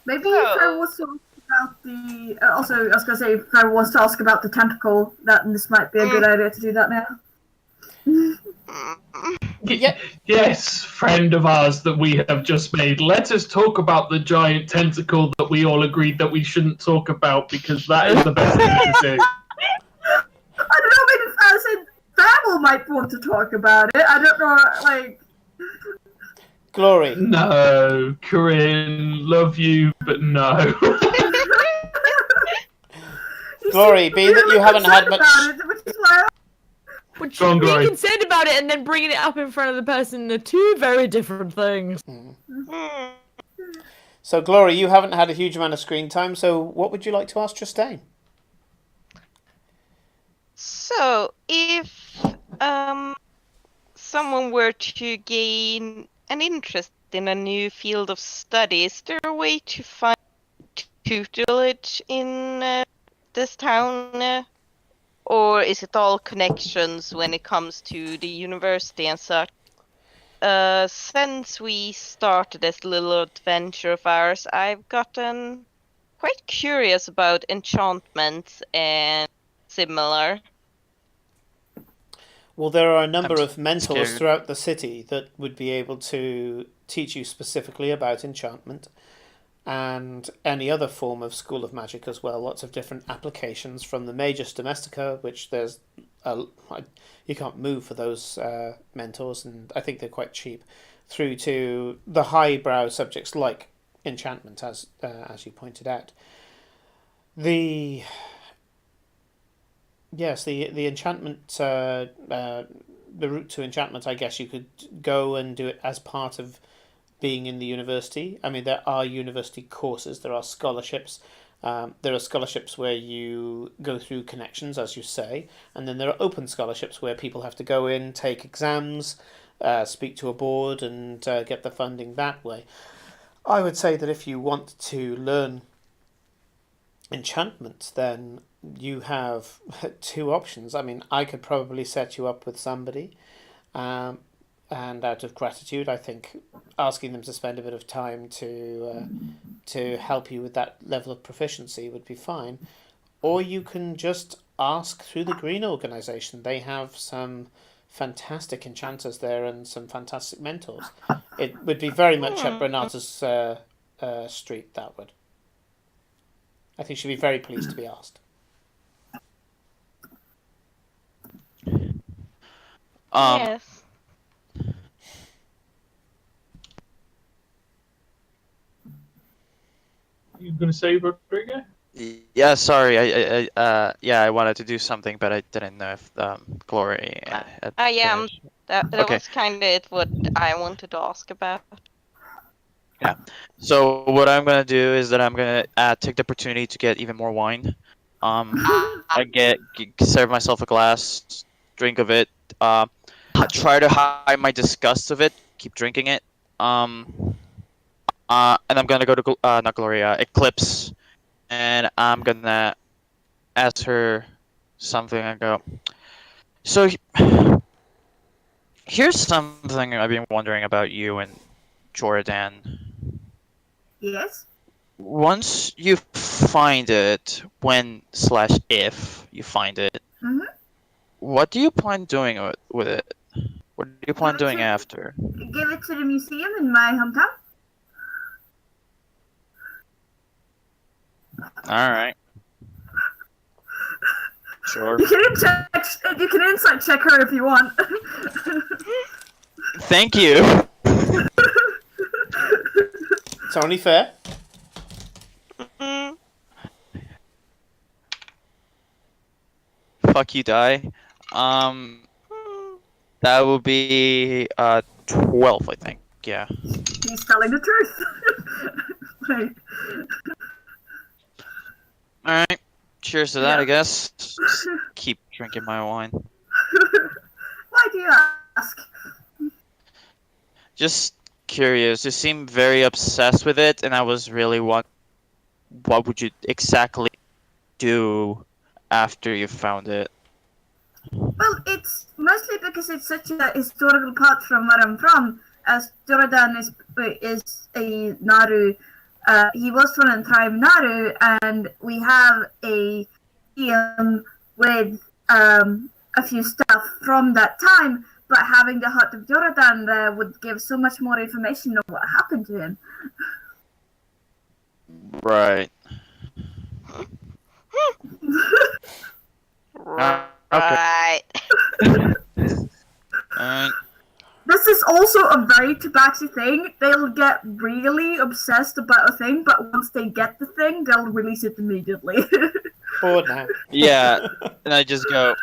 Maybe if I was to ask about the. Also, I was going to say, if I was to ask about the tentacle, that this might be a good idea to do that now. Yes, friend of ours that we have just made. Let us talk about the giant tentacle that we all agreed that we shouldn't talk about, because that is the best thing to do. I don't know, maybe I said Babel might want to talk about it. I don't know, Glory. No, Corinne, love you, but no. Glory, be that you haven't had much. Which Go on, being Glory. concerned about it and then bringing it up in front of the person are 2 very different things. So, Glory, you haven't had a huge amount of screen time, so what would you like to ask Tristane? So, if someone were to gain an interest in a new field of study, is there a way to find tutelage in this town? Or is it all connections when it comes to the university and such? Since we started this little adventure of ours, I've gotten quite curious about enchantments and similar. Well, there are a number I'm of mentors scared. throughout the city that would be able to teach you specifically about enchantment and any other form of school of magic as well. Lots of different applications, from the Magus Domestica, which you can't move for those mentors, and I think they're quite cheap, through to the highbrow subjects like enchantment, as you pointed out. The enchantment, the route to enchantment. I guess you could go and do it as part of being in the university. I mean, there are university courses. There are scholarships. There are scholarships where you go through connections, as you say, and then there are open scholarships where people have to go in, take exams, speak to a board, and get the funding that way. I would say that if you want to learn enchantment, then you have two options. I mean, I could probably set you up with somebody, and out of gratitude, I think asking them to spend a bit of time to help you with that level of proficiency would be fine. Or you can just ask through the Green Organization. They have some fantastic enchanters there and some fantastic mentors. It would be very much up Renata's street, that would. I think she'd be very pleased to be asked. Yes. You going to say, Rodrigo? Yeah, sorry. I wanted to do something, but I didn't know if Glory. Had Yeah. finished. That Okay. was kind of what I wanted to ask about. So what I'm gonna do is that I'm gonna take the opportunity to get even more wine. I serve myself a glass, drink of it. Try to hide my disgust of it. Keep drinking it. And I'm gonna go to not Gloria, Eclipse, and I'm gonna ask her something. I go. So here's something I've been wondering about you and Jordan. Yes. Once you find it, when/if you find it, Mhm. what do you plan doing with it? What do you plan Give it doing to- after? Give it to the museum in my hometown. All right. Sure. You can insight check her if you want. Thank you. It's only fair. Mm, Fuck you, die. That will be 12, I think. Yeah. He's telling the truth. Like, All right. Cheers to that, Yeah. I guess. Just keep drinking my wine. why do you ask? Just curious. You seem very obsessed with it, and I was really what would you exactly do after you found it? Well, it's mostly because it's such a historical part from where I'm from. As Jordan is a Naru, he was from a tribe Naru, and we have a museum with a few stuff from that time. But having the heart of Jordan there would give so much more information on what happened to him. Right. right. Alright. This is also a very Tabaxi thing. They'll get really obsessed about a thing, but once they get the thing, they'll release it immediately. Bored now. Yeah, and I just go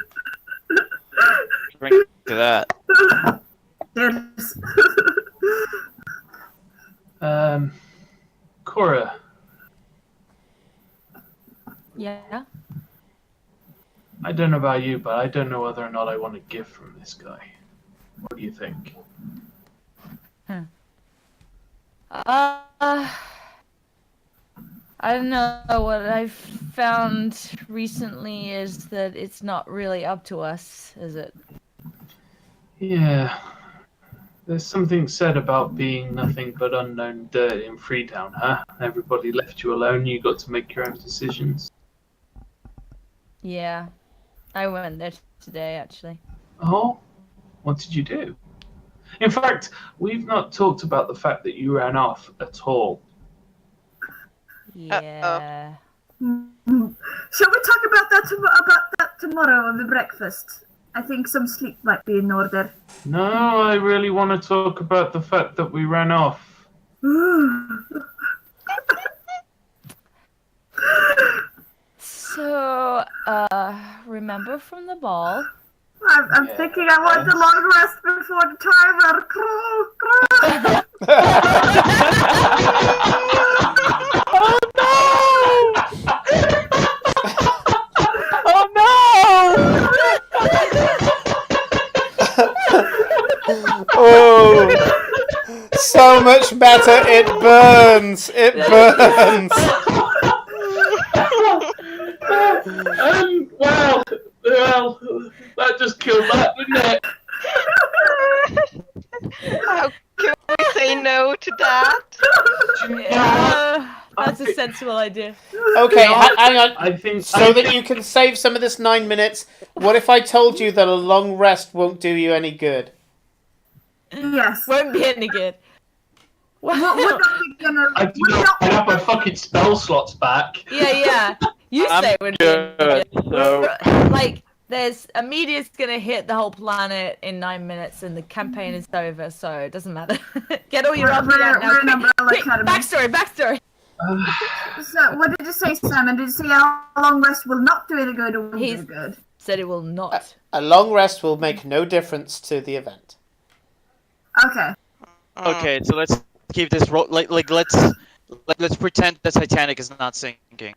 drink to that. Yes. Cora, Yeah. I don't know about you, but I don't know whether or not I want a gift from this guy. What do you think? I don't know. What I've found recently is that it's not really up to us, is it? Yeah. There's something said about being nothing but unknown dirt in Freetown, huh? Everybody left you alone, you got to make your own decisions. Yeah. I went there today, actually. Oh? What did you do? In fact, we've not talked about the fact that you ran off at all. Yeah. Shall we talk about that tomorrow over breakfast? I think some sleep might be in order. No, I really want to talk about the fact that we ran off. So, remember from the ball? I'm Yeah. thinking I want a long rest before the timer. Oh, so much better. It burns. It burns. Wow. Well, that just killed that, didn't it? How can we say no to that? That's a sensible idea. Okay, hang on. I think So that you can save some of this 9 minutes, what if I told you that a long rest won't do you any good? Yes. Won't be any good. We're not gonna. I have my fucking spell slots back. Yeah. You I'm say we're good, so- like there's a meteor's gonna hit the whole planet in 9 minutes and the campaign is over, so it doesn't matter. Get all your We're out now. an Quick, Umbrella quick, Academy. backstory. So, what did you say, Simon? Did you say a long rest will not do any good or will He's- do good? Said it will not. A long rest will make no difference to the event. Okay. Okay, so let's keep this let's pretend the Titanic is not sinking.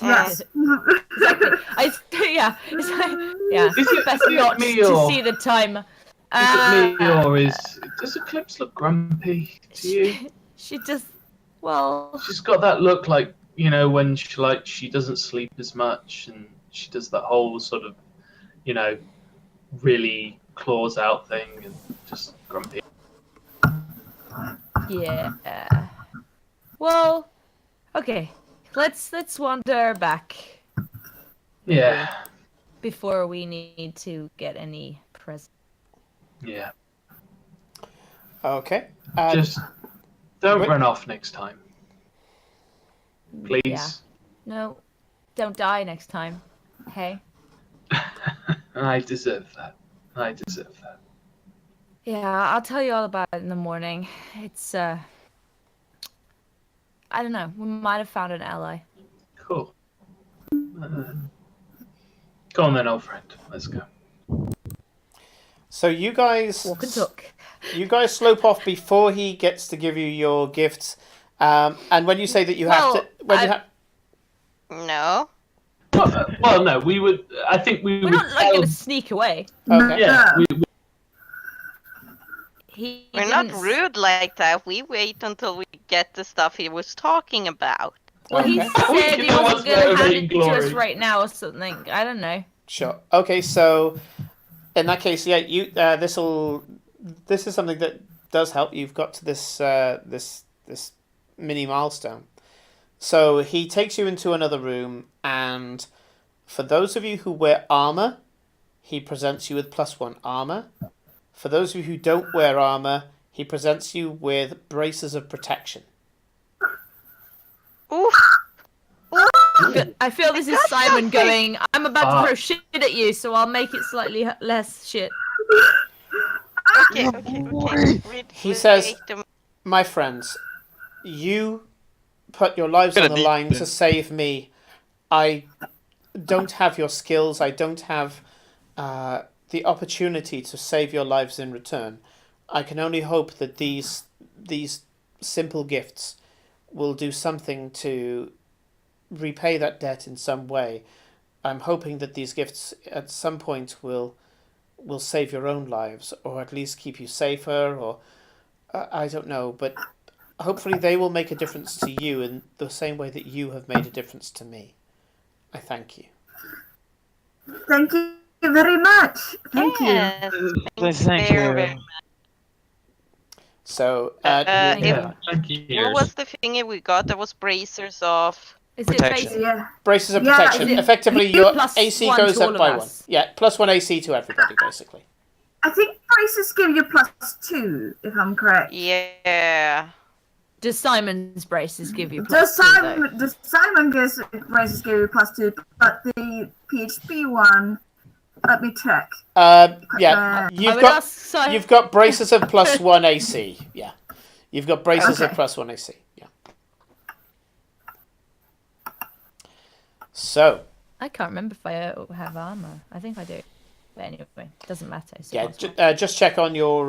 Yes. Exactly. It's Is it best not me to or- see the time. Is it me or does Eclipse look grumpy to you? She just well. She's got that look like, you know, when she doesn't sleep as much and she does that whole sort of, you know, really claws out thing and just grumpy. Yeah. Well, okay. Let's wander back Yeah. before we need to get any presents. Yeah. Okay. Just don't wait- run off next time. Please. Yeah. No, don't die next time. Hey. I deserve that. I deserve that. Yeah, I'll tell you all about it in the morning. It's I don't know. We might have found an ally. Cool. Go on then, old friend. Let's go. So you guys, Walk and talk. slope off before he gets to give you your gifts. And when you say that you have Well, to, when you I- have, No. Well, no, we would. I think we We're would. not like gonna sneak away. okay. Yeah, we We're not didn't- rude like that. We wait until we get the stuff he was talking about. Well, he Okay. said he You know wasn't what's gonna hand motivating it to us glory? right now or something. I don't know. Sure. Okay. So in that case, yeah, you this is something that does help. You've got to this this mini milestone. So he takes you into another room, and for those of you who wear armor, he presents you with +1 armor. For those of you who don't wear armor, he presents you with braces of protection. Oof. I feel this is got Simon something. going, I'm about to Ah. throw shit at you, so I'll make it slightly less shit. Okay. He says- wait a minute. My friends, you put your lives on Gonna the need line to this. save me. I don't have your skills. I don't have the opportunity to save your lives in return. I can only hope that these simple gifts will do something to repay that debt in some way. I'm hoping that these gifts at some point will save your own lives, or at least keep you safer, or I don't know, but hopefully they will make a difference to you in the same way that you have made a difference to me. I thank you. Thank you very much. Thank you. Yes. Thank very you. much. So, Thank you. Yeah, thank you. What was the thingy we got? That was bracers of. Is Protection. it basically Yeah. braces of Yeah, protection. is it Effectively, your plus AC one goes to all up of by us? 1. Yeah, +1 AC to everybody, basically. I think braces give you +2, if I'm correct. Yeah. Does Simon's braces give you Does plus two, though? Simon gives braces give you +2, but the PHP one, let me check. Yeah, I you've would got ask Simon. you've got braces of +1 AC. Yeah, you've got braces of Okay. +1 AC. Yeah. So, I can't remember if I have armor. I think I do. But anyway, it doesn't matter. It's Yeah, impossible. just check on your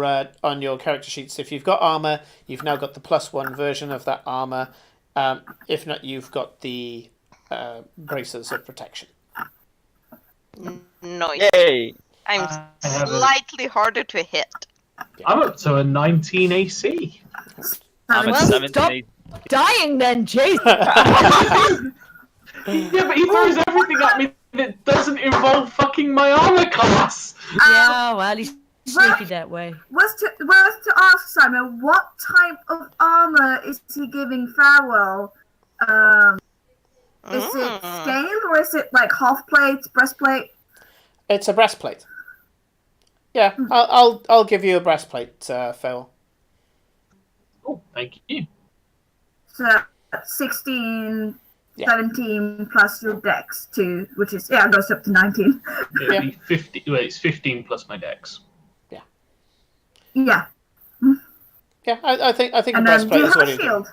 character sheets. If you've got armor, you've now got the +1 version of that armor. If not, you've got the braces of protection. Nice. Yay! I'm I have a- slightly harder to hit. I'm up to a 19 AC. I'm at Well, 17. stop dying then, Jesus. Yeah, but he throws everything at me that doesn't involve fucking my armor class. Yeah, well, he's sneaky that way. Worth to ask, Simon, what type of armor is he giving Farewell? Is it scale or is it like half plate, breastplate? It's a breastplate. Yeah, I'll give you a breastplate, Phil. Oh, thank you. So 16, Yeah. 17 plus your dex too, which is it goes up to 19. It'd be 50. Well, it's 15 plus my dex. Yeah. Yeah, I think a And do breastplate you is have what a you do. shield?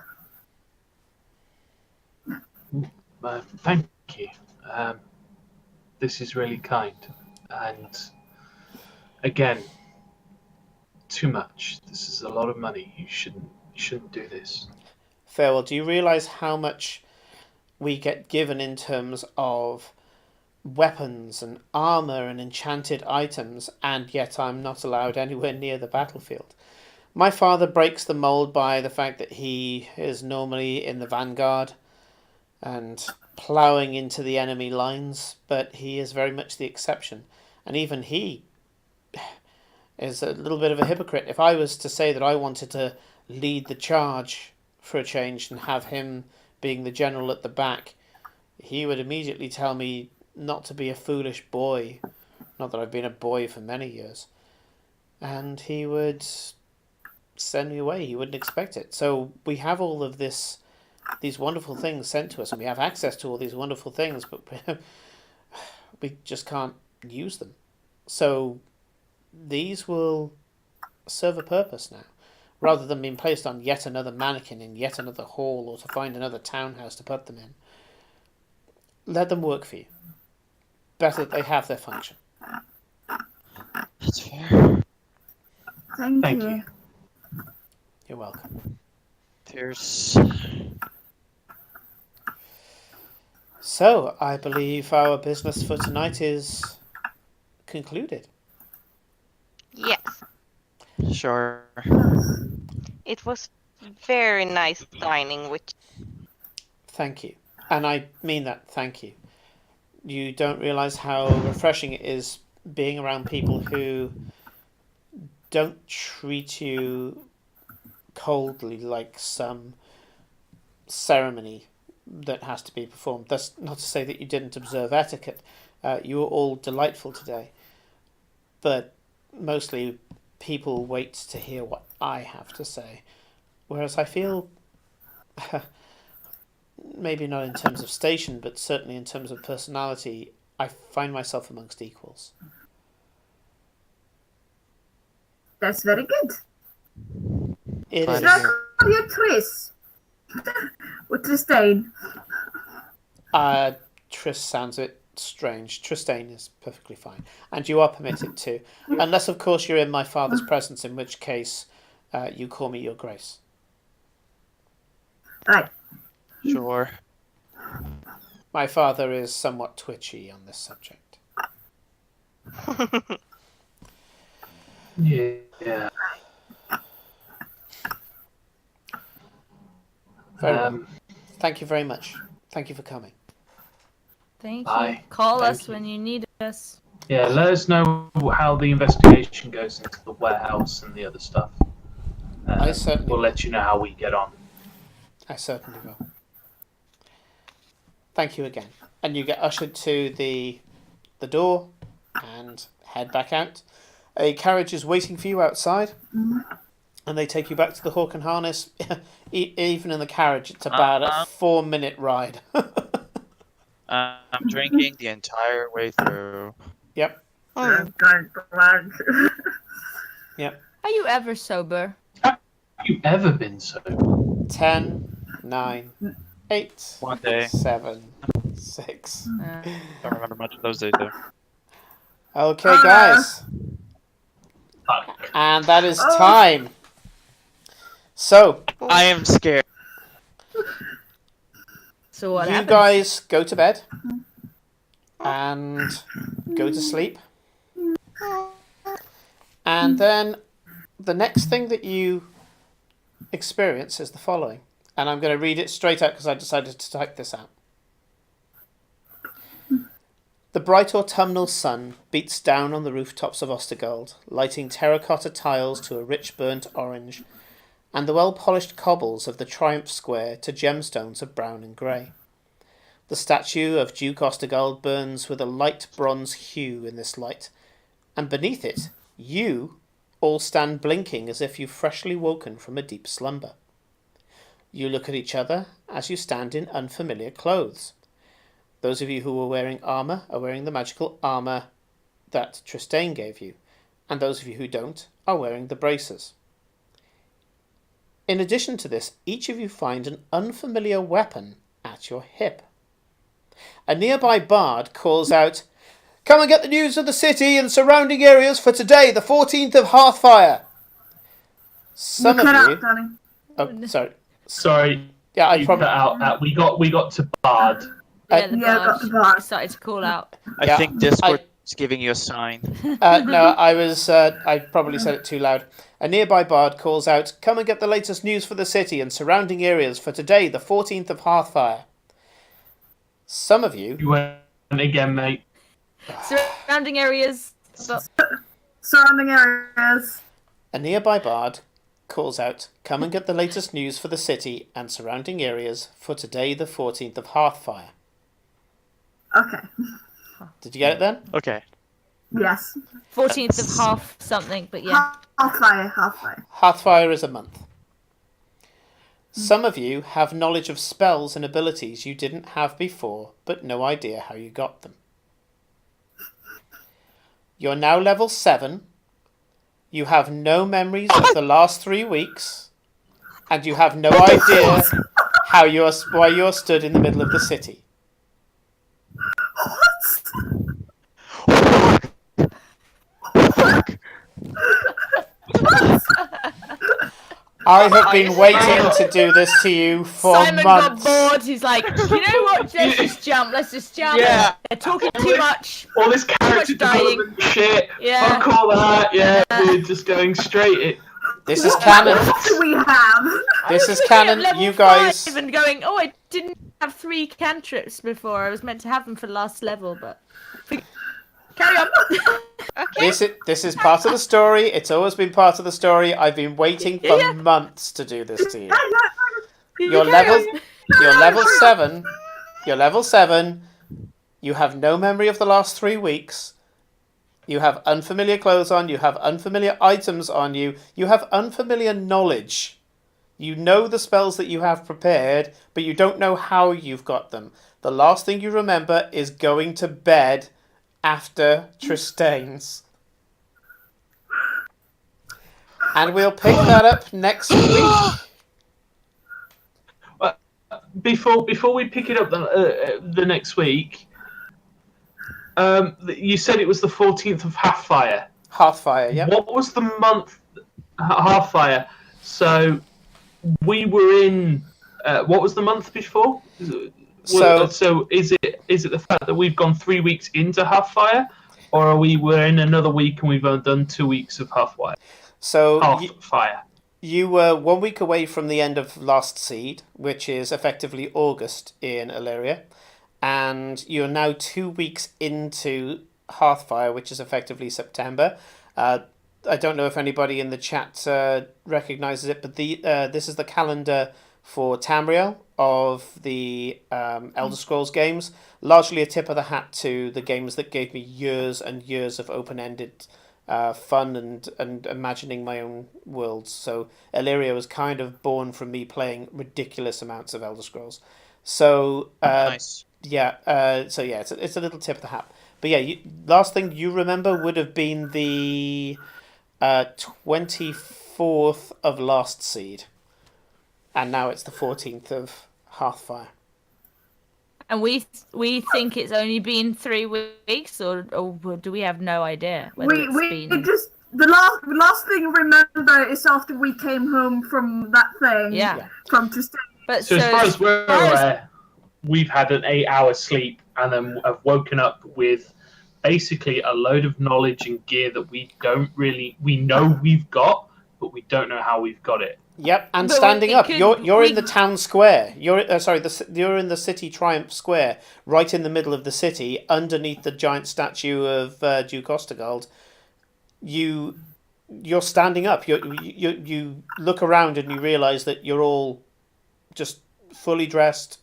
Thank you. This is really kind. And again, too much. This is a lot of money. You shouldn't do this. Farewell, do you realise how much we get given in terms of weapons and armour and enchanted items, and yet I'm not allowed anywhere near the battlefield? My father breaks the mould by the fact that he is normally in the vanguard and ploughing into the enemy lines, but he is very much the exception. And even he is a little bit of a hypocrite. If I was to say that I wanted to lead the charge for a change and have him being the general at the back, he would immediately tell me not to be a foolish boy. Not that I've been a boy for many years. And he would send me away. He wouldn't expect it. So we have all of these wonderful things sent to us, and we have access to all these wonderful things, but we just can't use them. So these will serve a purpose now. Rather than being placed on yet another mannequin in yet another hall or to find another townhouse to put them in, let them work for you. Better that they have their function. That's fair. Thank Thank you. you. You're welcome. There's. So, I believe our business for tonight is concluded. Yes, Sure. it was very nice dining with. Thank you. And I mean that, thank you. You don't realise how refreshing it is being around people who don't treat you coldly like some ceremony that has to be performed. That's not to say that you didn't observe etiquette. You were all delightful today. But mostly people wait to hear what I have to say. Whereas I feel, maybe not in terms of station, but certainly in terms of personality, I find myself amongst equals. That's very good. It Fine. is. Should I call you Tris? With Tristain. Tris sounds a bit strange. Tristane is perfectly fine. And you are permitted to. Unless, of course, you're in my father's presence, in which case you call me your grace. Right. Sure. My father is somewhat twitchy on this subject. Yeah. Very well. Thank you very much. Thank you for coming. Thank you. Bye. Call Thank us you. when you need us. Yeah, let us know how the investigation goes into the warehouse and the other stuff. I certainly We'll will. let you know how we get on. I certainly will. Thank you again. And you get ushered to the door and head back out. A carriage is waiting for you outside, and they take you back to the Hawk and Harness. Even in the carriage, it's about a 4-minute ride. I'm drinking the entire way through. Yep. Hmm. Yep. Are you ever sober? Have you ever been so? 10, 9, 8, One day. 7, 6. Don't remember much of those days though. Okay, Oh, no. guys. Fuck. And that is Oh. time. So, I am scared. So what you happens? guys go to bed and go to sleep. And then the next thing that you experience is the following. And I'm going to read it straight out because I decided to type this out. The bright autumnal sun beats down on the rooftops of Ostergold, lighting terracotta tiles to a rich burnt orange, and the well-polished cobbles of the Triumph Square to gemstones of brown and grey. The statue of Duke Ostergold burns with a light bronze hue in this light, and beneath it, you all stand blinking as if you've freshly woken from a deep slumber. You look at each other as you stand in unfamiliar clothes. Those of you who are wearing armour are wearing the magical armour that Tristane gave you, and those of you who don't are wearing the braces. In addition to this, each of you find an unfamiliar weapon at your hip. A nearby bard calls out, "Come and get the news of the city and surrounding areas for today, the 14th of Hearthfire." Some cut of out, you... Danny. Oh, sorry. Sorry, Yeah, I you probably... cut out. We got to Bard. Yeah, the Yeah, got the bar. started to call out. I Yeah, think Discord is giving you a sign. No, I probably said it too loud. A nearby bard calls out, "Come and get the latest news for the city and surrounding areas for today, the 14th of Hearthfire." Some of you... You went again, mate. Surrounding areas. Surrounding areas. A nearby bard calls out, "Come and get the latest news for the city and surrounding areas for today, the 14th of Hearthfire." Okay. Did you get it then? Okay. Yes. 14th of half something, but yeah. Half fire, half fire. Hearthfire is a month. Some of you have knowledge of spells and abilities you didn't have before, but no idea how you got them. You're now level 7. You have no memories of the last 3 weeks, and you have no idea why you're stood in the middle of the city. I have been waiting to do this to you for Simon months. got bored. He's like, you know what? Let's just jump. Let's just jump. Yeah. They're talking too much. All this character much dying. development shit. Yeah. Fuck all that. Yeah, we're just going straight in. This is canon. What do we have? This is Looking at canon. level You guys. 5 and going, oh, I didn't have 3 cantrips before. I was meant to have them for last level, but carry on. Okay. This is part of the story. It's always been part of the story. I've been waiting for Yeah. months to do this to you. You You're carry level. on. You're level 7. You're level 7. You have no memory of the last 3 weeks. You have unfamiliar clothes on. You have unfamiliar items on you. You have unfamiliar knowledge. You know the spells that you have prepared, but you don't know how you've got them. The last thing you remember is going to bed after Tristane's. And we'll pick that up next week. Before we pick it up the next week, you said it was the 14th of Halffire. Hearthfire, yeah. What was the month? Halffire. So we were in. What was the month before? So is it the fact that we've gone 3 weeks into Halffire, or are we're in another week and we've done 2 weeks of Halffire? So Halffire. you were 1 week away from the end of Last Seed, which is effectively August in Illyria, and you're now 2 weeks into Hearthfire, which is effectively September. I don't know if anybody in the chat recognises it, but this is the calendar for Tamriel of the Elder Scrolls games. Largely a tip of the hat to the games that gave me years and years of open-ended fun and imagining my own worlds. So Illyria was kind of born from me playing ridiculous amounts of Elder Scrolls. So Nice. yeah, it's a little tip of the hat. But yeah, last thing you remember would have been the 24th of Last Seed. And now it's the 14th of Hearthfire. And we think it's only been 3 weeks, or do we have no idea whether it's We been? just the last thing I remember is after we came home from that thing. Yeah. From Tristan. But So as far as we're far as- aware, we've had an 8-hour sleep and then have woken up with basically a load of knowledge and gear that we know we've got, but we don't know how we've got it. Yep, and But standing we up. could- You're we- in the town square. You're you're in the city Triumph Square, right in the middle of the city, underneath the giant statue of Duke Ostergald. You're standing up. You look around and you realise that you're all just fully dressed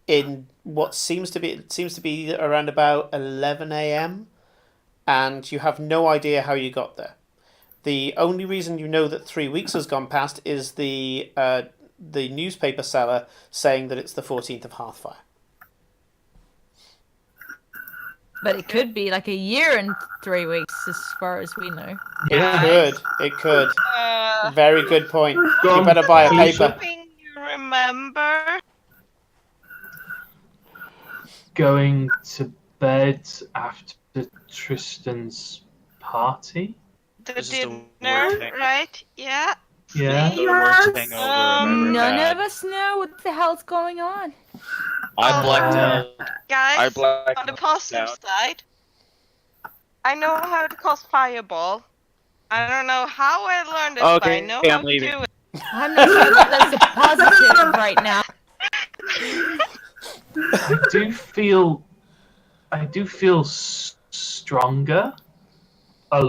in what seems to be around about 11 a.m. and you have no idea how you got there. The only reason you know that 3 weeks has gone past is the newspaper seller saying that it's the 14th of Hearthfire. But it could be like a year and 3 weeks, as far as we know. It could. Very good point. Go You on, better buy a Felicia. paper. Something you remember? Going to bed after Tristan's party? The This is the dinner, worst thing. right? Yeah. Yeah. The worst Yes. hangover I've ever None had. of us know what the hell's going on. I blacked out. I Guys, blacked on the out. positive side, I know how to cast fireball. I don't know how I learned it, but I Okay, know I'm how to leaving. do it. I'm not sure that there's a positive right now. I do feel stronger, a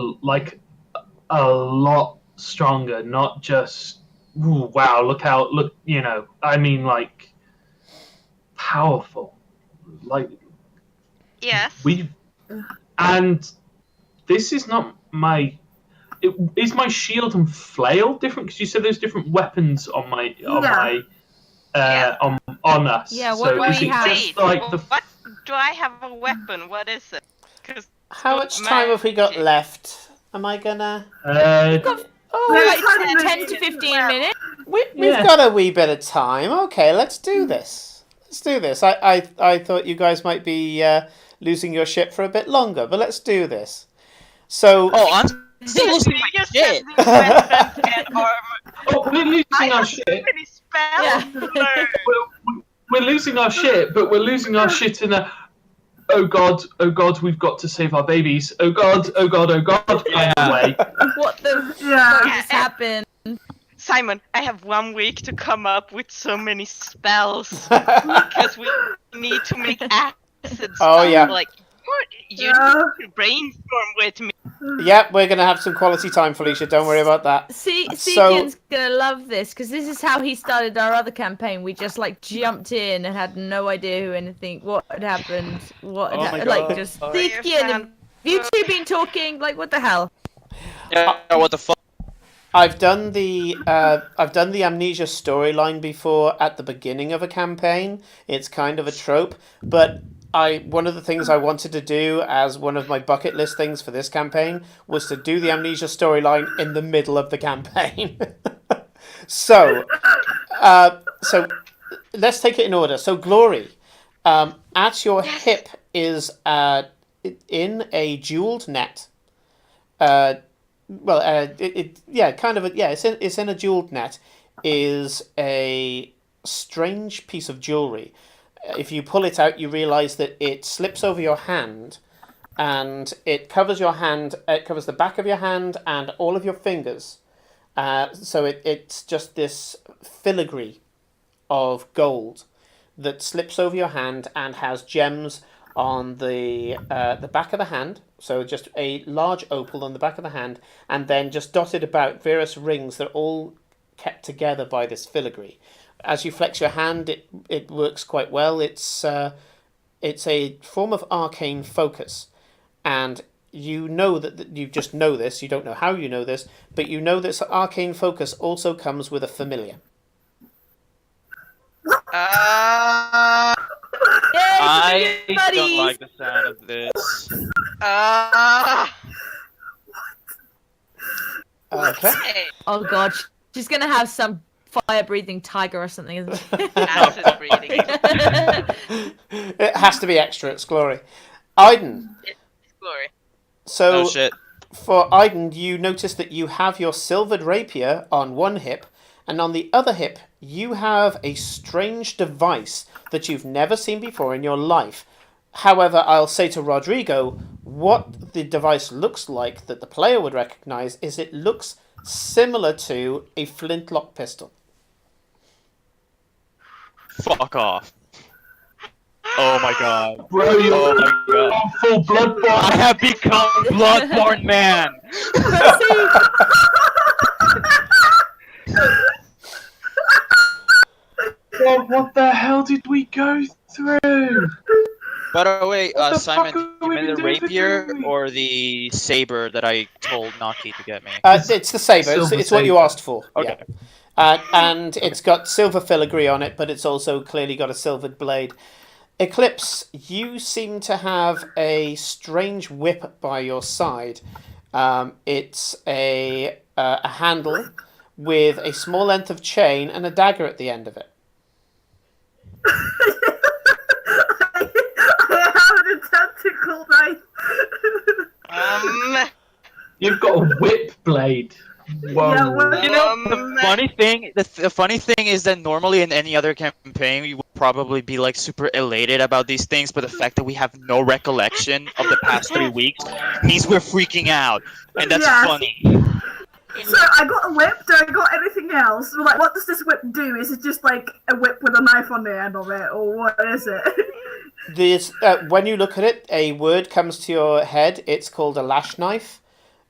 lot stronger. Not just ooh, wow, look. I mean like powerful. Like Yes. and this is not my. Is my shield and flail different? Because you said there's different weapons on my on us. Yeah, what so do is we it have? just like the What do I have a weapon? What is it? 'Cause How much time have we got left? Am I gonna? Like 10 to 15 minutes. We've Yeah. got a wee bit of time. Okay, let's do this. I thought you guys might be losing your shit for a bit longer, but let's do this. So, Oh, I'm still losing my You just shit. said the weapons and armor. Oh, we're losing our shit. Many spells Yeah. to learn. We're losing our shit, but we're losing our shit in a. Oh God! We've got to save our babies. Oh God! Yeah. Kind of way. What the Yeah. fuck just happened? Simon, I have 1 week to come up with so many spells because we need to make acid Oh, stuff. yeah. Like you Yeah. need to brainstorm with me. yep, we're gonna have some quality time, Felicia. Don't worry about that. See, So- Seekin's gonna love this because this is how he started our other campaign. We just like jumped in and had no idea what had happened, Oh my like God. just Oh, you're Seekin. fan- You two been talking like what the hell? Yeah, what the fuck? I've done the amnesia storyline before at the beginning of a campaign. It's kind of a trope, but one of the things I wanted to do as one of my bucket list things for this campaign was to do the amnesia storyline in the middle of the campaign. So let's take it in order. So Glory, at your hip is in a jeweled net. It's in a jeweled net. Is a strange piece of jewelry. If you pull it out, you realize that it slips over your hand, and it covers your hand. It covers the back of your hand and all of your fingers. So it's just this filigree of gold that slips over your hand and has gems on the back of the hand. So just a large opal on the back of the hand, and then just dotted about various rings that are all kept together by this filigree. As you flex your hand, it works quite well. It's a form of arcane focus, and you know that you just know this. You don't know how you know this, but you know that arcane focus also comes with a familiar. Yay, I buddies! don't like the sound of this. Okay. Hey, Oh god, she's gonna have some fire-breathing tiger or something, isn't it? Acid breathing. It has to be extra. It's glory. Aiden. It's glory. So Oh shit. for Aiden, you notice that you have your silvered rapier on one hip, and on the other hip, you have a strange device that you've never seen before in your life. However, I'll say to Rodrigo, what the device looks like that the player would recognize is it looks similar to a flintlock pistol. Fuck off. Oh my god. Bro, you're Oh my god. full Bloodborne. I have become Bloodborne man. God, what the hell did we go through? By the way, What the Simon, fuck have you we meant been the doing for rapier 3 weeks? or the saber that I told Naki to get me? It's the saber. Silver It's what you saber. asked for. Okay. Yeah. And it's got silver filigree on it, but it's also clearly got a silvered blade. Eclipse, you seem to have a strange whip by your side. It's a handle with a small length of chain and a dagger at the end of it. I have an tentacle knife. You've got a whip blade. Whoa. Yeah, well, You know, the funny thing is that normally in any other campaign we would probably be like super elated about these things, but the fact that we have no recollection of the past 3 weeks means we're freaking out, and that's Yes. funny. So I got a whip. Do I got anything else? Like, what does this whip do? Is it just like a whip with a knife on the end of it, or what is it? This, when you look at it, a word comes to your head. It's called a lash knife.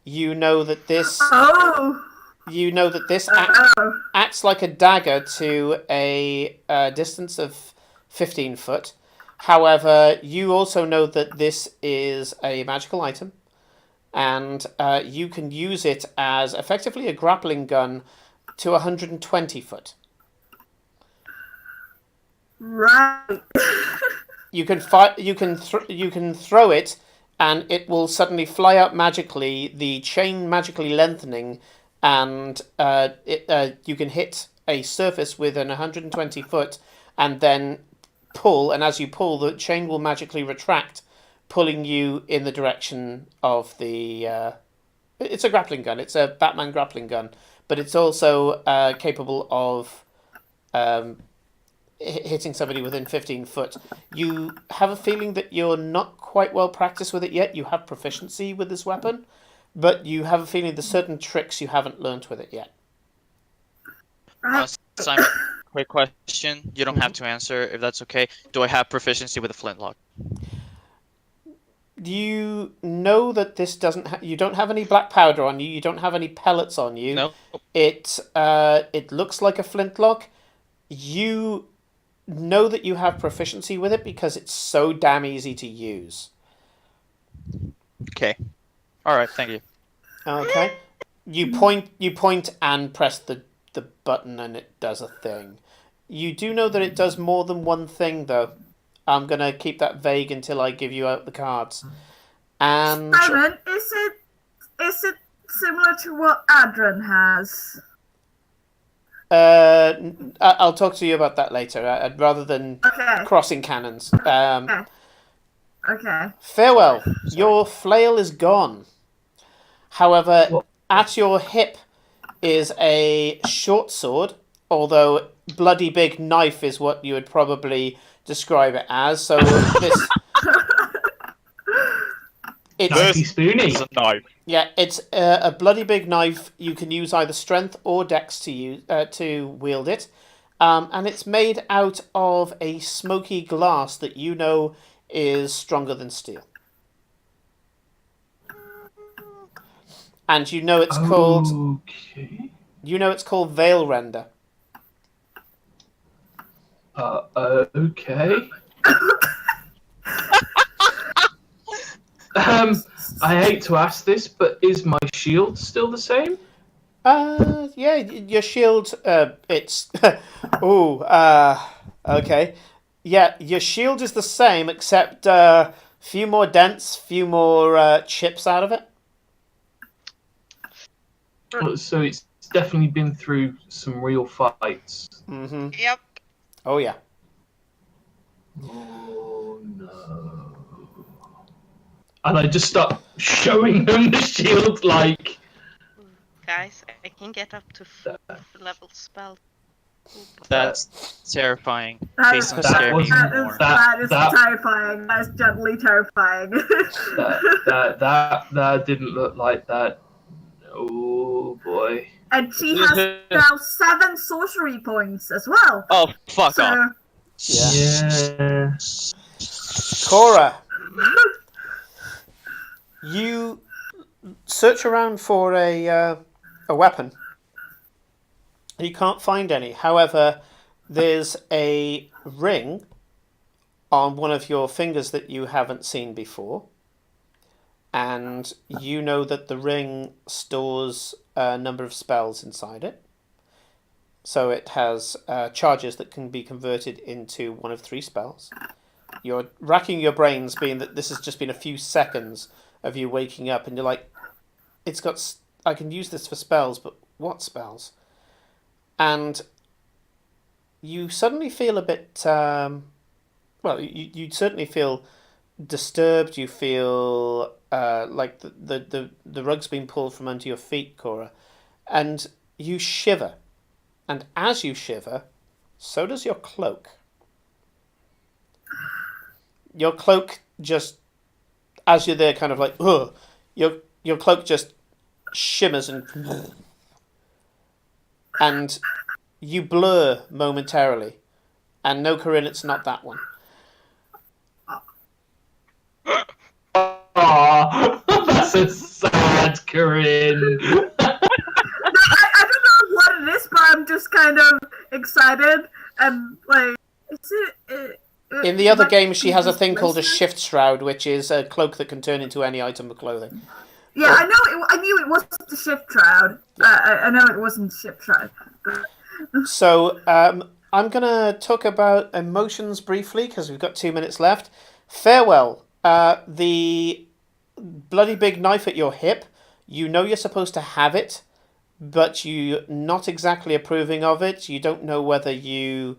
You know that this. Oh. You know that this Oh. acts like a dagger to a distance of 15 foot. However, you also know that this is a magical item, and you can use it as effectively a grappling gun to 120 foot. Right. You can you can throw it, and it will suddenly fly out magically. The chain magically lengthening, and you can hit a surface within 120 foot, and then pull. And as you pull, the chain will magically retract, pulling you in the direction of the. It's a grappling gun. It's a Batman grappling gun, but it's also capable of. Hitting somebody within 15 foot. You have a feeling that you're not quite well practiced with it yet. You have proficiency with this weapon, but you have a feeling there's certain tricks you haven't learnt with it yet. Simon, quick question. You don't have to answer if that's okay. Do I have proficiency with a flintlock? You know that this doesn't. You don't have any black powder on you. You don't have any pellets on you. No. It looks like a flintlock. You know that you have proficiency with it because it's so damn easy to use. Okay. All right. Thank you. Okay. You point and press the button and it does a thing. You do know that it does more than one thing though. I'm going to keep that vague until I give you out the cards. And Simon, is it similar to what Adran has? I'll talk to you about that later, rather than Okay. crossing cannons. Okay. Farewell. Your flail is gone. However, at your hip is a short sword, although bloody big knife is what you would probably describe it as. So this... Knifey spoony. It's a knife. Yeah, it's a bloody big knife. You can use either strength or dex to wield it. And it's made out of a smoky glass that you know is stronger than steel. And you know it's called... Okay. You know it's called Veil Render. Okay. I hate to ask this, but is my shield still the same? Yeah, your shield, it's... okay. Yeah, your shield is the same, except few more dents, few more chips out of it. So it's definitely been through some real fights. Mm-hmm. Yep. Oh yeah. Oh no. And I just start showing them the shield, like. Guys, I can get up to 4th level spell. That's terrifying. That Please is- don't that scare me was- anymore. that is that- terrifying. That is genuinely terrifying. That didn't look like that. Oh boy. And she has now 7 sorcery points as well. Oh, fuck So off. Yeah. Cora, you search around for a weapon. You can't find any. However, there's a ring on one of your fingers that you haven't seen before. And you know that the ring stores a number of spells inside it. So it has charges that can be converted into one of 3 spells. You're racking your brains, being that this has just been a few seconds of you waking up, and you're like, I can use this for spells, but what spells? And you suddenly feel a bit, you certainly feel disturbed. You feel like the rug's been pulled from under your feet, Cora, and you shiver. And as you shiver, so does your cloak. Your cloak just, as you're there, kind of like, ugh, your cloak just shimmers and you blur momentarily. And no, Corinne, it's not that one. Aww, that's a sad Corinne. I don't know what it is, but I'm just kind of excited and like. In the other game, she has a thing called a shift shroud, which is a cloak that can turn into any item of clothing. Yeah, I knew it wasn't the shift shroud. I know it wasn't the shift shroud. So I'm going to talk about emotions briefly because we've got 2 minutes left. Farewell. The bloody big knife at your hip. You know you're supposed to have it, but you're not exactly approving of it. You don't know whether you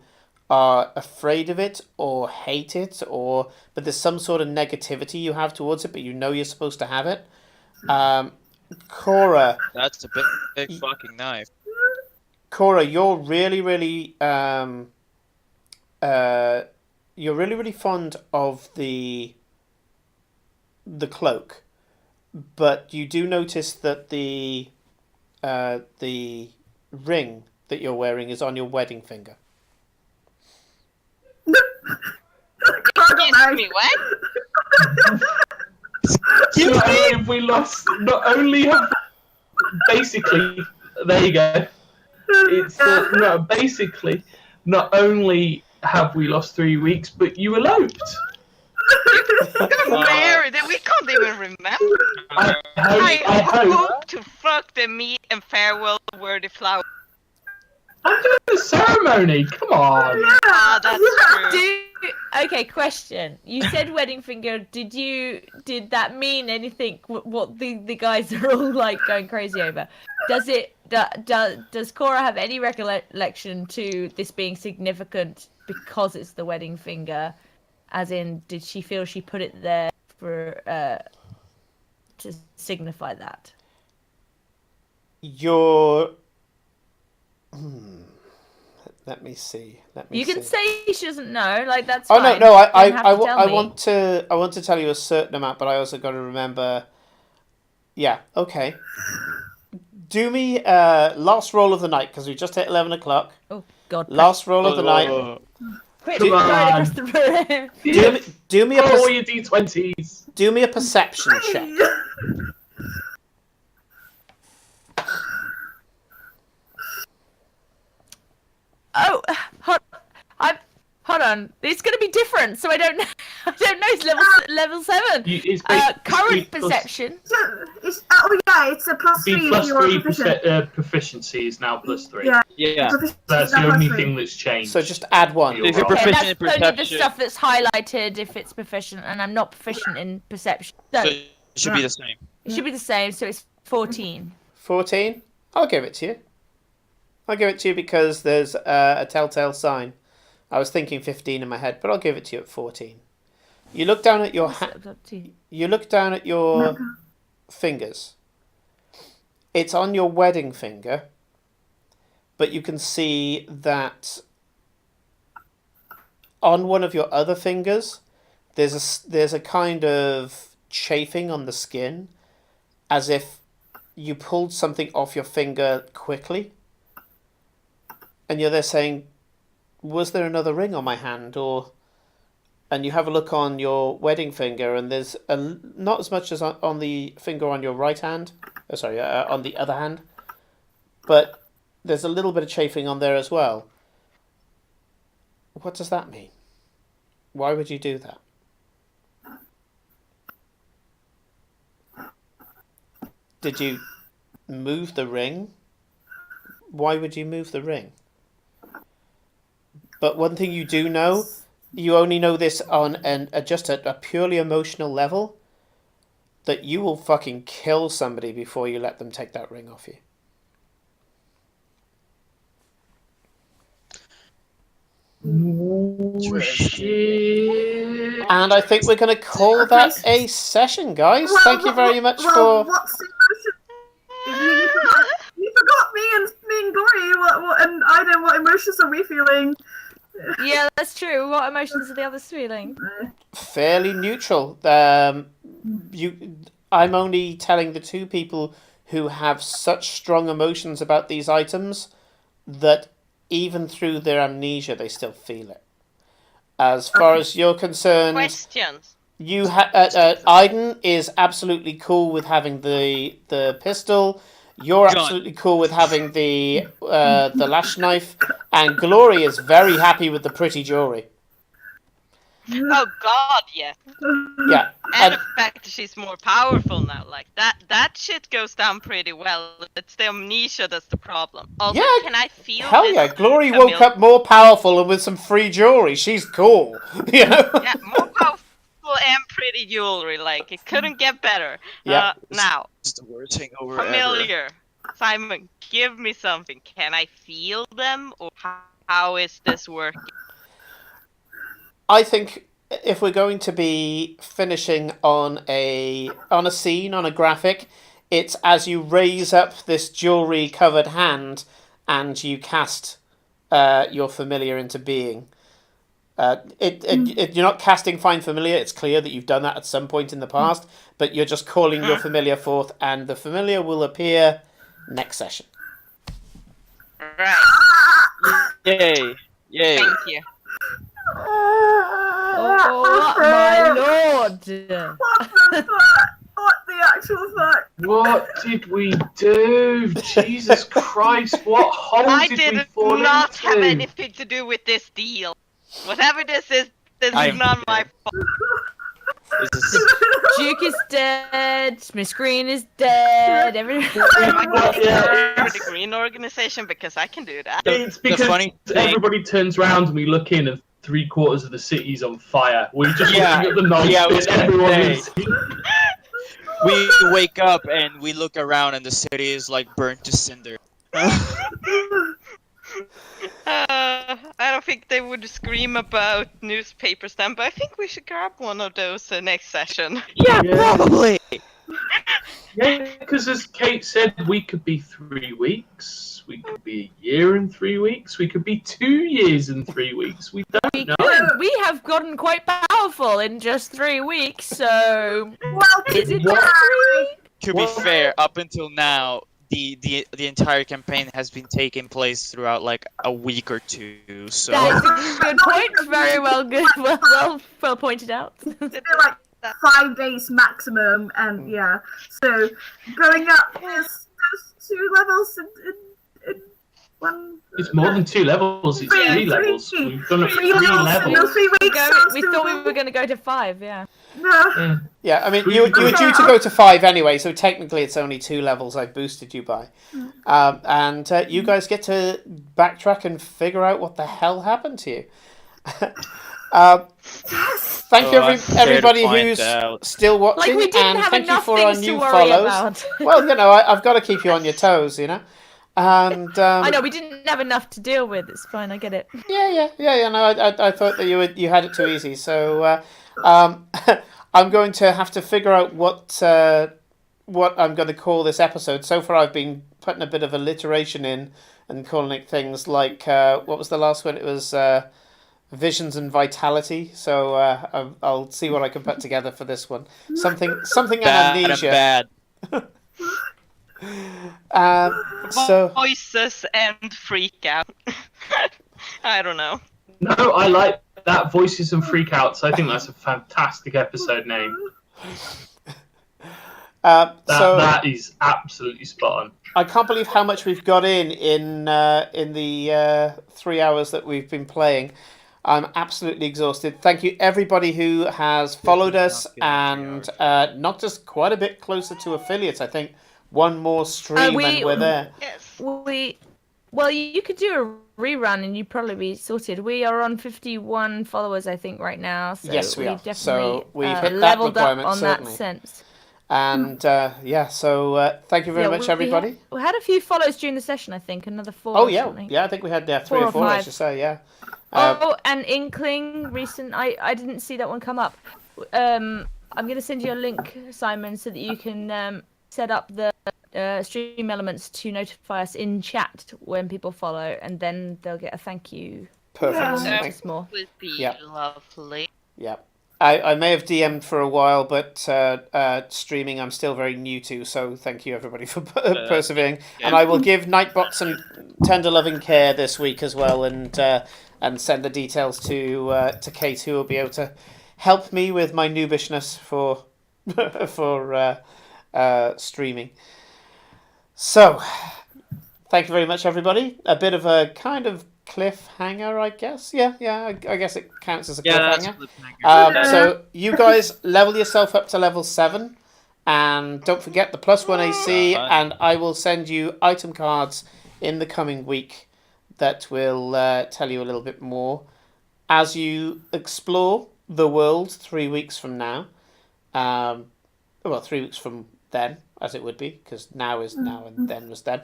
are afraid of it or hate it, but there's some sort of negativity you have towards it, but you know you're supposed to have it. Cora, That's a big fucking knife. Cora, you're really, really, really fond of the cloak, but you do notice that the ring that you're wearing is on your wedding finger. Excuse me, what? Not only have we lost, not only have basically, there you go. It's no, basically, not only have we lost 3 weeks, but you eloped. Come here, that we can't even remember. I hope. hope to fuck the meat and farewell were the flower. I'm doing the ceremony. Come on. Ah, that's true. Okay, question. You said wedding finger. Did that mean anything? What the guys are all like going crazy over? Does Cora have any recollection to this being significant because it's the wedding finger? As in, did she feel she put it there for to signify that? You're. Let me see. You can say she doesn't know. Like that's. Oh fine. no! You don't have to tell I me. want to tell you a certain amount, but I also got to remember. Yeah. Okay. Do me last roll of the night because we just hit 11 o'clock. Oh God! Last roll of the night. Quick, Come right on. across the room. Do me a Roll your d20s. do me a perception check. Oh, hold on. It's going to be different, so I don't know. I don't know. It's level 7. It's Current plus- perception. It's a plus Be 3 plus if you're 3 proficient. proficiency is now plus 3. Yeah, Yeah. proficiency That's is the now plus only 3. thing that's changed. So just add 1. You're If you're right. Yeah, proficient that's in only the perception, stuff that's highlighted if it's proficient, and I'm not proficient in perception. So so it should be the same. it should be the same. So it's 14. 14. I'll give it to you. I'll give it to you because there's a telltale sign. I was thinking 15 in my head, but I'll give it to you at 14. You look down at your You look down at your fingers. It's on your wedding finger, but you can see that on one of your other fingers, there's a kind of chafing on the skin, as if you pulled something off your finger quickly. And you're there saying, was there another ring on my hand? And you have a look on your wedding finger, and there's not as much as on the finger on your right hand. On the other hand. But there's a little bit of chafing on there as well. What does that mean? Why would you do that? Did you move the ring? Why would you move the ring? But one thing you do know, you only know this on just a purely emotional level, that you will fucking kill somebody before you let them take that ring off you. Oh, shit. And I think we're going to call that a session, guys. Thank you very much for... What's the emotion? You forgot me and Glory. What, and Ida, what emotions are we feeling? Yeah, that's true. What emotions are the others feeling? Fairly neutral. I'm only telling the two people who have such strong emotions about these items that even through their amnesia, they still feel it. As far as you're concerned, Questions. Aiden is absolutely cool with having the pistol. You're Gun. absolutely cool with having the lash knife, and Glory is very happy with the pretty jewelry. Oh God, yes. Yeah, And the fact that she's more powerful now, like that shit goes down pretty well. It's the amnesia that's the problem. Also, Yeah, can I feel hell this yeah, Glory Camille? woke up more powerful and with some free jewelry. She's cool, you know. Yeah, more powerful and pretty jewelry. Like it couldn't get better. Yeah. Now, It's the worst hangover ever. familiar. Simon, give me something. Can I feel them, or how is this working? I think if we're going to be finishing on a scene, on a graphic, it's as you raise up this jewelry covered hand and you cast your familiar into being. You're not casting Find Familiar. It's clear that you've done that at some point in the past, but you're just calling your familiar forth, and the familiar will appear next session. Right. Yay! Yay! Thank you. Oh my lord! What the fuck? What the actual fuck? What did we do? Jesus Christ, what hole I did did we fall not into? have anything to do with this deal. Whatever this is not my fault. This is Duke is dead. Miss Green is dead. Everyone. Am I going to Yeah, for the Green Organization because I can do that? It's The because funny thing- everybody turns around and we look in and 3/4 of the city's on fire. We're just Yeah, looking at the night yeah, I bit, was gonna everyone say. is... we wake up and we look around and the city is like burnt to cinder. I don't think they would scream about newspaper stamp, but I think we should grab one of those next session. Yeah, Yeah. probably. Yeah, because as Kate said, we could be 3 weeks, we could be a year and 3 weeks, we could be 2 years and 3 weeks. We don't know. Good. We have gotten quite powerful in just 3 weeks, so Well, is it What? just 3 weeks? To be Well- fair, up until now, the entire campaign has been taking place throughout like a week or two. So That is a good point. Very well, good. Well pointed out. I feel like 5 days maximum, and yeah. So going up is those 2 levels in one. It's more than 2 levels, it's Three, 3 levels. three. We've done it 3 No, levels. 3 weeks. sounds We thought we doable. were going to go to 5, yeah. No. Yeah. Yeah, I mean, you were due to go to 5 anyway, so technically it's only 2 levels I've boosted you by. And you guys get to backtrack and figure out what the hell happened to you. Thank you, I'm scared to everybody find who's out. still watching, Like we didn't and have thank you enough for our things to new worry follows. about. Well, you know, I've got to keep you on your toes, you know. And I know we didn't have enough to deal with. It's fine. I get it. Yeah. No, I thought that you had it too easy. So I'm going to have to figure out what I'm going to call this episode. So far, I've been putting a bit of alliteration in and calling it things like what was the last one? It was Visions and Vitality. So I'll see what I can put together for this one. Something and Bad and amnesia. bad. So Voices and freak out. I don't know. No, I like that. Voices and Freakouts. I think that's a fantastic episode name. That is absolutely spot on. I can't believe how much we've got in the 3 hours that we've been playing. I'm absolutely exhausted. Thank you everybody who has followed us and knocked us quite a bit closer to affiliates. I think one more stream and we're there. Yes. Well, you could do a rerun and you'd probably be sorted. We are on 51 followers, I think, right now. So Yes, we are. definitely So we've hit that leveled up requirement, on certainly. that sense. And so thank you very much, everybody. We had a few follows during the session, I think. Another 4. Oh yeah, something. yeah. I think we had 3 4 or or 4. I 5. should say, yeah. And Inkling recent. I didn't see that one come up. I'm going to send you a link, Simon, so that you can set up the stream elements to notify us in chat when people follow, and then they'll get a thank you. Perfect. That Thanks. more. would be Yeah. lovely. Yeah. I may have DM'd for a while, but streaming I'm still very new to, so thank you everybody for persevering. And I will give Nightbot some tender loving care this week as well, and send the details to Kate, who will be able to help me with my noobishness for streaming. So, thank you very much, everybody. A bit of a kind of cliffhanger, I guess. Yeah, I guess it counts as a cliffhanger. So you guys level yourself up to level 7, and don't forget the +1 AC, and I will send you item cards in the coming week that will tell you a little bit more as you explore the world 3 weeks from now. 3 weeks from then, as it would be, because now is now and then was then.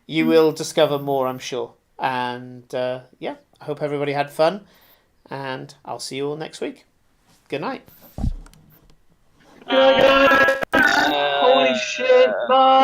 You will discover more, I'm sure. And I hope everybody had fun, and I'll see you all next week. Good night. Holy shit! Bye.